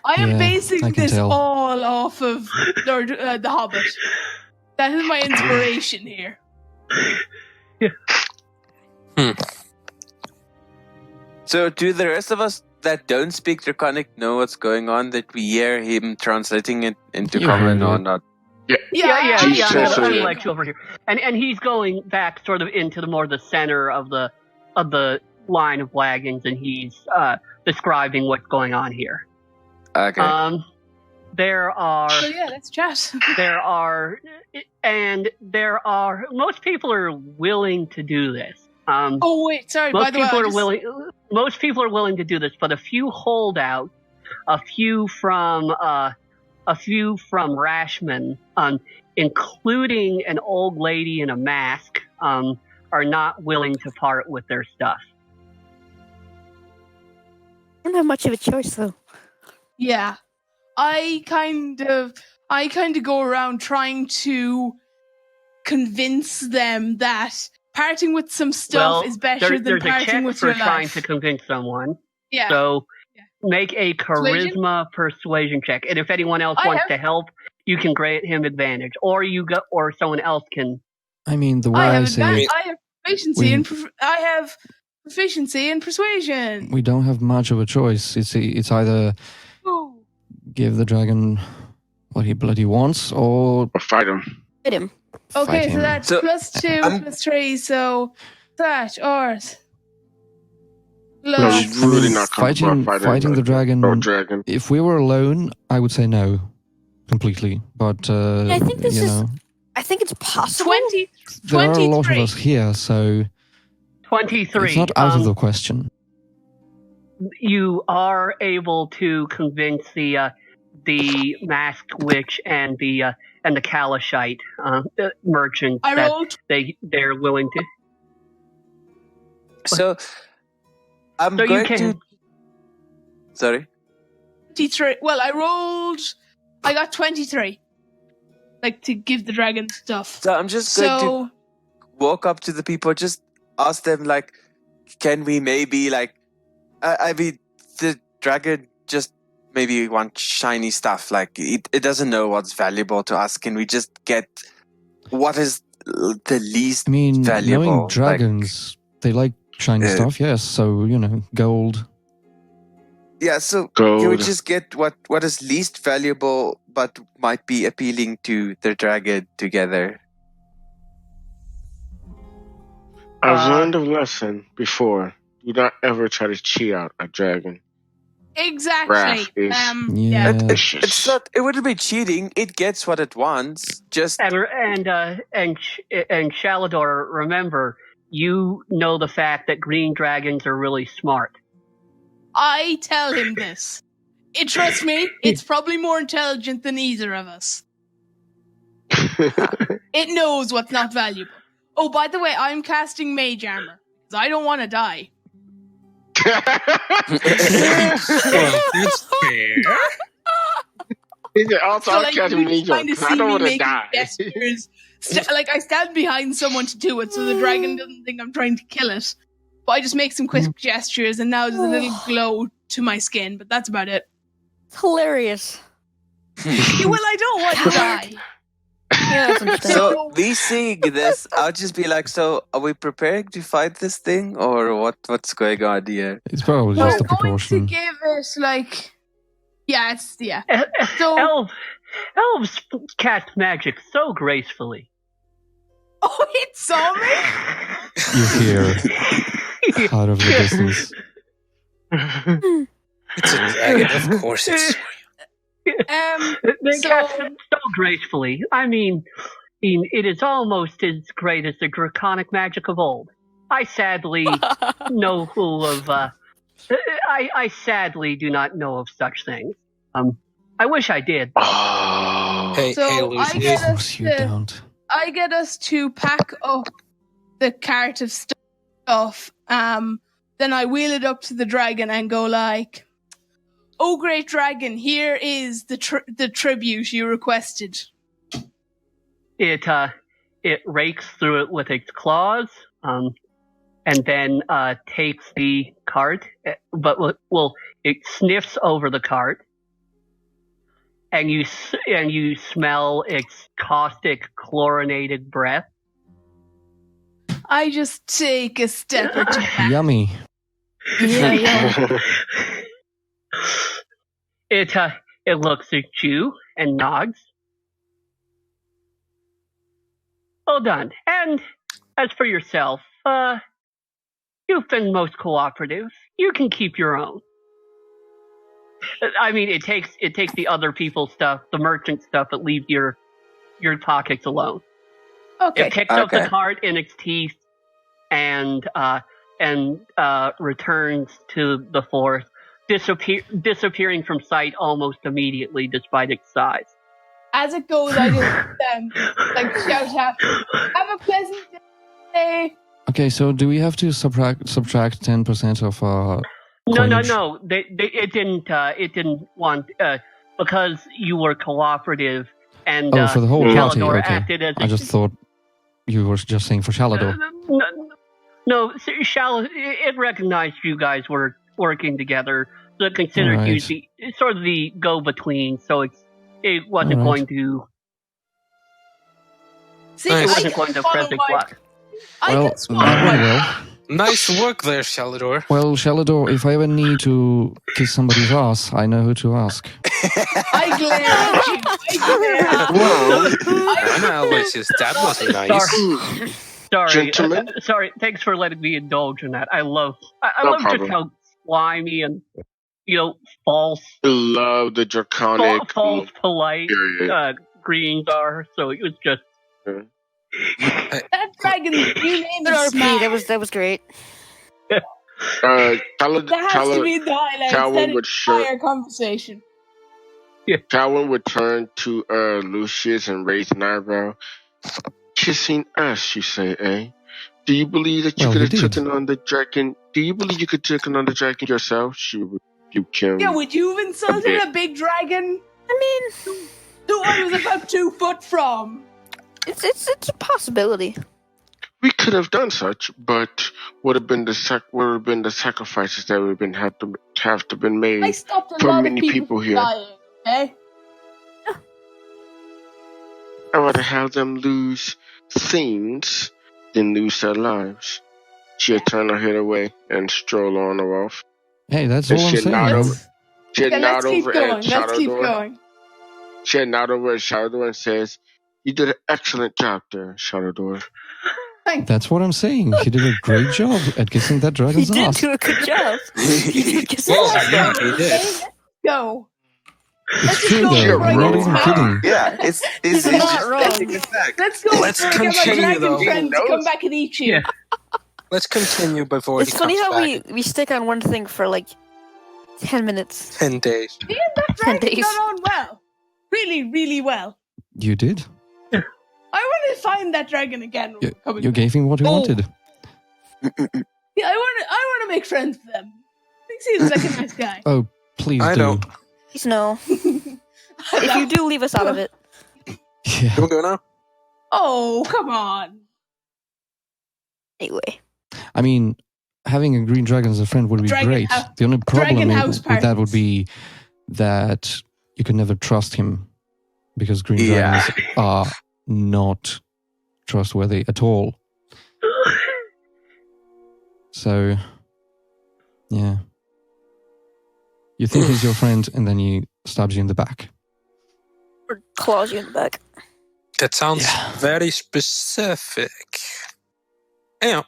I am basing this tell. all off of Lord the Hobbit. That is my inspiration here. Yeah. So, do the rest of us that don't speak Draconic know what's going on? That we hear him translating it into You common heard or it. not? Yeah. Jesus. I'm gonna let you over here, and he's going back sort of into the center of the line of wagons, and he's describing what's going on here. Okay. There are. So yeah, let's chat. There are most people are willing to do this. Oh wait, sorry. By the way, most people are willing to do this, but a few holdouts, a few from Rashman, including an old lady in a mask, are not willing to part with their stuff. I don't have much of a choice, though. Yeah, I kind of go around trying to convince them that parting with some stuff is better than parting with your life. There's a check for trying to convince someone. Yeah. So make a charisma persuasion check, and if anyone else wants to help, you can grant him advantage, or someone else can. I mean, the way I say it, I have proficiency I have proficiency in persuasion. we don't have much of a choice. It's either give the dragon what he bloody wants, or fight him. Hit him. Okay, fight so him. that's +2, +3, so that ours. No, you're really not comfortable fighting the dragon. Dragon. If we were alone, I would say no, completely. But I think I think it's possible. 20. There are a lot of us here, so 23. it's not out of the question. You are able to convince the masked witch and the Kalashite merchant that they're willing to. So I'm going to. Sorry. 23. Well, I got 23. Like, to give the dragon stuff. So I'm just going to walk up to the people, just ask them, like, can we maybe, like, I mean, the dragon just maybe wants shiny stuff. Like, it doesn't know what's valuable to us. Can we just get what is the least valuable? Knowing dragons, they like shiny stuff, yes. So, gold. Yeah, so gold. Can we just get what is least valuable but might be appealing to the dragon together? I've learned a lesson before. Do not ever try to cheat out a dragon. Exactly. Wrath is It's not. It wouldn't be cheating. It gets what it wants. Just and Shalador, remember, you know the fact that green dragons are really smart. I tell him this. Trust me, it's probably more intelligent than either of us. It knows what's not valuable. Oh, by the way, I'm casting mage armor, because I don't want to die. Well, that's fair. Also, So, I'm catching you me kind of jokes. I see don't me want to making die. gestures. I stand behind someone to do it, so the dragon doesn't think I'm trying to kill it. But I just make some quick gestures, and now there's a little glow to my skin, but that's about it. It's hilarious. Yeah, well, I don't want to die. Yeah, that's understandable. So me seeing this, I'll just be like, so are we preparing to fight this thing, or what's going on here? It's probably We're just a going to precaution. give it, yeah. Elves cast magic so gracefully. Oh, it saw me? You hear out of the distance. It's a dragon, of course it's. They cast it so gracefully. I mean, it is almost as great as the draconic magic of old. I sadly know who of. I sadly do not know of such things. I wish I did. Oh. Hey, Of course I get us you don't. I get us to pack up the cart of stuff. Then I wheel it up to the dragon and go like, "Oh, great dragon, here is the tribute you requested." It rakes through it with its claws, and then takes the cart, but it sniffs over the cart, and you smell its caustic chlorinated breath. I just take a step or two back. Yummy. Yeah. It looks at you and nods. Well done. And as for yourself, you've been most cooperative. You can keep your own. I mean, it takes the other people's stuff, the merchant stuff, that leaves your pockets alone. Okay. It picks up the cart in its teeth and returns to the forest, disappearing from sight almost immediately, despite its size. As it goes, I just shout out, "Have a pleasant day." Okay, so do we have to subtract 10% of coinage? No. It didn't want because you were cooperative and for the whole party. Shalador Okay, acted as I just thought you were just saying for Shalador. No, it recognized you guys were working together, so it considered you the go-between. So it wasn't going to. See, It I wasn't can going to swallow press the my- clock. I Well, can swallow that went my- well. Nice work there, Shalador. Well, Shalador, if I ever need to kiss somebody's ass, I know who to ask. I glare at you. That was nice. Sorry, Gentlemen? sorry. Thanks for letting me indulge in that. I love No just problem. how slimy and false, Love the draconic. false, polite period. greens are. So it was just. That dragon, you named Good it RP, smart. that was great. That has to be the highlight. Calvin Instead of would entire conversation. Calvin would turn to Lucius and raise an eyebrow. Kissing us, you say, eh? Do you believe that you Well, could he have did. taken on the dragon? Do you believe you could have taken on the dragon yourself? She would rebuke him. Yeah, would you have insulted a big dragon? I mean, Who I was about 2 foot from? it's a possibility. We could have done such, but would have been the sacrifices that would have to been I made stopped a for lot of many people from here. dying, okay? I'd rather have them lose things than lose their lives. She'd turn her head away and stroll on or off. Hey, that's And all I'm she'd nod saying. over. She'd Okay, nod let's keep over going. at Let's keep Shalador. going. She'd nod over at Shalador and says, "You did an excellent job there, Shalador." That's what I'm saying. He did a great job at kissing that He dragon's did ass. do a good job. He did get Well, some yeah, he did. Go. It's just true go though. right I'm not in even his kidding. Yeah, it's He's just not wrong. stating a fact. Let's go Let's before I get my continue, dragon though. friends to come back and eat you. Yeah. Let's continue before It's he funny comes how back we stick on one thing for like 10 minutes. in 10 days. Me and that 10 dragon days. got on well. Really, really well. You did? I want to find that dragon again. when we're coming You back. gave him what he Oh. wanted. Yeah, I want to make friends with them. He seems like a nice guy. Oh, please I do. know. Please no. If you do, leave us out of it. Yeah. Can we go now? Oh, come on. Anyway. I mean, having a green dragon as a friend would be Dragon great. house- The only problem dragon house with that would parties. be that you could never trust him because green Yeah. dragons are not trustworthy at all. So, yeah. You think he's your friend and then he stabs you in the back. Or claws you in the back. That sounds Yeah. very specific. Anyhow,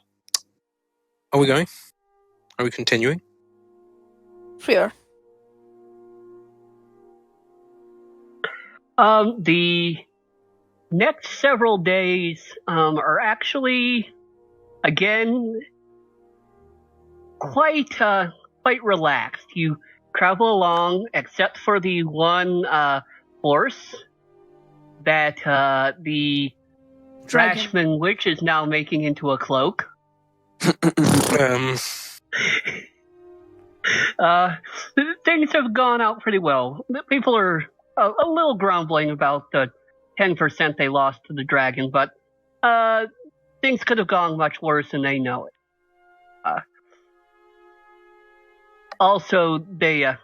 are we going? Are we continuing? We are. The next several days are actually, again, quite relaxed. You travel along, except for the one horse that the Dragon. Drashman witch is now making into a cloak. Things have gone out pretty well. People are a little grumbling about the 10% they lost to the dragon, but things could have gone much worse and they know it. Also, they're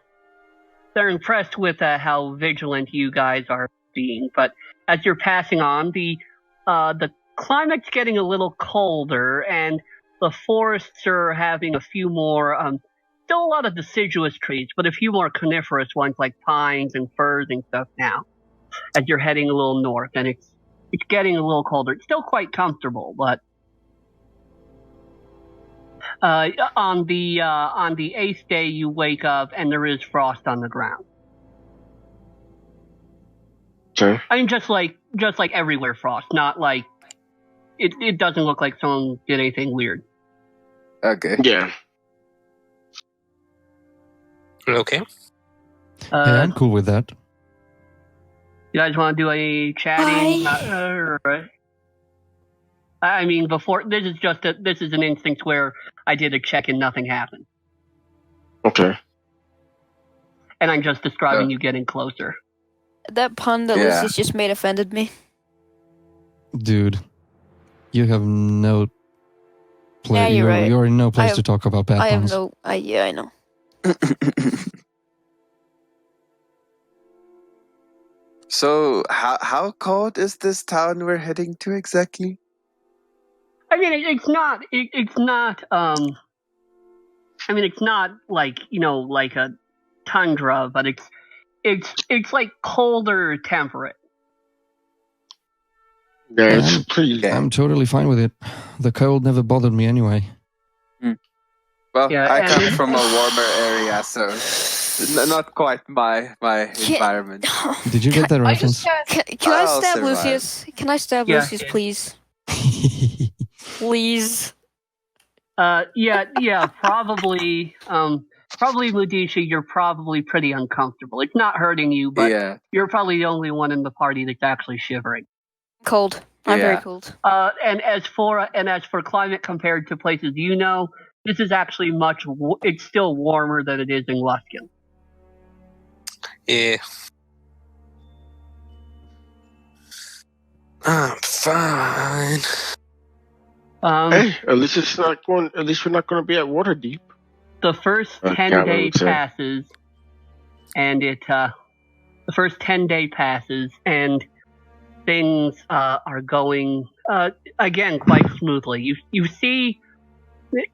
impressed with how vigilant you guys are being, but as you're passing on, the climate's getting a little colder, and the forests are having a few more, still a lot of deciduous trees, but a few more coniferous ones like pines and firs and stuff now, as you're heading a little north, and it's getting a little colder. It's still quite comfortable, but on the 8th day you wake up and there is frost on the ground. Okay. I mean, just like everywhere frost, not like it doesn't look like someone did anything weird. Okay. Yeah. Okay. Yeah, I'm cool with that. You guys want to do any chatting? I mean, before this is an instance where I did a check and nothing happened, Okay. and I'm just describing you getting closer. That pun that Yeah. Lucius just made offended me. Dude, you have no place. Yeah, you're right. You're in no place have- to talk about bad I have puns. no. Yeah, I know. So, how cold is this town we're heading to exactly? I mean, it's not. It's not. I mean, it's not like like a tundra, but it's like colder temperate. Yeah, Yeah. it's pretty. I'm totally fine with it. The cold never bothered me anyway. Well, Yeah, I come and- from a warmer area, so not quite my environment. Did you get that I just reference? Can I I'll stab survive. Lucius? Can I stab Yeah. Lucius, please? Please. Yeah, probably. Probably Mudishi, you're probably pretty uncomfortable. It's not hurting you, but Yeah. you're probably the only one in the party that's actually shivering. Cold. I'm very Yeah. cold. And as for climate compared to places this is actually it's still warmer than it is in Luskin. Yeah. I'm fine. Hey, at least it's not going. At least we're not going to be at Waterdeep. The first Yeah, 10 I day would say. passes, and the first 10-day passes, and things are going again quite smoothly. You see,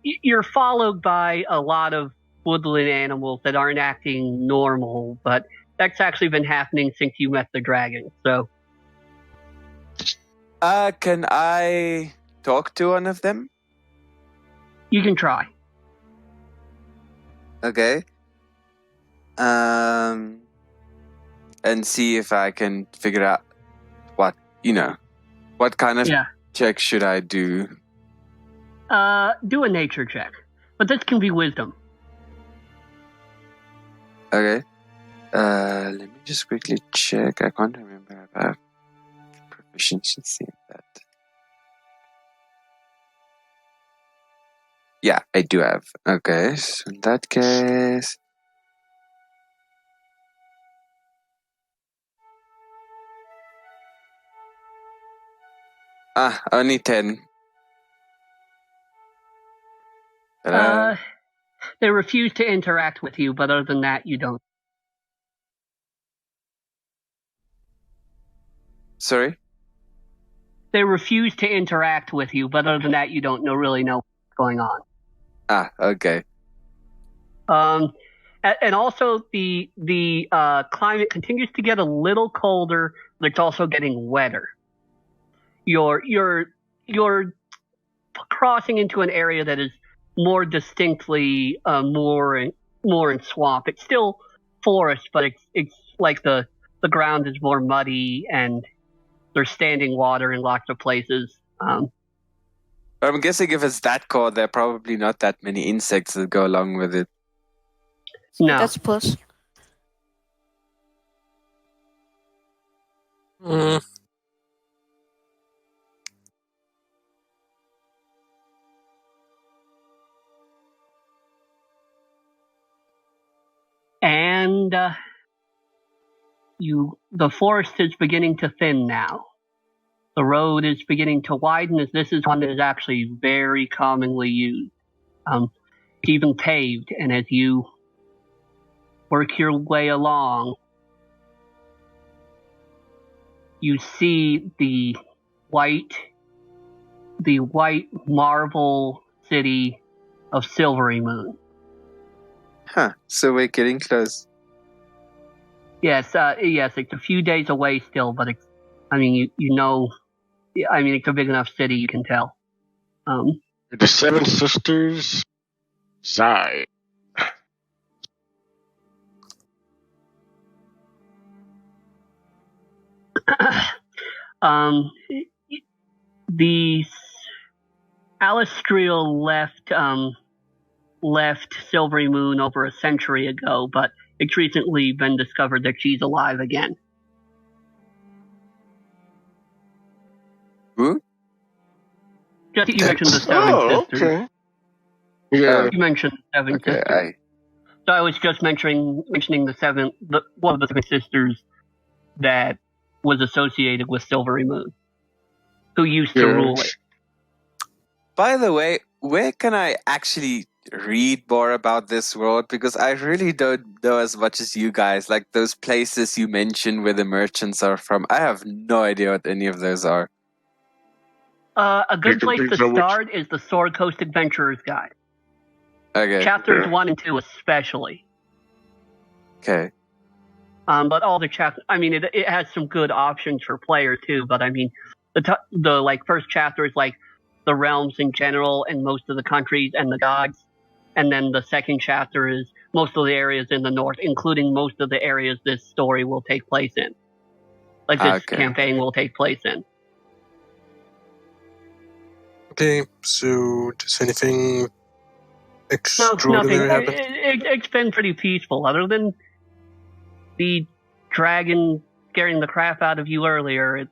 you're followed by a lot of woodland animals that aren't acting normal, but that's actually been happening since you met the dragon. So Can I talk to one of them? you can try. Okay. And see if I can figure out what kind of Yeah. check should I do? Do a nature check. But this can be wisdom. Okay. Let me just quickly check. I can't remember if I have proficiency in that. Yeah, I do have. Okay, so in that case... only 10. They refuse to interact with you, but other than that, you don't. Sorry? They refuse to interact with you, but other than that, you don't really know what's going on. Okay. And also the climate continues to get a little colder, but it's also getting wetter. You're crossing into an area that is more distinctly more in swamp. It's still forest, but it's like the ground is more muddy and there's standing water in lots of places. I'm guessing if it's that cold, there are probably not that many insects that go along with it. No. That's a plus. And the forest is beginning to thin now. The road is beginning to widen, as this is one that is actually very commonly used. It's even paved, and as you work your way along, you see the white marble city of Silverymoon. So we're getting close. Yes, it's a few days away still, but it's a big enough city, you can tell. The Seven Sisters, Zai. The Alistriel left Silverymoon over a century ago, but it's recently been discovered that she's alive again. Who? Just you mentioned the Seven Sisters. Okay. Yeah. You mentioned Seven Sisters. So I was just mentioning one of the Seven Sisters that was associated with Silverymoon, who used to rule it. By the way, where can I actually read more about this world? Because I really don't know as much as you guys. Like those places you mentioned where the merchants are from, I have no idea what any of those are. A good place to start is the Sword Coast Adventurer's Guide. Okay. Chapters 1 and 2 especially. Okay. But all the chapters, it has some good options for players too, but the first chapter is like the realms in general and most of the countries and the gods. And then the second chapter is most of the areas in the north, including most of the areas this story will take place in. Like this campaign will take place in. Okay, so does anything extraordinary happen? It's been pretty peaceful, other than the dragon scaring the crap out of you earlier.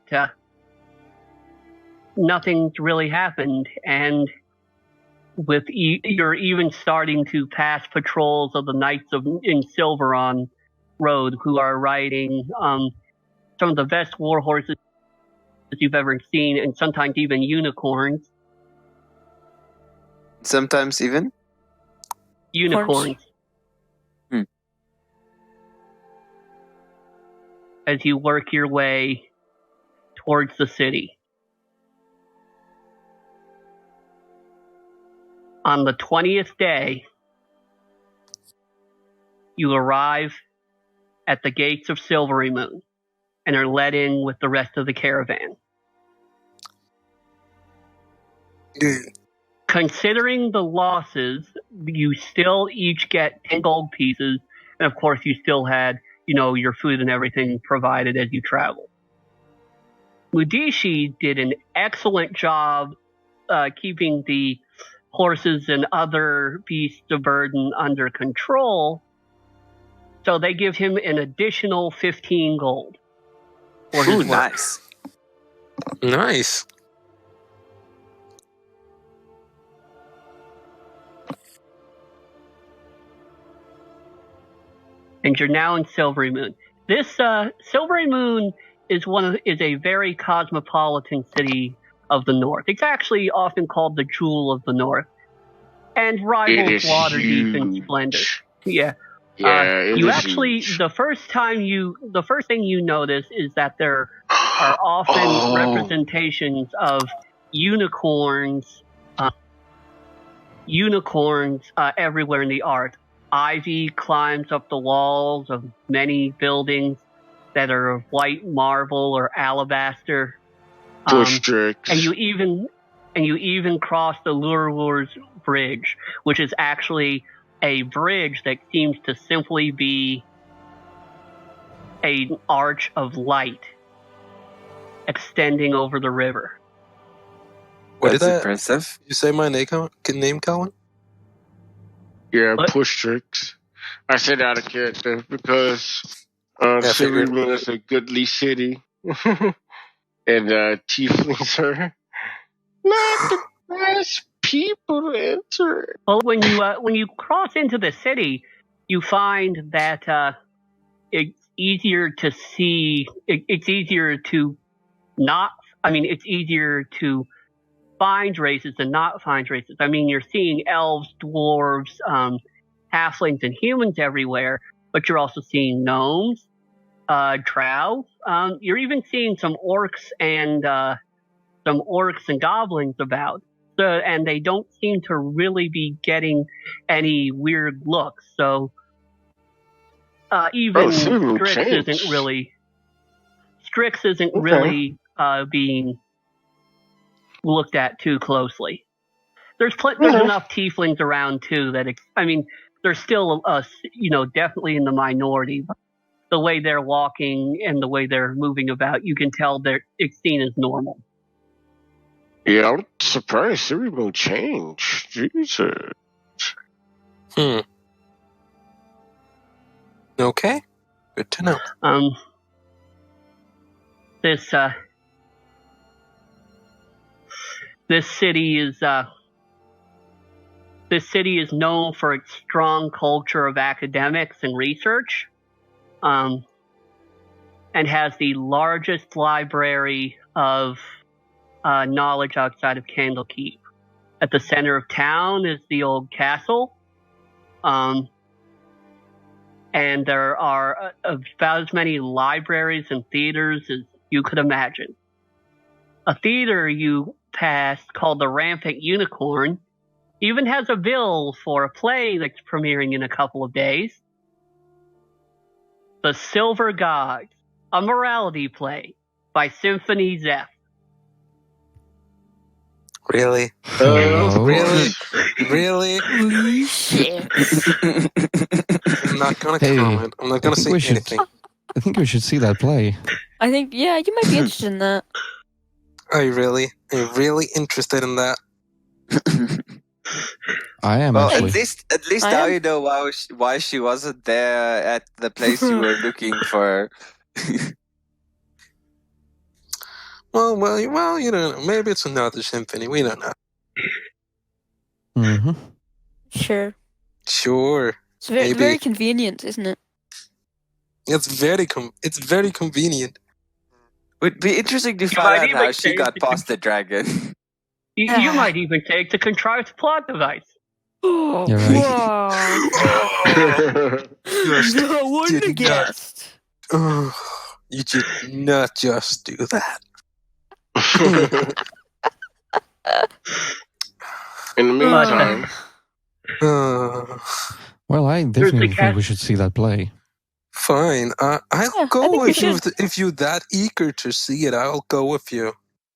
Nothing's really happened, and with you're even starting to pass patrols of the Knights in Silveron Road, who are riding some of the best war horses you've ever seen, and sometimes even unicorns. Sometimes even? Unicorns. As you work your way towards the city. On the 20th day, you arrive at the gates of Silverymoon and are let in with the rest of the caravan. Considering the losses, you still each get 10 gold pieces, and of course you still had, your food and everything provided as you travel. Mudishi did an excellent job keeping the horses and other beasts of burden under control. So they give him an additional 15 gold for his Ooh, work. nice. Nice. And you're now in Silverymoon. This Silverymoon is a very cosmopolitan city of the north. It's actually often called the Jewel of the North, and It rivals is Waterdeep in huge. splendor. Yeah. Yeah, it You is actually huge. the first thing you notice is that there are often representations of unicorns everywhere in the art. Ivy climbs up the walls of many buildings that are of white marble or alabaster. Districts. And you even cross the Lurwur's Bridge, which is actually a bridge that seems to simply be an arch of light extending over the river. What That's did impressive. you say my name, Colin? Yeah, What? push tricks. I said out of character because Yeah, I figured. Silverymoon is a goodly city. And tieflings are not the best people to enter. Well, when you cross into the city, you find that it's easier to see. It's easier to not. I mean, it's easier to find races than not find races. I mean, you're seeing elves, dwarves, halflings, and humans everywhere, but you're also seeing gnomes, drow. You're even seeing some orcs and goblins about. So, and they don't seem to really be getting any weird looks. So even Silverymoon Strix changed. isn't Okay. really being looked at too closely. There's enough tieflings around too that they're still definitely in the minority. But the way they're walking and the way they're moving about, you can tell it's seen as normal. Yeah, I'm surprised Silverymoon changed. Jesus. Okay. Good to know. This city is known for its strong culture of academics and research, and has the largest library of knowledge outside of Candlekeep. At the center of town is the old castle, and there are about as many libraries and theaters as you could imagine. A theater you passed called the Rampant Unicorn even has a bill for a play that's premiering in a couple of days. The Silver Gods, a morality play by Symphony Zeph. Really? Hello. Really? Holy shit. I'm not gonna Hey, comment. I'm not gonna say anything. I think we should see that play. I think, yeah, you might be interested in that. Are you really interested in that? I am Well, actually. at least I now am. you know why she wasn't there at the place you were looking for. Well, you don't know. Maybe it's another symphony. We don't know. Mm-hmm. Sure. Sure. It's very, Maybe. very convenient, isn't it? It's very convenient. Would be interesting to You find might out even how she say got the past the dragon. You might even take the contrived plot device. You're right. Wow. I wouldn't have did not- guessed. You did not just do that. In the meantime, Well, I the definitely cat- think we should see that play. Fine. I'll I go think we if you're that eager to see it. I'll go with you.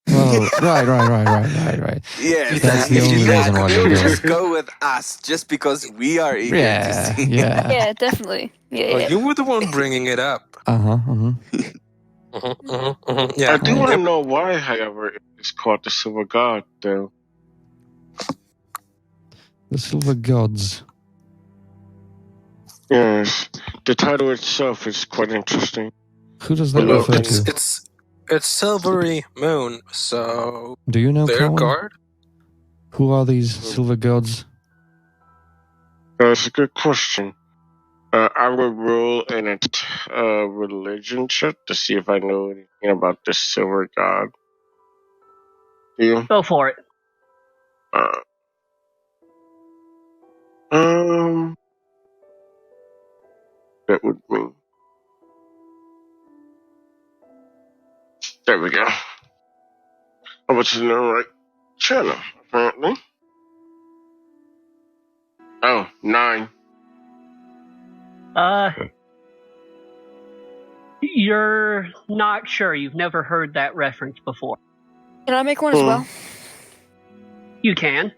Well, right. Yes, That's the if only you reason why will we go. just go with us just because we are eager to Yeah, see. yeah. Yeah, definitely. Yeah, Oh, yeah. you were the one bringing it up. Yeah. I do want to Yep. know why, however, it's called the Silver God, though. The Silver Gods. Yes, the title itself is quite interesting. Who does that Well, refer It's to? it's Silvery Moon, so Do you know, their Cowan? guard. Who are these Silver Gods? That's a good question. I will roll in a religion check to see if I know anything about the Silver God. You? Go for it. That would mean. There we go. I was in the right channel, apparently. Oh, 9. You're not sure. You've never heard that reference before. Can I make one as well? You can.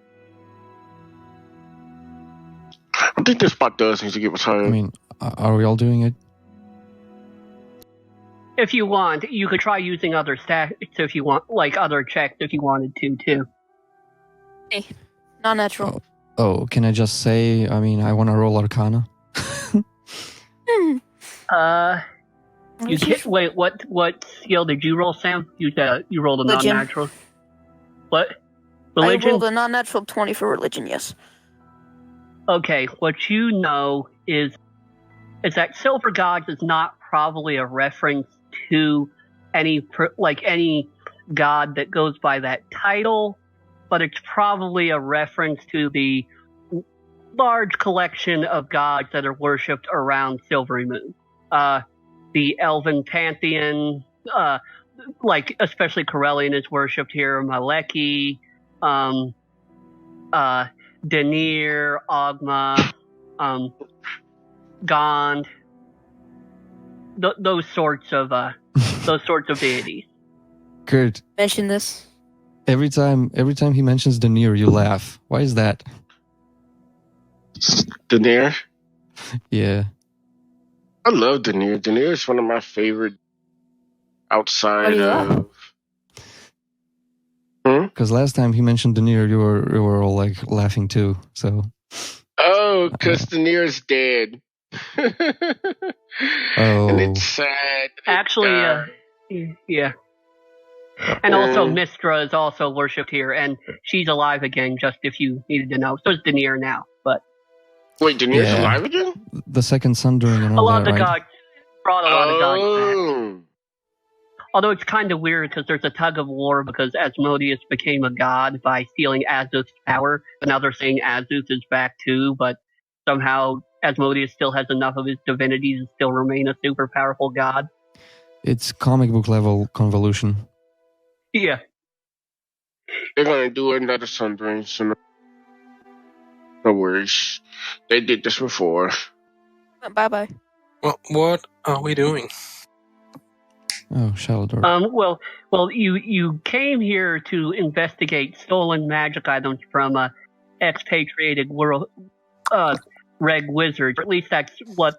I think this spot does need to get retired. I mean, are we all doing it? If you want, you could try using other stats if you want, like other checks if you wanted to, too. Hey, non-natural. Oh, can I just say, I mean, I want to roll Arcana? You can't, wait, what skill did you roll, Sam? You rolled a Religion. non-natural. What? Religion? I rolled a non-natural 20 for religion, yes. Okay, what you know is that Silver Gods is not probably a reference to any god that goes by that title, but it's probably a reference to the large collection of gods that are worshipped around Silverymoon. The Elven Pantheon, especially Corellian is worshipped here, Maleki, Denir, Ogma, Gond, those sorts of deities. Kurt, Mention this. every time he mentions Denir, you laugh. Why is that? Denir? Yeah. I love Denir. Denir is one of my favorite outside of... Because last time he mentioned Denir, you were all like laughing too. So. Oh, because Denir is dead. Oh. And it's sad. Actually, yeah. And also, Mistra is also worshipped here, and she's alive again, just if you needed to know. So is Denir now, but... Wait, Denir's alive again? The second Sundering and all a lot that, of the right? gods brought a lot of gods back. Although it's kind of weird because there's a tug of war because Asmodeus became a god by stealing Azuth's power, but now they're saying Azuth is back too, but somehow Asmodeus still has enough of his divinities to still remain a super powerful god. It's comic book level convolution. Yeah. They're going to do another Sundering soon. No worries. They did this before. Bye-bye. Well, what are we doing? Oh, Shalador. Well, you came here to investigate stolen magic items from expatriated world reg wizards. Or at least that's what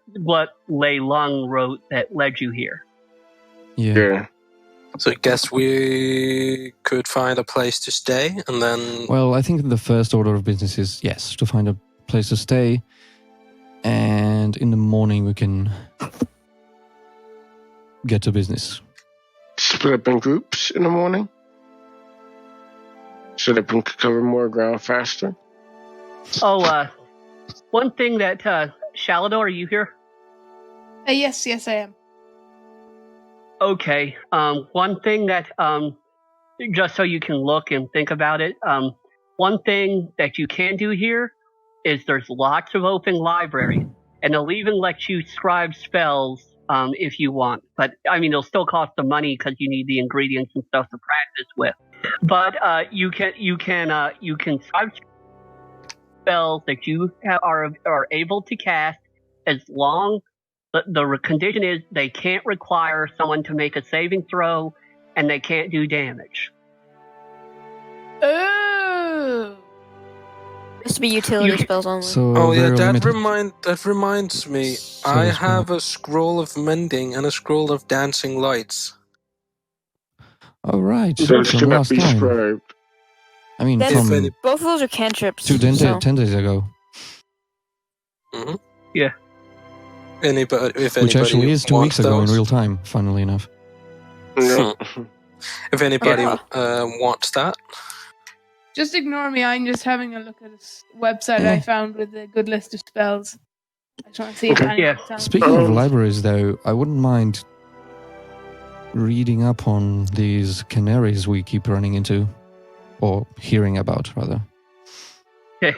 Lei Lung wrote that led you here. Yeah. So I guess we could find a place to stay, and then... Well, I think the first order of business is, yes, to find a place to stay. And in the morning we can get to business. Split up in groups in the morning? So that we can cover more ground faster? Oh, one thing that... Shalador, are you here? Yes, I am. Okay. One thing that, just so you can look and think about it, one thing that you can do here is there's lots of open libraries, and they'll even let you scribe spells if you want. But, I mean, it'll still cost the money because you need the ingredients and stuff to practice with. But you can scribe spells that you are able to cast as long. But the condition is they can't require someone to make a saving throw, and they can't do damage. Oh. Has to be utility spells only. So Oh yeah, very that limited. reminds me. So I it's have a scroll of mending and a scroll of dancing lights. All right. Those From cannot last be time. scribed. I mean, That's- from Both of those are cantrips. 10 days ago, Mm-hmm. Yeah. Anybody, if which anybody actually is 2 wants weeks ago in those. real time, funnily enough. No. If anybody Yeah. wants that, Just ignore me. I'm just having a look at a website I found with a good list of spells. I just want to see if Okay. any Yeah. sound- Speaking of Um, libraries, though, I wouldn't mind reading up on these canaries we keep running into, or hearing about, rather. Okay.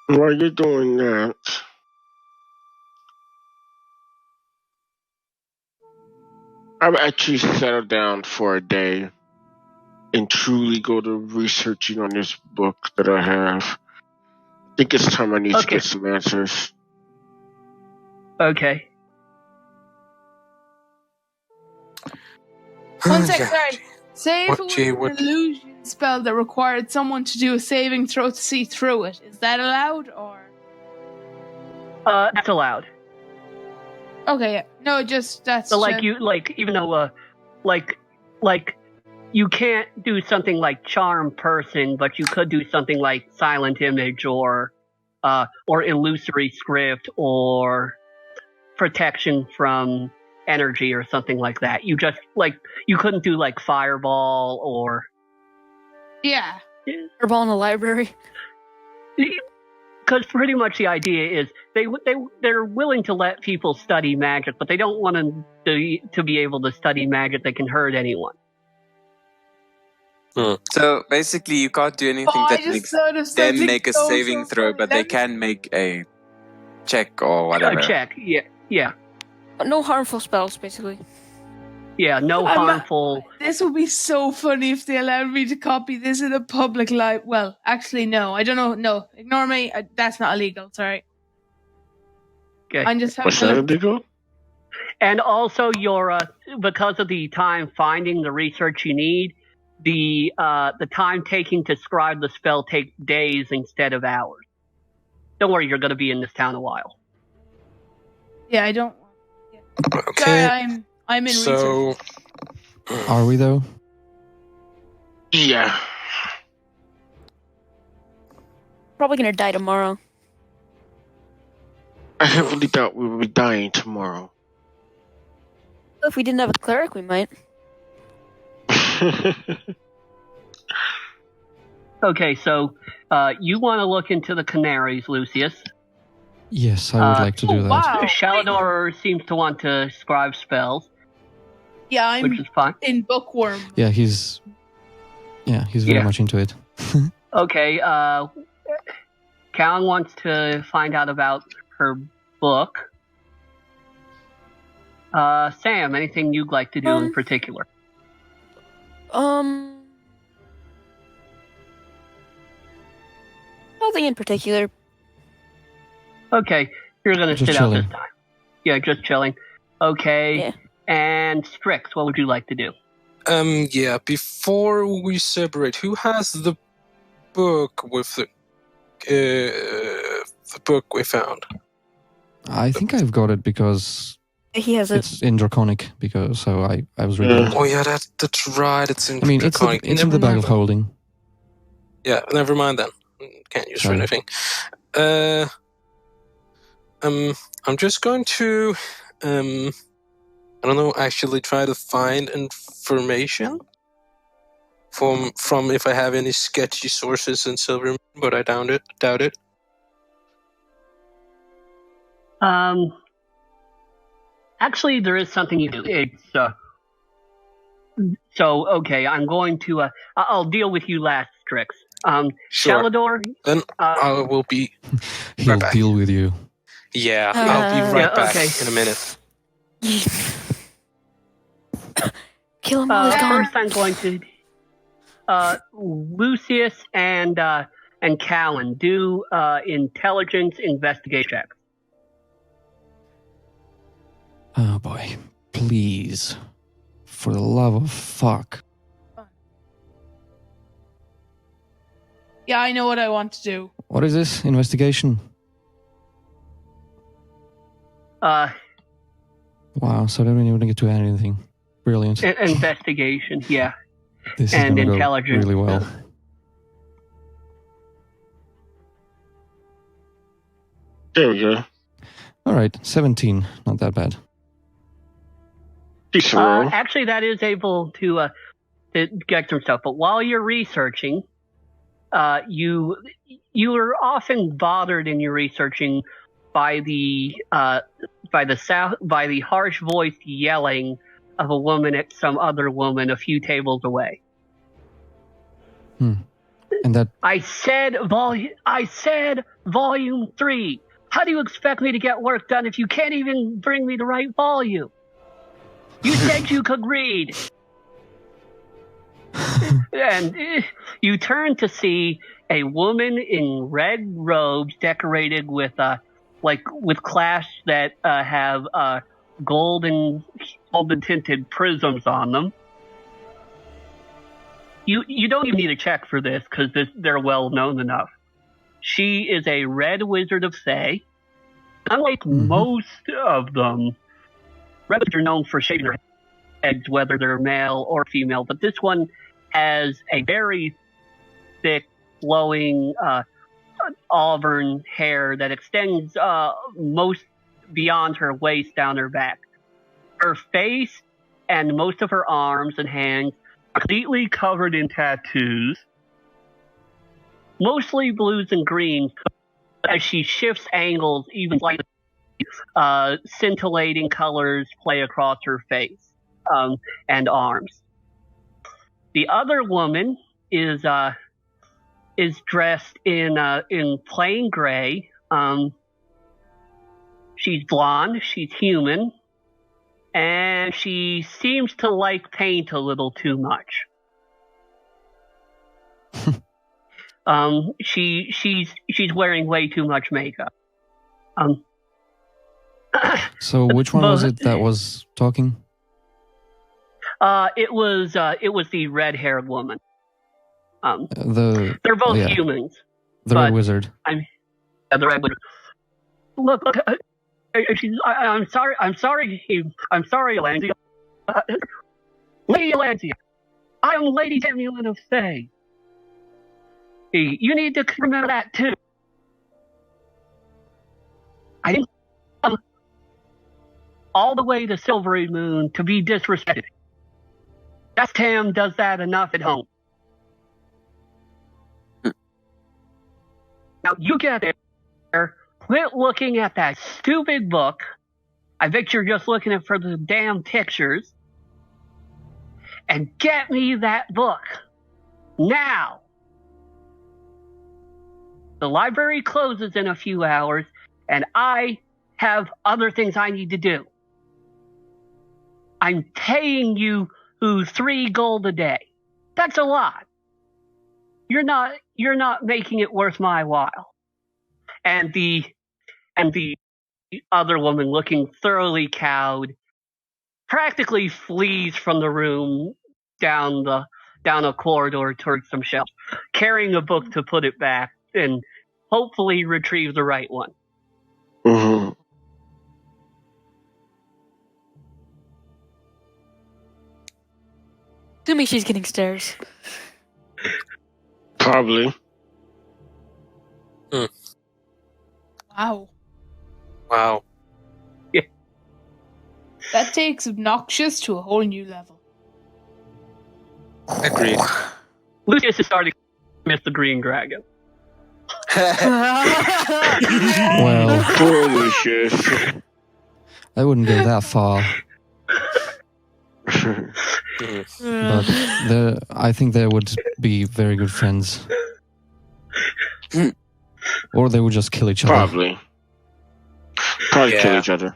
While you're doing that, I've actually settled down for a day and truly go to researching on this book that I have. I think it's time I need to Okay. get some answers. Okay. One sec, Yeah. sorry. Say if What, it was G, an what- illusion spell that required someone to do a saving throw to see through it. Is that allowed, or? That's allowed. Okay, yeah. No, just that's. So like just- you like even though like you can't do something like charm person, but you could do something like silent image or illusory script or protection from energy or something like that. You just like you couldn't do like fireball or Yeah. Fireball in the library. because pretty much the idea is they're willing to let people study magic, but they don't want to be able to study magic that can hurt anyone. So basically, you can't do anything Oh, I that just makes thought of them something make a so saving throw, funny. but they Let me- can make a check or whatever. A check, yeah, No harmful spells, basically. no I'm- harmful. This would be so funny if they allowed me to copy this in a public live. Well, actually, no. I don't know. No, ignore me. That's not illegal. Sorry. Okay. I'm just having What's a that, look. Indigo? And also, your because of the time finding the research you need, the time taking to scribe the spell take days instead of hours. Don't worry, you're going to be in this town a while. Yeah, I don't. Sorry, Okay, I'm in research. so Are we, though? Yeah. Probably gonna die tomorrow. I heavily doubt we will be dying tomorrow. If we didn't have a cleric, we might. Okay, so you want to look into the Canaries, Lucius. Yes, I would like to do that. Wow. Shalador seems to want to scribe spells, Yeah, I'm which is fine. in bookworm. Yeah, he's very Yeah. much into it. Okay, Callan wants to find out about her book. Sam, anything you'd like to do in particular? Nothing in particular. Okay, you're gonna Just sit chilling. out this time. Yeah, just chilling. Okay, Yeah. and Strix, what would you like to do? yeah. Before we separate, who has the book with the book we found? I think I've got it because He has it. it's in Draconic, so I was reading it. Oh yeah, that's right. It's in. I mean, it's Draconic. in the Never bag mind of then. holding. Yeah, never mind then. Can't use for Sorry. anything. I'm just going to, I don't know, actually try to find information from if I have any sketchy sources in Silverymoon, but I doubt it. Actually, there is something you do. It's so okay. I'm going to. I'll deal with you last, Strix. Sure. Shalador. Then I will be. He'll back. deal with you. Yeah, I'll be right Yeah, back okay. in a minute. Kill him while he's gone. First, I'm going to. Lucius and Callan do intelligence investigation checks. Oh boy, please, for the love of fuck. Yeah, I know what I want to do. What is this investigation? Wow, so I don't even get to add anything. Brilliant. Investigation, yeah. This is and going to go intelligence. really well. There we go. All right, 17. Not that bad. Decent roll. Actually, that is able to get some stuff. But while you're researching, you are often bothered in your researching by the harsh voiced yelling of a woman at some other woman a few tables away. And that I said volume 3. How do you expect me to get work done if you can't even bring me the right volume? You said you could read. And you turn to see a woman in red robes decorated with clasps that have golden tinted prisms on them. You don't even need to check for this because they're well known enough. She is a red wizard of Fae. Unlike most of them, red wizards are known for shaving their heads, whether they're male or female, but this one has a very thick, flowing auburn hair that extends most beyond her waist down her back. Her face and most of her arms and hands are completely covered in tattoos, mostly blues and greens. As she shifts angles, even slightly, scintillating colors play across her face and arms. The other woman is dressed in plain gray. She's blonde. She's human, and she seems to like paint a little too much. She's wearing way too much makeup. So which one was it that was talking? It was the red-haired woman. They're both humans. The red wizard. The red wizard. Look. I'm sorry, Elancia. Lady Elancia. I am Lady Tamulin of Fae. You need to remember that too. I didn't come all the way to Silverymoon to be disrespected. That's Tam does that enough at home. Now you get there, quit looking at that stupid book. I bet you're just looking for the damn pictures. And get me that book. Now. The library closes in a few hours, and I have other things I need to do. I'm paying you 3 gold a day. That's a lot. You're not making it worth my while. And the other woman, looking thoroughly cowed, practically flees from the room down a corridor towards some shelves, carrying a book to put it back and hopefully retrieve the right one. Mm-hmm. Assuming she's getting stares. Probably. Wow. Yeah. That takes obnoxious to a whole new level. Agreed. Lucius is starting to miss the green dragon. Well, Poor Lucius. I wouldn't go that far. But I think they would be very good friends. Or they would just kill each other. Probably kill each other.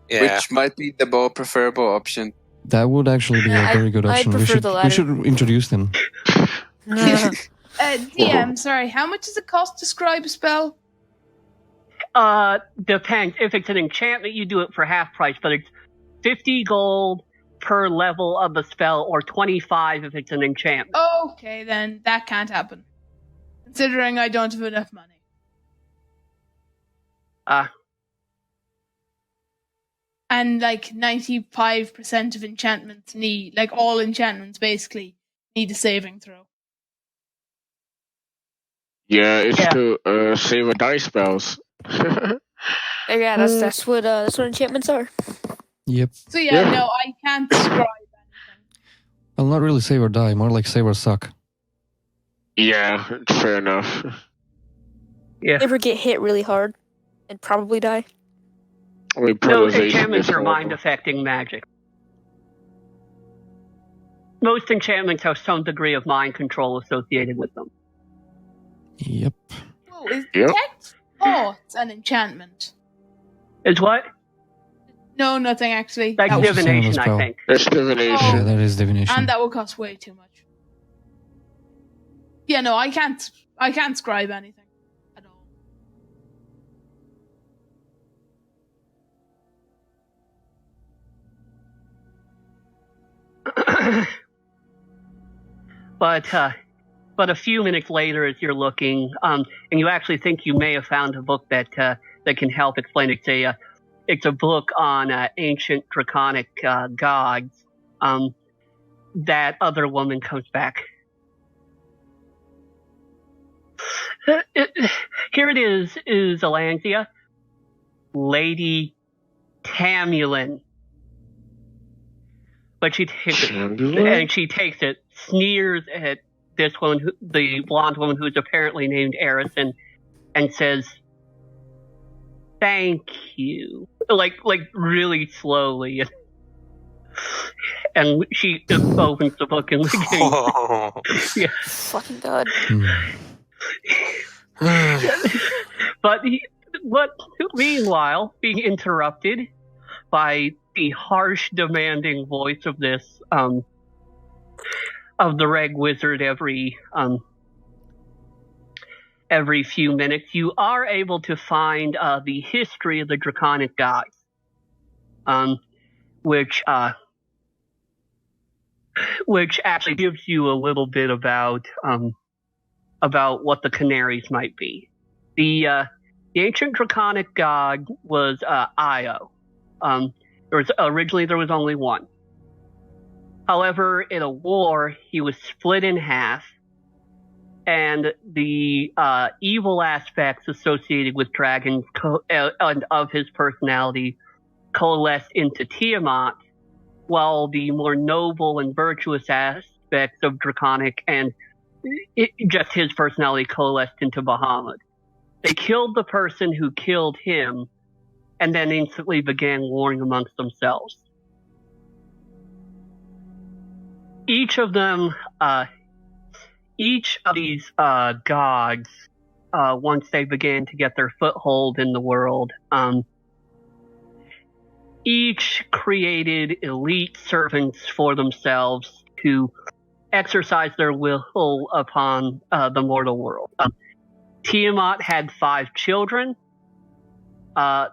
Yeah. Which might be the more preferable option. That would actually be a very good I'd option. prefer the We latter. should introduce them. DM, sorry, how much does it cost to scribe a spell? Depends. If it's an enchantment, you do it for half price, but it's 50 gold per level of the spell, or 25 if it's an enchantment. Okay, then that can't happen. Considering I don't have enough money. And like 95% of enchantments need, like all enchantments basically, need a saving throw. Yeah, it's Yeah. to save a die spells. Yeah, that's what enchantments are. Yep. So yeah, Yeah. no, I can't scribe anything. Well, not really save or die, more like save or suck. Yeah, fair enough. Yeah. Ever get hit really hard and probably die? I mean, No, paralyzation enchantments is are horrible. mind-affecting magic. Most enchantments have some degree of mind control associated with them. Yep. Oh, is Yep. detect thoughts an enchantment? Is what? No, nothing actually. Like That was would- just divination, spell. I think. That's divination. Oh. Yeah, that is divination. and that would cost way too much. Yeah, no, I can't scribe anything at all. But a few minutes later, as you're looking, and you actually think you may have found a book that can help explain it. It's a book on ancient draconic gods. That other woman comes back. Here it is Alanthea, Lady Tamulin. But she takes it, and she takes it, sneers at this one, the blonde woman who's apparently named Eris, and says, "Thank you," like really slowly, and she opens the book and begins. Yeah. Fucking god. But meanwhile, being interrupted by the harsh, demanding voice of this of the Reg Wizard every few minutes, you are able to find the history of the Draconic gods, which actually gives you a little bit about what the Canaries might be. The ancient Draconic god was Io. Originally there was only one. However, in a war, he was split in half, and the evil aspects associated with dragons and of his personality coalesced into Tiamat, while the more noble and virtuous aspects of Draconic and just his personality coalesced into Bahamut. They killed the person who killed him, and then instantly began warring amongst themselves. Each of these gods, once they began to get their foothold in the world, each created elite servants for themselves to exercise their will upon the mortal world. Tiamat had 5 children, an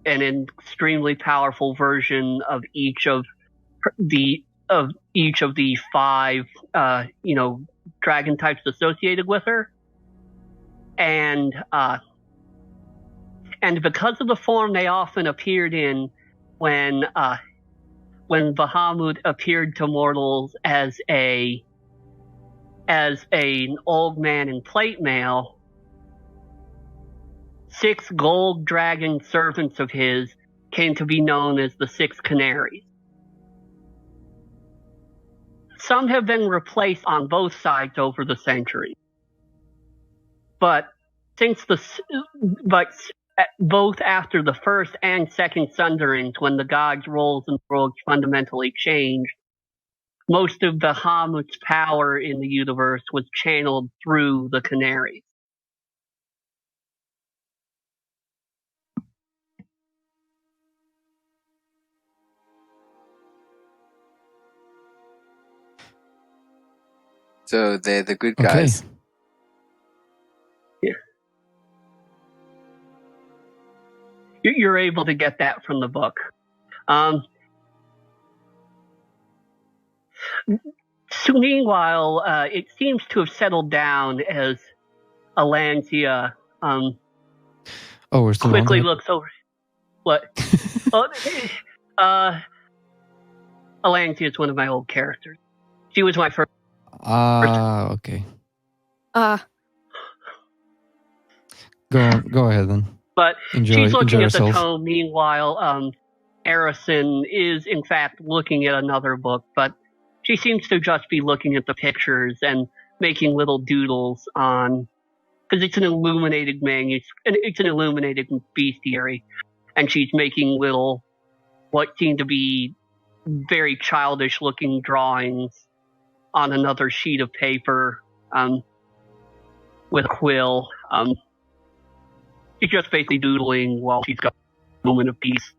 extremely powerful version of each of the 5 dragon types associated with her, and because of the form they often appeared in when Bahamut appeared to mortals as an old man in plate mail, 6 gold dragon servants of his came to be known as the 6 Canaries. Some have been replaced on both sides over the centuries, but both after the first and second sunderings, when the gods' roles in the world fundamentally changed, most of Bahamut's power in the universe was channeled through the Canaries. So they're the good guys. Yeah. You're able to get that from the book. So meanwhile, it seems to have settled down as Alanthea We're still quickly on that? looks over. What? Alantia is one of my old characters. She was my first. Okay. Go ahead then. But Enjoy she's looking at yourself. the tome. Meanwhile, Arison is in fact looking at another book, but she seems to just be looking at the pictures and making little doodles on, because it's an illuminated it's an illuminated bestiary, and she's making little, what seem to be very childish-looking drawings on another sheet of paper with a quill. She's just basically doodling while she's got a moment of peace.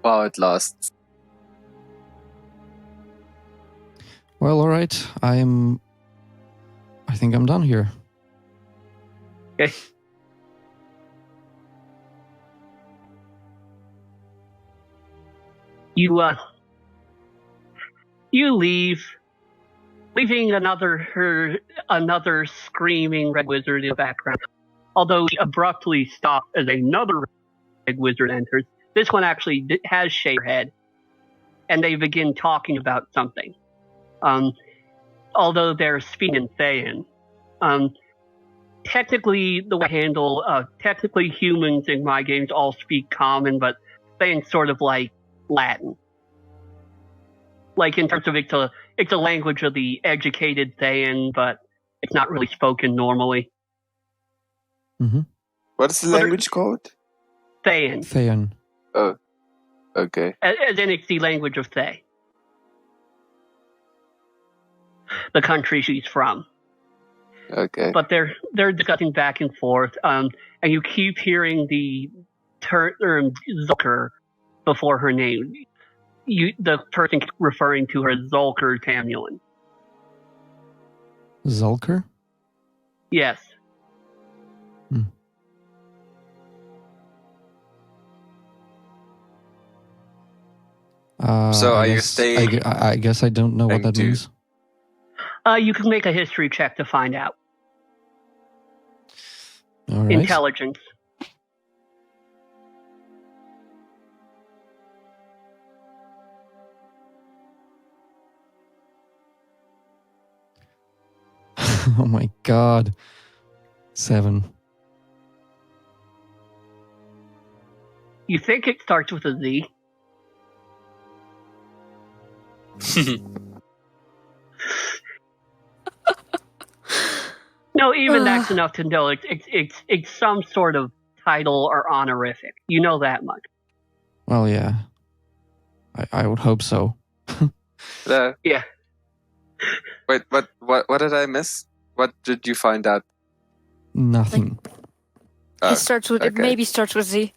While it lasts. Well, all right. I think I'm done here. Okay. You leave, leaving another screaming red wizard in the background. Although he abruptly stops as another red wizard enters. This one actually has shaved head, and they begin talking about something. Although they're speaking in Thayan. Technically, the way I handle, technically humans in my games all speak Common, but Thayan's sort of like Latin. Like in terms of it's a language of the educated Thayan, but it's not really spoken normally. Mm-hmm. What is the language called? Thayan. Thayan. Oh, okay. As in, it's the language of Thay. The country she's from. Okay. But they're discussing back and forth, and you keep hearing the term Zulker before her name. The person referring to her as Zulker Tamulin. Zulker? Yes. So are you staying? I guess I don't know what that means. You can make a history check to find out. All right. Intelligence. Oh my god. 7. You think it starts with a Z? No, even that's enough to know it's some sort of title or honorific. You know that much. Well, yeah. I would hope so. Yeah. Wait, what did I miss? What did you find out? Nothing. It starts with. It maybe starts with Z.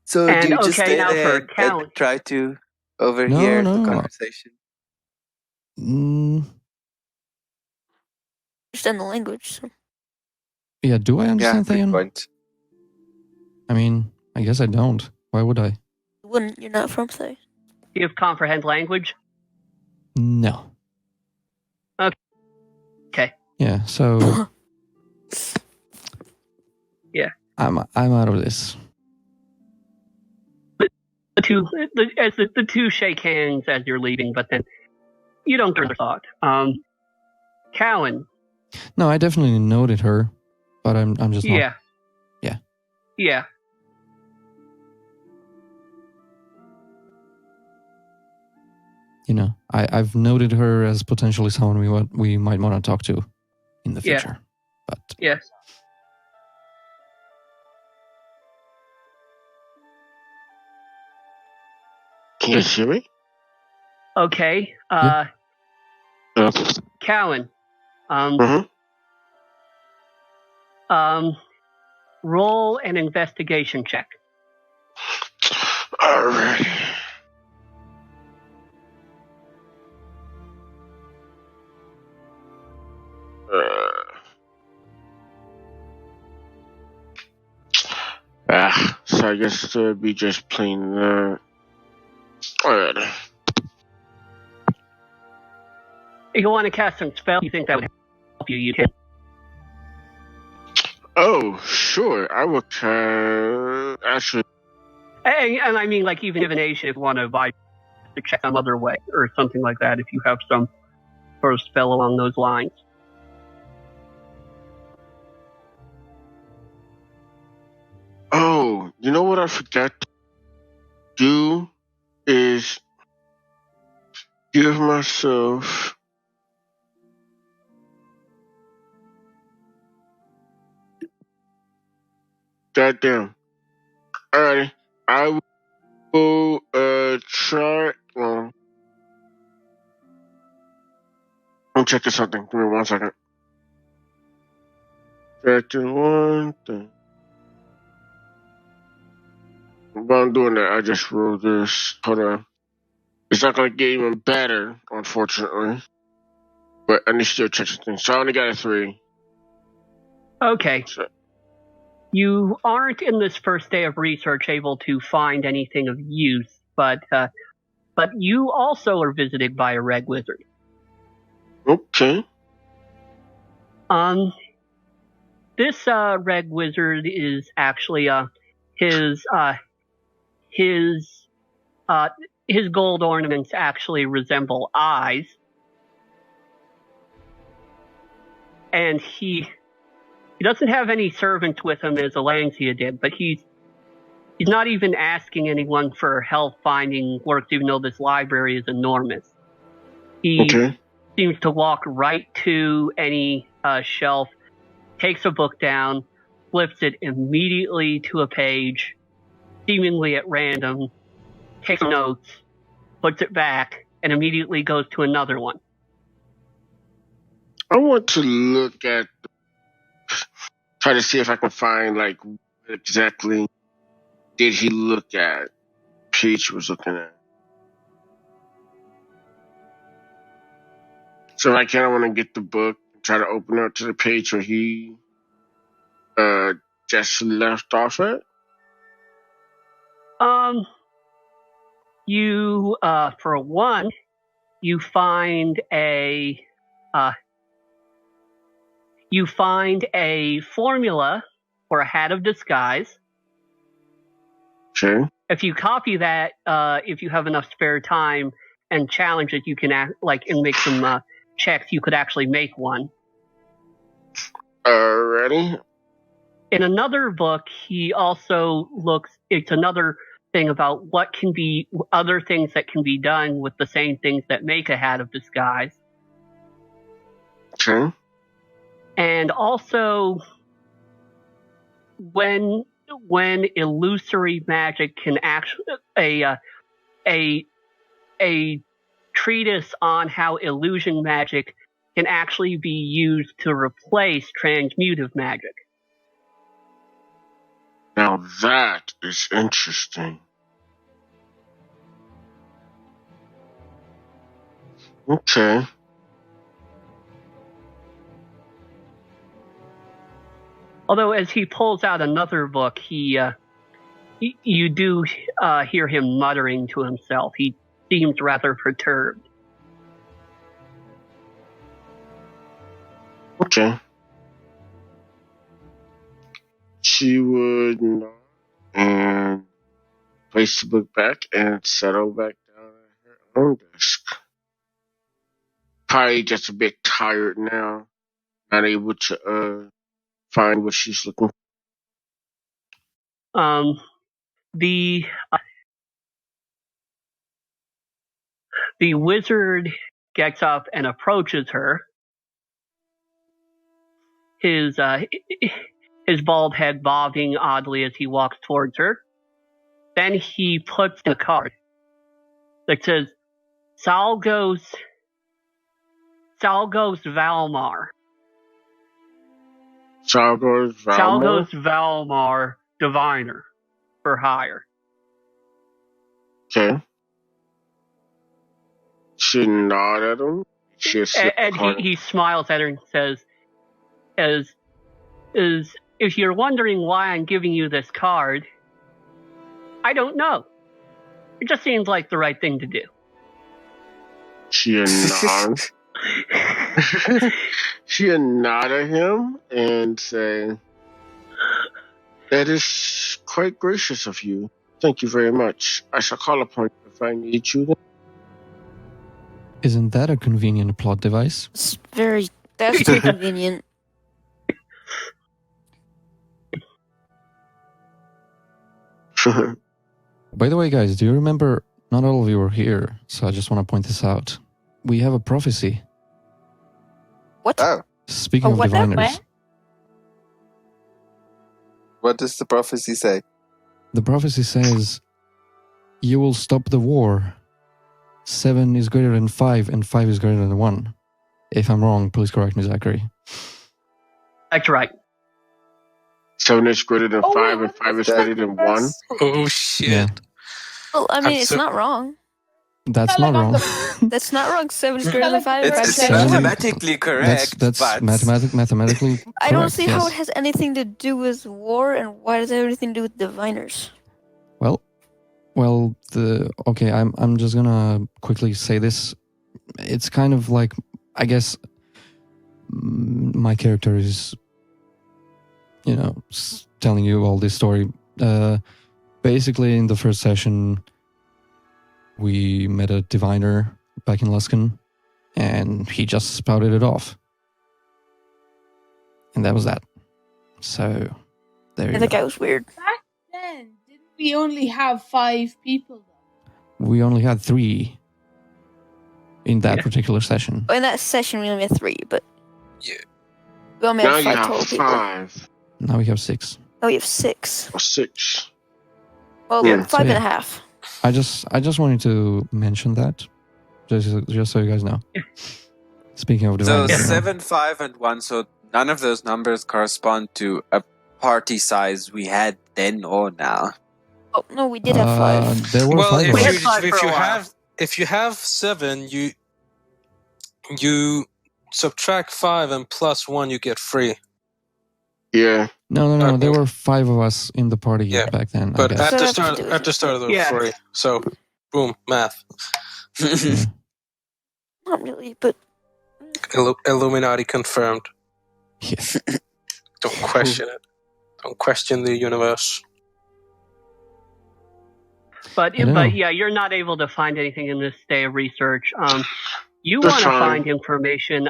So And do you just okay, stay now there for Cal- and try to overhear No. the conversation? Understand the language. So. Yeah, do I understand good Thayan? point. I mean, I guess I don't. Why would I? You wouldn't. You're not from Thay. Do you comprehend language? No. Okay. Yeah, so Yeah. I'm out of this. The two shake hands as you're leaving, but then you don't turn the thought. Cowan. No, I definitely noted her, but I'm just not. Yeah. You know, I've noted her as potentially someone we might want to talk to in the Yeah. future. But Yes. Can you hear me? Okay. Yeah. Cowan. Mhm. Roll an investigation check. All right. So I guess it would be just plain. Alright. If you want to cast some spell, you think that would help you, you can. Oh, sure. I will actually. And I mean, like, even divination, if you want to buy to check some other way or something like that, if you have some sort of spell along those lines. Oh, you know what I forgot to do is give myself. Goddamn. Alrighty. I will try. I'm checking something. Give me 1 second. Checking one thing. While I'm doing that, I just rolled this. Hold on. It's not going to get even better, unfortunately. But I need to still check something. So I only got a 3. Okay. So, You aren't in this first day of research able to find anything of use, but you also are visited by a reg wizard. okay. This reg wizard is actually his gold ornaments actually resemble eyes, and he doesn't have any servants with him as Alangsia did, but he's not even asking anyone for help finding works, even though this library is enormous. He seems to walk right to any shelf, takes a book down, flips it immediately to a page, seemingly at random, takes notes, puts it back, and immediately goes to another one. I want to look at, try to see if I can find, like, what exactly did he look at? Peach was looking at. So I kind of want to get the book, try to open up to the page where he just left off at. You for one, you find a formula for a hat of disguise. Okay. If you copy that, if you have enough spare time and challenge it, you can and make some checks. You could actually make one. Alrighty. In another book, he also looks. It's another thing about what can be other things that can be done with the same things that make a hat of disguise. Okay. And also, when illusory magic can actually a treatise on how illusion magic can actually be used to replace transmutive magic. Now that is interesting. Okay. Although, as he pulls out another book, you do hear him muttering to himself. He seems rather perturbed. Okay. She would nod and place the book back and settle back down at her own desk. Probably just a bit tired now, not able to find what she's looking for. The wizard gets up and approaches her. His bald head bobbing oddly as he walks towards her. Then he puts in a card that says, Salgos Valmar. Salgos Valmar Diviner for hire. Okay. She nodded at him. And he smiles at her and says, if you're wondering why I'm giving you this card, I don't know. It just seems like the right thing to do. She nods. She'll nod at him and say, "That is quite gracious of you. Thank you very much. I shall call upon you if I need you." Isn't that a convenient plot device? That's too convenient. By the way, guys, do you remember? Not all of you were here, so I just want to point this out. We have a prophecy. What? Oh, Speaking of what now? diviners, what does the prophecy say? the prophecy says, "You will stop the war. 7 is greater than 5, and 5 is greater than 1. If I'm wrong, please correct me, Zachary. That's right. 7 is greater than 5, and 5 is that- greater than 1. Oh shit! Yeah. Well, I mean, I'm it's so- not wrong. That's Well, not like on wrong. That's not wrong. 7 is greater than 5. It's, Five it's is greater than one. mathematically correct, that's but mathematically I don't correct, see how yes. it has anything to do with war, and why does it have anything to do with diviners? Well, okay, I'm just gonna quickly say this. It's kind of like, I guess, my character is, telling you all this story. Basically, in the first session, we met a diviner back in Luskan, and he just spouted it off. And that was that. So, there you And the go. guy was weird. Back then, didn't we only have 5 people? We only had 3 in that Yeah. particular session. In that session, we only had 3, but Yeah. we only Now had you 5 have total people. 5 Now we have 6. Oh, we have 6. or 6. Well, Yeah. 5 and yeah. a half. I just wanted to mention that, just so you guys know. Speaking of so diviners, 7, 5, and 1. So none of those numbers correspond to a party size we had then or now. Oh, no, we did have 5. There were Well, 5 of We had us. 5 for a while. if you have 7, you subtract 5 and plus 1, you get 3. Yeah. No. Okay. There were 5 of us in the party Yeah, back then. But I guess. at the So start, that's to do with at the start, there were Yeah. 3. So, boom, math. Yeah. Not really, but Illuminati confirmed. Yeah. Don't question it. Don't question the universe. But I don't know. yeah, you're not able to find anything in this day of research. You That's want to fine. find information.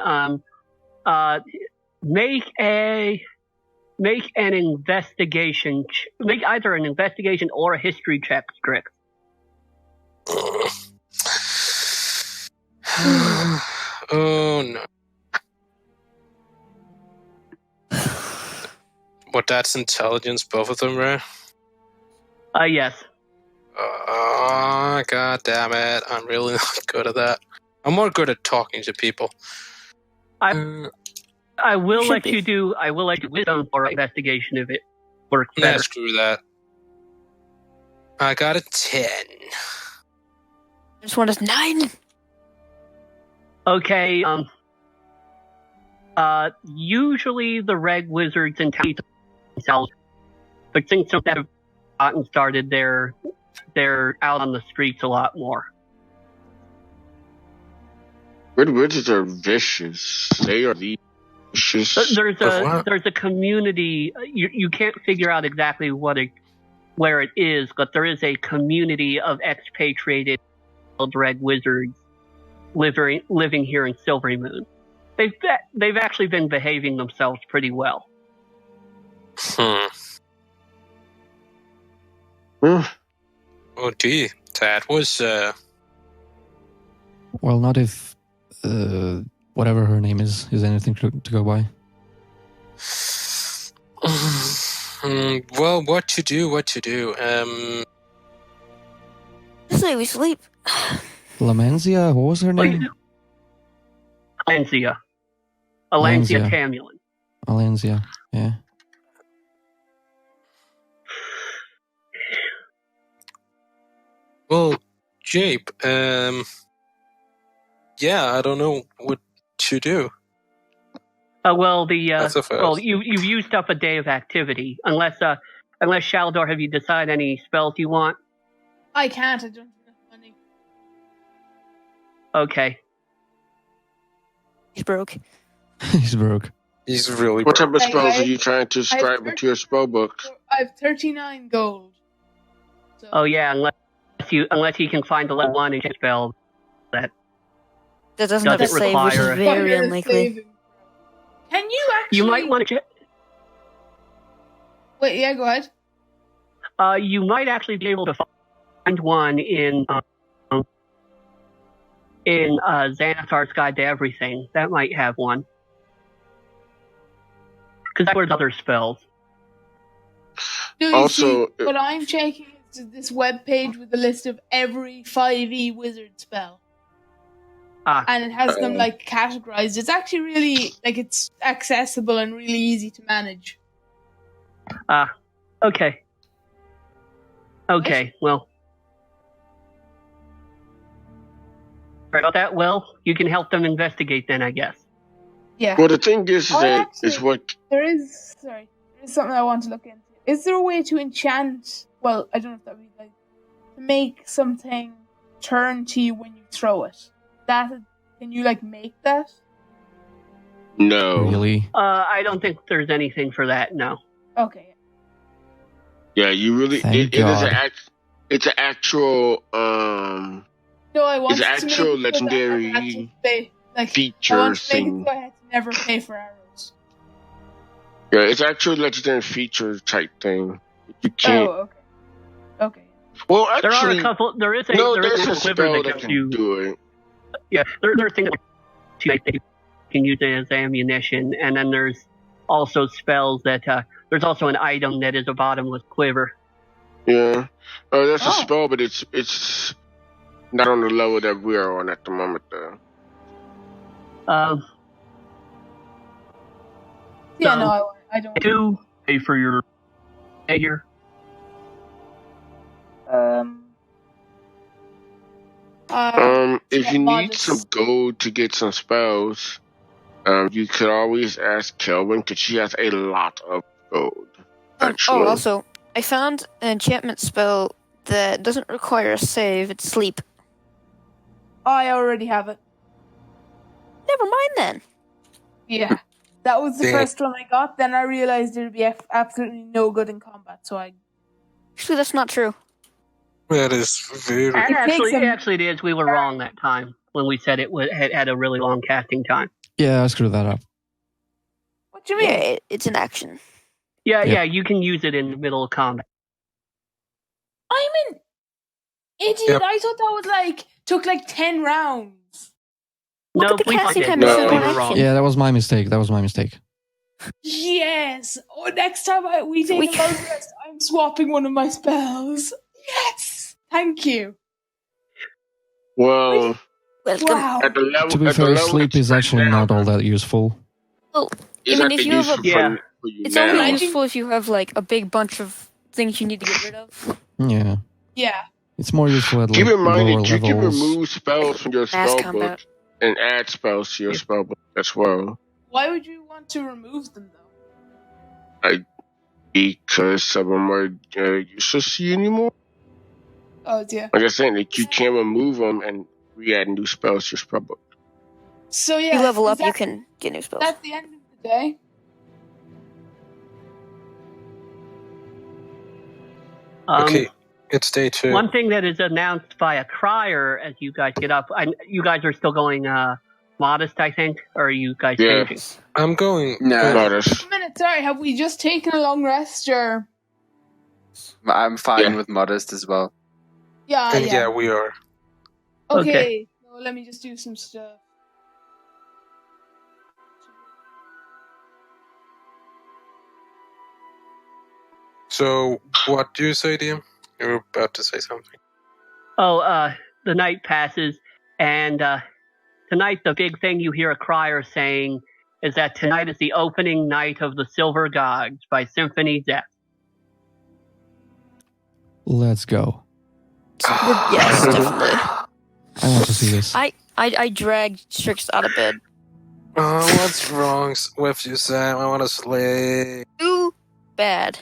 Make an investigation. Make either an investigation or a history check, Strick. Oh no. What? That's intelligence, both of them, right? Yes. God damn it! I'm really not good at that. I'm more good at talking to people. I will Should let be. you do. I will let you wisdom or investigation if it works Nah, better. screw that. I got a 10. this one is 9. Okay. Usually the reg wizards and town themselves, but since some have gotten started, they're out on the streets a lot more. Red wizards are vicious. They are the vicious. There's a community. You can't figure out exactly where it is, but there is a community of expatriated reg wizards living here in Silverymoon. They've actually been behaving themselves pretty well. Hmm. Hmm. Oh, gee. That was, Well, not if whatever her name is anything to go by. Well, what to do? This way we sleep. Lamanzia, what was her name? Alanzia Alanzia. Tamulan. Alanzia, yeah. Well, Jape, yeah, I don't know what to do. That's a first. You've used up a day of activity. Unless Shaldor, have you decided any spells you want? I can't. I don't have enough money. Okay. He's broke. He's broke. He's really What broke. type of Hey, spells I- are you trying to scribe into your spell book? I have 39 gold. So, Oh yeah, unless you can find the level 1 and spell that. That doesn't have a Doesn't save, which is require- very Fire unlikely. saving. Can you actually? You might want to. Wait, yeah, go ahead. You might actually be able to find one in Xanathar's Guide to Everything. That might have one. Because that was other spells. No, you Also, see, what I'm checking is this web page with a list of every 5e wizard spell. And it has them like categorized. It's actually really it's accessible and really easy to manage. Okay. Okay, well. Sorry about that. Well, you can help them investigate then, I guess. Yeah. Well, the thing is Oh, that actually- is what There is something I want to look into. Is there a way to enchant? Well, I don't know if that would be to make something turn to you when you throw it. Can you make that? no. Really? I don't think there's anything for that, no. Okay. Yeah, you really. Thank It is God. it's an actual No, I want It's to actual make it so that legendary I had to pay, I feature want to make thing. it so I had to never pay for arrows. Yeah, it's actual legendary feature type thing. You can't. Oh, okay. Okay. Well, There are actually, a couple. There is a no, there there's is a a quiver spell that that gives can you. do it. Yeah, there are things that you can use it as ammunition, and then there's also spells that there's also an item that is a bottomless quiver. Yeah, that's a Oh. spell, but it's not on the level that we are on at the moment, though. Yeah, So- no, I don't. Do pay for your stay here. If yeah, you need modest. some gold to get some spells, you could always ask Kelvin because she has a lot of gold. Actually, Also, I found an enchantment spell that doesn't require a save. It's sleep. I already have it. Never mind then. Yeah. That was the Dang it. first one I got. Then I realized it would be absolutely no good in combat. So I. Actually, that's not true. That is very. And takes actually, it is. We were wrong that time when we said it had a really long casting time. Yeah, I screwed that up. What do you mean? Yeah, it's an action. Yeah, Yep. yeah, you can use it in the middle of combat. I'm an idiot. Yep. I thought that was took 10 rounds. Look no, at the please casting don't time. get is me still wrong. an We were wrong. action. Yeah, that was my mistake. Yes. Oh, next time we take We- a long rest, I'm swapping one of my spells. Yes. Thank you. well, Welcome. Wow. at the level, To be at the fair, level sleep it's is right actually now, not all that useful. it's I mean, not if the you have a- useful for Yeah. you It's now. only useful if you have a big bunch of things you need to get rid of. Yeah, Yeah. it's more useful at Keep in mind lower that you can levels. remove spells from your Mass spell combat. book and add spells to your Yeah. spell book as well. Why would you want to remove them though? Because some of them are useless to you anymore. Oh dear. Like I said, you can't remove them and re-add new spells to your spell book. So yeah. If you level is up, you that- can get new spells. That's the end of the day. Okay, it's day 2. One thing that is announced by a crier as you guys get up. You guys are still going modest, I think, or are you guys Yeah. changing? I'm going. No. Notice. A minute, sorry, have we just taken a long rest or? I'm fine Yeah. with modest as well. Yeah, And yeah. yeah, we are. Okay. So let me just do some stuff. So, what do you say, DM? You were about to say something. Oh, the night passes, and tonight the big thing you hear a crier saying is that tonight is the opening night of the Silver Gods by Symphony Death. Let's go. Yes, definitely. I want to see this. I dragged Strix out of bed. Oh, what's wrong with you, Sam? I want to sleep. Too bad.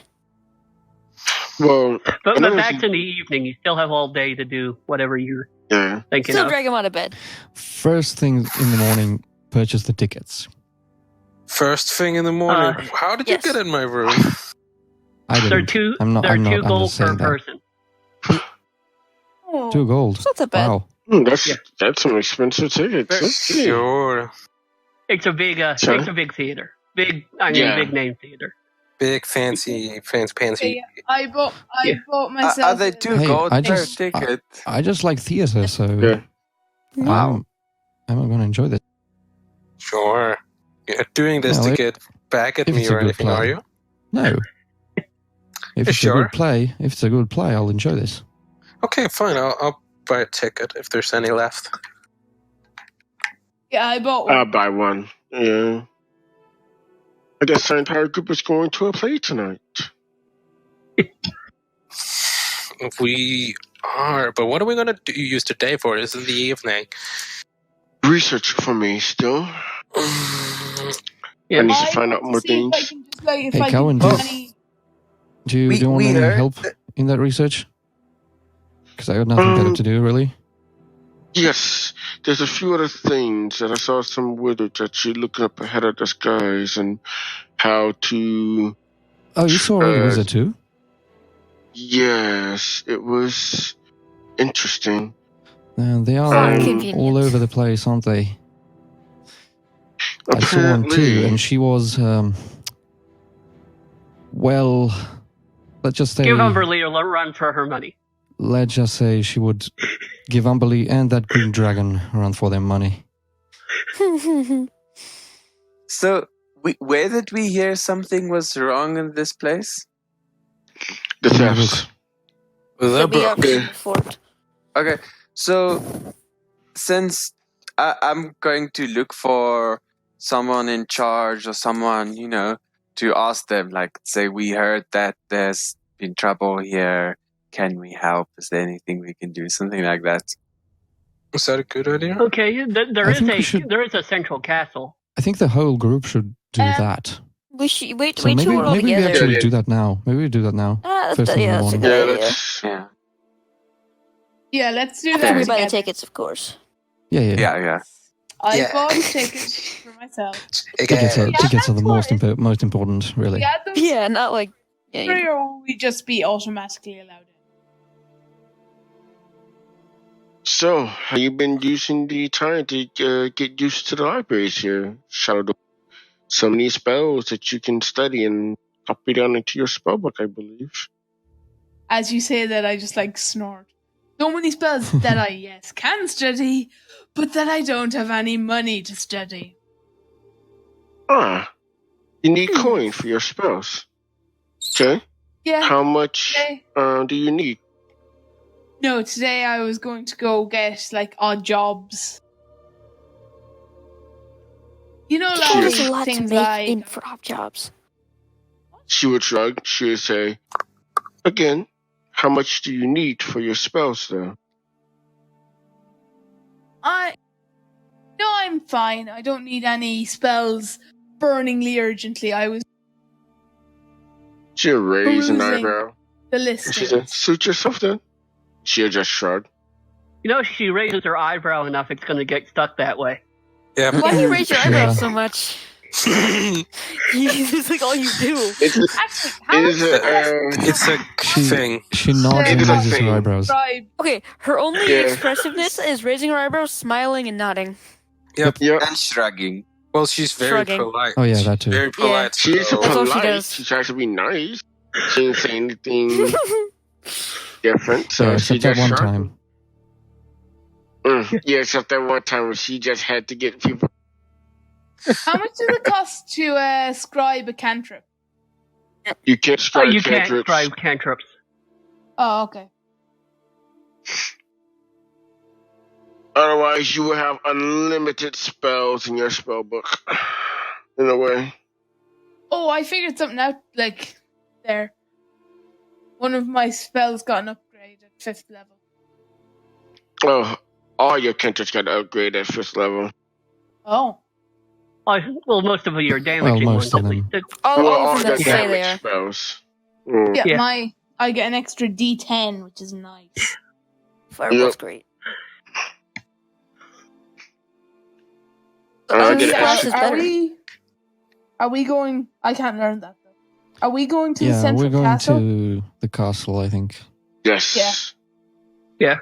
Well, But another back thing- in the evening, you still have all day to do whatever you're yeah. thinking Still of. drag him out of bed. First thing in the morning, purchase the tickets. First thing in the morning. How did you yes. get in my room? I They're didn't. two. I'm not. They're I'm not. 2 I'm gold just per saying that. person. Oh, 2 gold. It's not that bad. Wow. That's some expensive tickets. Very Let's see. Sure. It's a big. Sorry? It's a big theater. Big name theater. Big fancy. okay, I bought Yeah. myself. Are they 2 Hey, gold I per just- ticket? I just like theater, so Yeah. Wow. I'm going to enjoy this. Sure. You're doing this No, to it- get back at if me it's a or good anything, play. are you? No. If it's Sure. a good play, I'll enjoy this. Okay, fine. I'll buy a ticket if there's any left. Yeah, I bought one. I'll buy one. Yeah. I guess our entire group is going to a play tonight. We are, but what are we gonna use today for? It's in the evening. Research for me still. Yeah. I need to I find want out more see if I things. can just, like, if Hey, I Cowan, can do- do any. Do you want we any heard help that- in that research? Because I got nothing better to do, really. Yes, there's a few other things that I saw some wizards actually looking up ahead of the skies and how to. Oh, you saw a wizard too? Yes, it was interesting. They are Convenient. all over the place, aren't they? I saw one too, Apparently, and she was, well, let's just say, Give Umberly a run for her money. let's just say she would give Umberly and that green dragon a run for their money. So, where did we hear something was wrong in this place? the thefts. The The BRP fort. Okay, so since I'm going to look for someone in charge or someone, to ask them, like, say, we heard that there's been trouble here. Can we help? Is there anything we can do? Something like that. Is that a good idea? Okay, there I is think we should- there is a central castle. I think the whole group should do that. We should wait. So Wait till maybe, we're all maybe we together. actually do that now. Maybe we do that now. First thing in the That's a morning. good Yeah, idea. that's. Yeah. Yeah, let's do Okay. that. We buy the together. tickets, of course. Yeah. Yeah. I Yeah. bought tickets for myself. Tickets are, Yeah, tickets are the that's most important, really. We add them Yeah, not like. Yeah, you free, or will we just be automatically allowed in? So, have you been using the time to get used to the libraries here, Shadow? So many spells that you can study and copy down into your spellbook, I believe. As you say that, I just like snort. So many spells that I, yes, can study, but that I don't have any money to study. Ah, you need coin for your spells. Okay. Yeah. How much Today, do you need? no, today I was going to go get like odd jobs. You know, Oh, there's a like lot to things make like in for op jobs. She would shrug. She would say, again, how much do you need for your spells, though? I'm fine. I don't need any spells burningly urgently. I was She'll raise an Perusing. eyebrow. the And she list. said, suit yourself then. She'll just shrug. You know, if she raises her eyebrow enough, it's going to get stuck that way. Yeah. Why do you raise your Yeah. eyebrows so much? It's like all you do. It's, Actually, how it much is a, It's a thing. She nods and It's a raises thing. her eyebrows. subscribe? Okay, her only Yeah. expressiveness is raising her eyebrows, smiling, and nodding. Yep. And shrugging. Well, she's very Shrugging. polite. Oh, yeah, that too. Very polite. She's so- That's all she polite. does. She tries to be nice. She didn't say anything different, so Yeah, she except that just one shrugged. time. Yeah, except that one time where she just had to get people. How much does it cost to scribe a cantrip? You can't scribe You can't cantrips. scribe cantrips. Oh, okay. Otherwise, you will have unlimited spells in your spell book. In a way. Oh, I figured something out. Like there, one of my spells got an upgrade at 5th level. Oh, all your cantrips got to upgrade at 5th level. Oh, Well, most of your damaging most ones, of at them. least. All of them your that say they damage are. spells. Mm. yeah, Yeah. I get an extra D10, which is nice. Fireball's Yep. great. I This get glass extra. is better. Are we going? I can't learn that. Though. Are we going to the Yeah, central we're going castle? to the castle, I think, Yes. Yeah.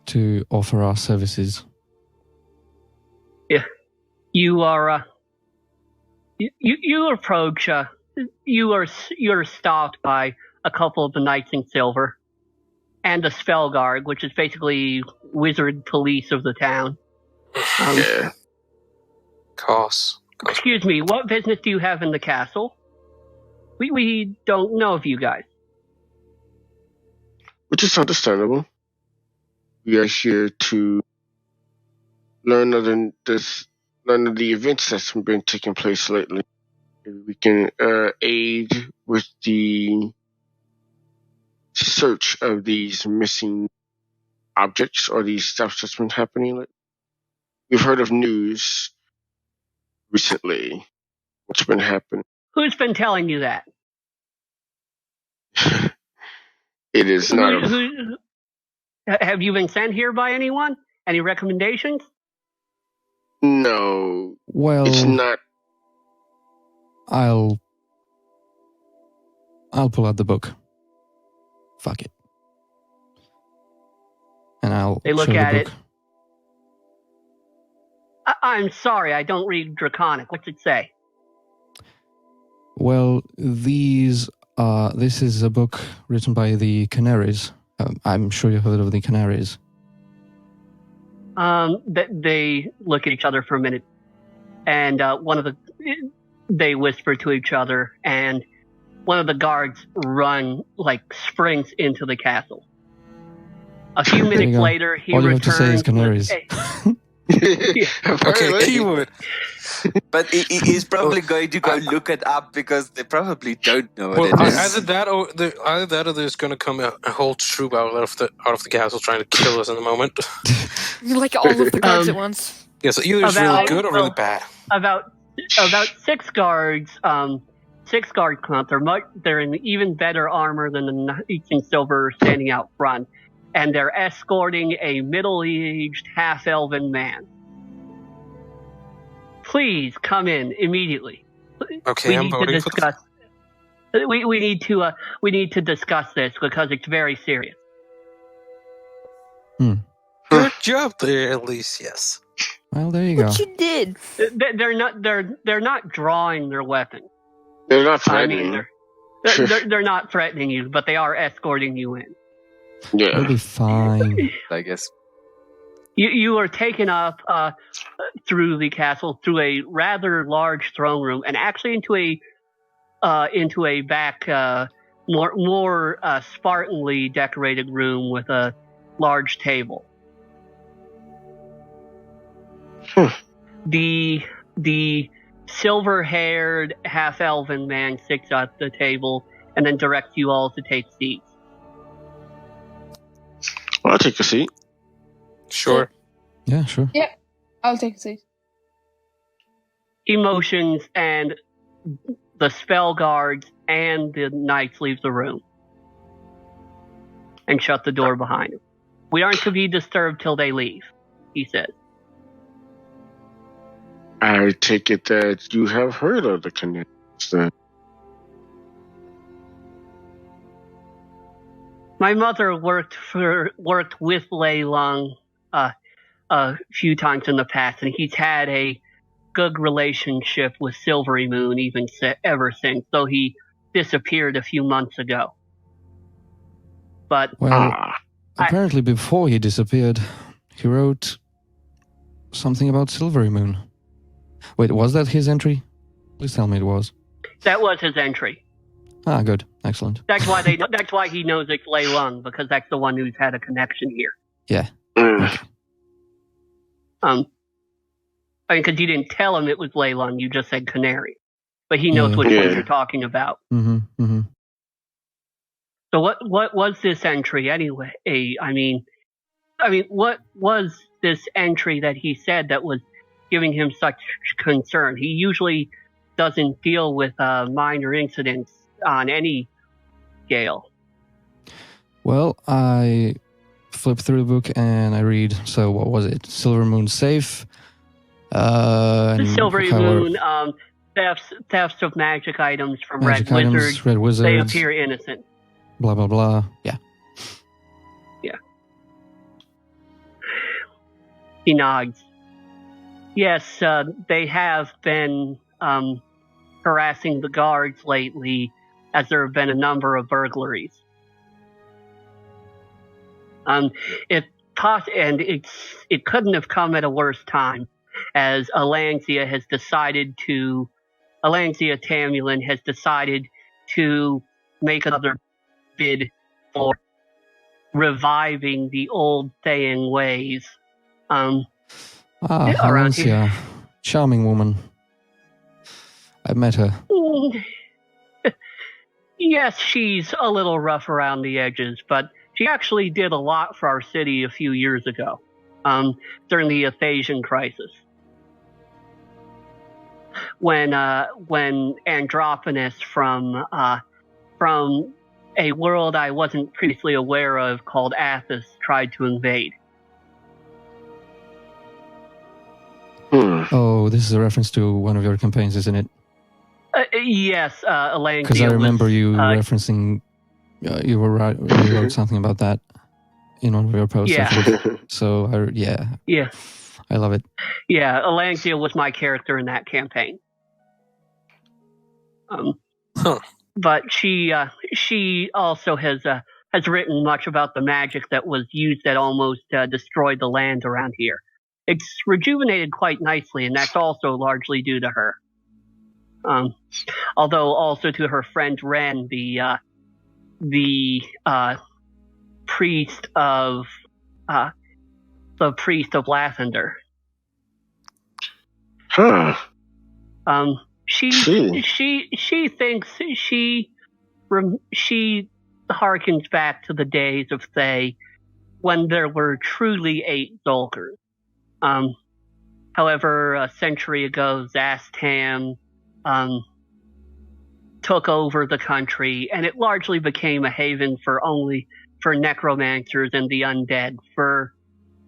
to offer our services. You are. You approach. You're stopped by a couple of the knights in silver, and the spell guard, which is basically wizard police of the town. Yeah. Costs. Excuse me. What business do you have in the castle? We don't know of you guys. Which is understandable. We are here to learn of the events that's been taking place lately. Maybe we can aid with the search of these missing objects or these stuff that's been happening. We've heard of news recently. What's been happening? Who's been telling you that? It is not. Have you been sent here by anyone? Any recommendations? No, Well, it's not. I'll pull out the book. Fuck it. And I'll They look show at the it. book. I'm sorry, I don't read Draconic. What's it say? Well, this is a book written by the Canaries. I'm sure you've heard of the Canaries. They look at each other for a minute, and they whisper to each other, and one of the guards springs into the castle. A few minutes go. later, he All you returns. have to say is Canaries. Okay, Apparently. keyword. But he's probably going to go look it up because they probably don't know what Well, it is. either that or there's going to come a whole troop out of the castle trying to kill us in a moment. Like all of the guards at once. Yeah, so either it's really good or really bad. About six guards. Six guard clump. They're in even better armor than the knights in silver standing out front, and they're escorting a middle-aged half-elven man. Please come in immediately. Okay, I'm voting for the... We need to discuss this because it's very serious. Good job there, at least, yes. Well, there you go. What you did? They're not drawing their weapons. They're not I threatening. mean, they're not threatening you, but they are escorting you in. It'll Yeah. be fine. I guess. You are taken up through the castle, through a rather large throne room, and actually into a back, more Spartanly decorated room with a large table. The silver-haired half-elven man sits at the table and then directs you all to take seats. Well, I'll take a seat. Sure. Yeah, sure. I'll take a seat. Emotions and the spell guards and the knights leave the room and shut the door behind them. We aren't to be disturbed till they leave, he says. I take it that you have heard of the Canaries then. My mother worked with Lei Lung a few times in the past, and he's had a good relationship with Silverymoon ever since, though he disappeared a few months ago. But Well, apparently before he disappeared, he wrote something about Silverymoon. Wait, was that his entry? Please tell me it was. that was his entry. Ah, good. Excellent. That's why he knows it's Lei Lung, because that's the one who's had a connection here. Yeah. Because you didn't tell him it was Lei Lung, you just said Canary. But he knows which one you're talking about. Mm-hmm. Mm-hmm. So what was this entry anyway? I mean, what was this entry that he said that was giving him such concern? He usually doesn't deal with minor incidents on any scale. Well, I flip through the book and I read. So what was it? Silvermoon safe. And Silverymoon, thefts of magic items from magic red items, wizards. red wizards. They appear innocent. Blah blah blah. Yeah. He nods. Yes, they have been harassing the guards lately, as there have been a number of burglaries. It couldn't have come at a worse time, as Alangzia Tamulin has decided to make another bid for reviving the old Thayan ways. Around here. Valencia. Charming woman. I met her. Yes, she's a little rough around the edges, but she actually did a lot for our city a few years ago, during the Athasian crisis. When Androponus from a world I wasn't previously aware of called Athos tried to invade. Oh, this is a reference to one of your campaigns, isn't it? Yes, Alangzia. Because I remember you referencing. You wrote something about that in one of your posts. Yeah. I think. So yeah. I love it. Yeah, Alangzia was my character in that campaign. But she also has written much about the magic that was used that almost destroyed the land around here. It's rejuvenated quite nicely, and that's also largely due to her. Although also to her friend Ren, the priest of Lathander. Huh. She thinks she harkens back to the days of Thay when there were truly 8 Zulkers. However, a century ago, Zastam took over the country, and it largely became a haven for necromancers and the undead for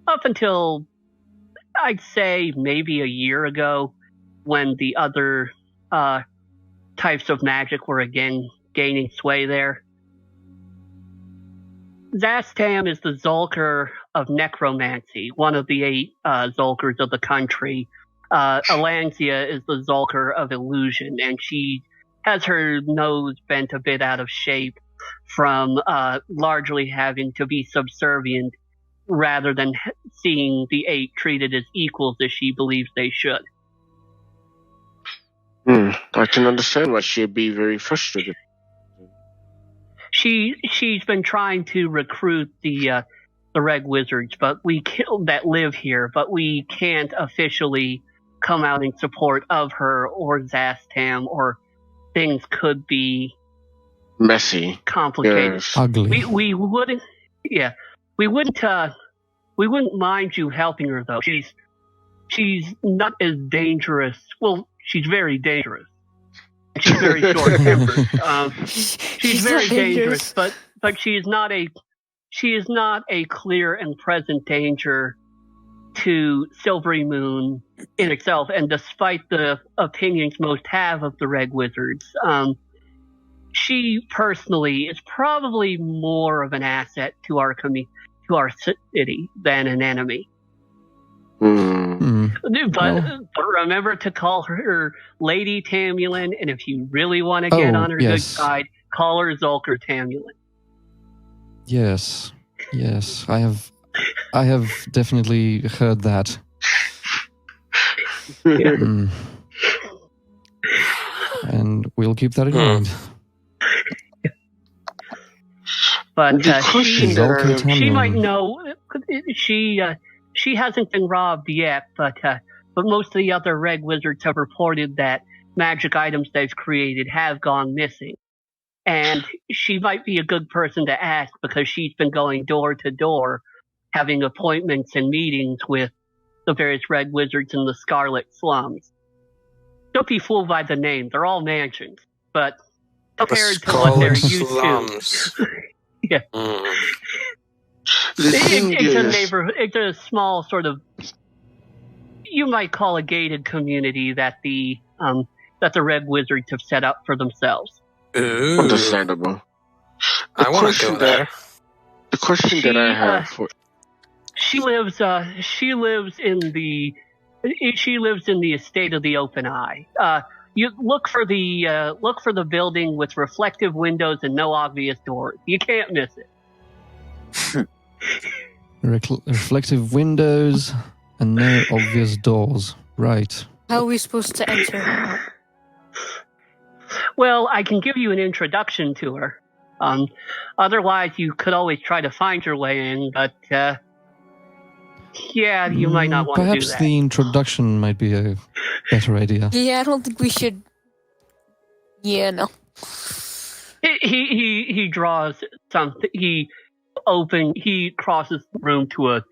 up until, I'd say, maybe a year ago, when the other types of magic were again gaining sway there. Zastam is the Zulker of necromancy, one of the 8 Zulkers of the country. Alangzia is the Zulker of illusion, and she has her nose bent a bit out of shape from largely having to be subservient rather than seeing the 8 treated as equals as she believes they should. I can understand why she'd be very frustrated. She's been trying to recruit the Red Wizards, that live here, but we can't officially come out in support of her or Zastam, or things could be messy, complicated, yes. Ugly. We wouldn't mind you helping her though. She's not as dangerous. Well, she's very dangerous. She's very short-tempered. She's very dangerous, but she is not a clear and present danger to Silverymoon in itself. And despite the opinions most have of the Red Wizards, she personally is probably more of an asset to our city than an enemy. But remember to call her Lady Tamulin, and if you really want to get on her good side, call her Zulker Tamulin. Yes, I have definitely heard that. And we'll keep that in mind. But she might know. She hasn't been robbed yet, but most of the other Red Wizards have reported that magic items they've created have gone missing. And she might be a good person to ask because she's been going door to door, having appointments and meetings with the various Red Wizards in the Scarlet Slums. Don't be fooled by the name. They're all mansions, but compared to what they're used to. Yeah. The thing It's a is, neighborhood. It's a small sort of, you might call a gated community that the Red Wizards have set up for themselves. Ooh, understandable. I want to go there. The question that I have for She lives in the estate of the Open Eye. You look for the building with reflective windows and no obvious doors. You can't miss it. Reflective windows and no obvious doors. Right. How are we supposed to enter? Well, I can give you an introduction to her. Otherwise, you could always try to find your way in, but yeah, you might not want to do Perhaps that. the introduction might be a better idea. Yeah, I don't think we should. Yeah, no. He draws something. He crosses the room to a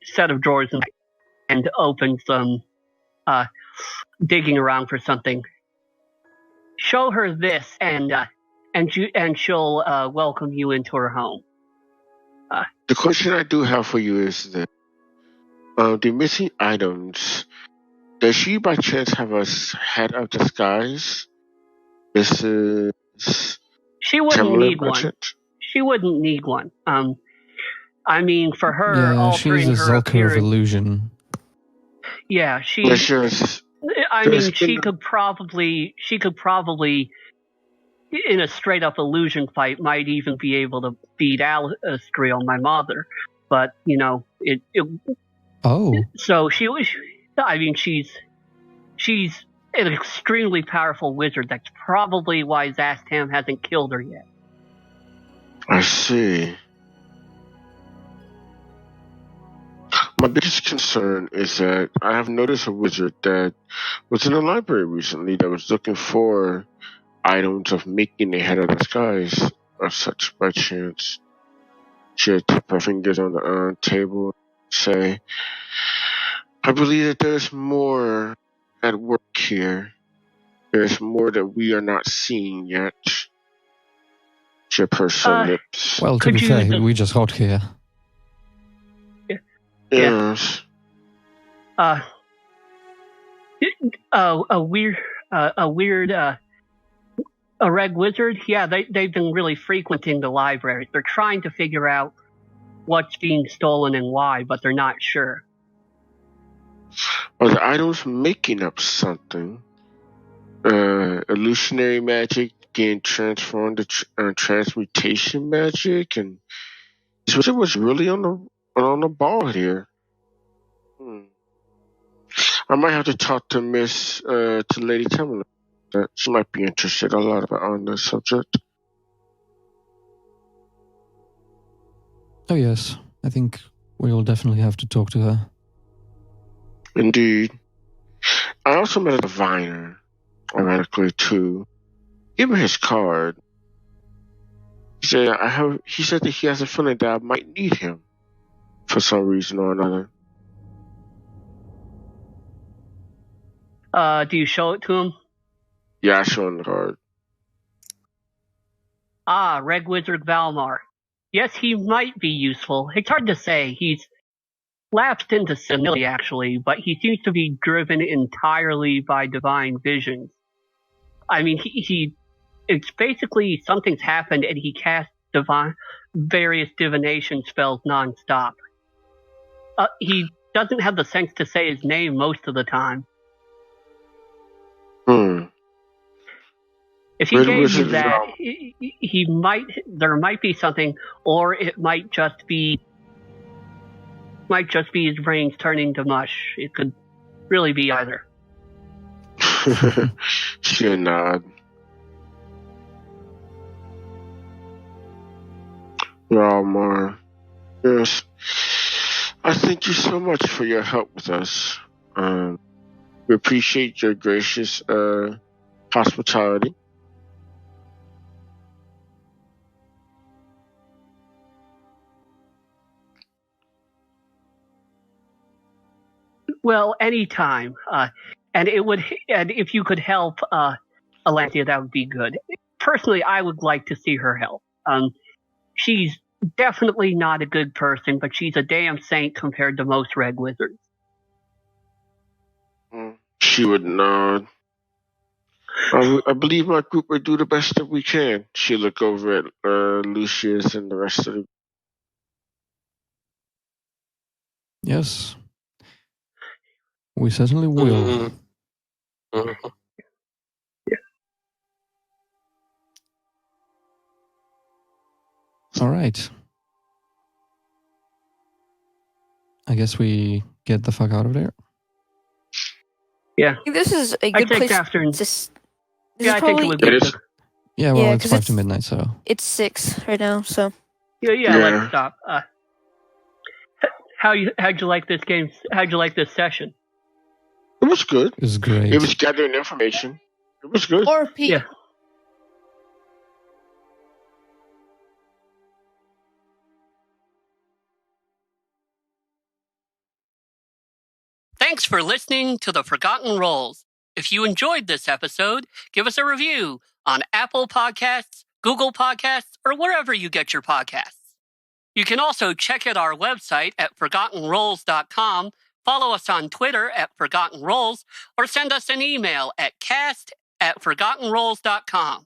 set of drawers and opens them, digging around for something. Show her this, and she'll welcome you into her home. the question I do have for you is that the missing items. Does she by chance have a head of disguise? Mrs. She wouldn't Timberlake need by one. chance? She wouldn't need one. I mean, for her, Yeah, altering she's a her Zulker of appearance. illusion. Yeah, Let's just I There's mean, she been- could probably, in a straight up illusion fight, might even be able to beat Alistriel, my mother. But Oh, so she was. I mean, she's an extremely powerful wizard. That's probably why Zastam hasn't killed her yet. I see. My biggest concern is that I have noticed a wizard that was in the library recently that was looking for items of making a head of disguise or such by chance. She had tap her fingers on the table and say, I believe that there's more at work here. There's more that we are not seeing yet. She pursed her lips. well, to Could be you fair, just- we just got here. Yes. A reg wizard. Yeah, they've been really frequenting the library. They're trying to figure out what's being stolen and why, but they're not sure. Are the items making up something? Illusionary magic getting transformed to transmutation magic, and this wizard was really on the ball here. I might have to talk to Lady Timberlake. She might be interested a lot on this subject. Oh yes, I think we will definitely have to talk to her. Indeed. I also met a diviner, ironically too. Give me his card. He said that he has a feeling that I might need him for some reason or another. Do you show it to him? Yeah, I show him the card. Reg Wizard Valmar. Yes, he might be useful. It's hard to say. He's lapsed into senility, actually, but he seems to be driven entirely by divine visions. I mean, it's basically something's happened and he casts various divination spells nonstop. He doesn't have the sense to say his name most of the time. If he gave you that, there might be something, or it might just be his brains turning to mush. It could really be either. She'll nod. Ralmar. Yes. I thank you so much for your help with us. We appreciate your gracious hospitality. Well, anytime. And if you could help Alantia, that would be good. Personally, I would like to see her help. She's definitely not a good person, but she's a damn saint compared to most red wizards. She would nod. I believe my group will do the best that we can. She'll look over at Lucius and the rest of the. Yes. We certainly will. Mm-hmm. Mm-hmm. All right. I guess we get the fuck out of there. Yeah. I think this is a I good think place. after. Yeah, I think it would be It is. good. Yeah, well, Yeah, it's 'cause 5 to midnight, so. It's 6 right now, so. Yeah, Yeah. let's stop. How'd you like this game? How'd you like this session? It was good. It was great. It was gathering information. It was good. Or Pete. Yeah. Thanks for listening to The Forgotten Rolls. If you enjoyed this episode, give us a review on Apple Podcasts, Google Podcasts, or wherever you get your podcasts. You can also check out our website at ForgottenRolls.com, follow us on Twitter at Forgotten Rolls, or send us an email at cast@ForgottenRolls.com.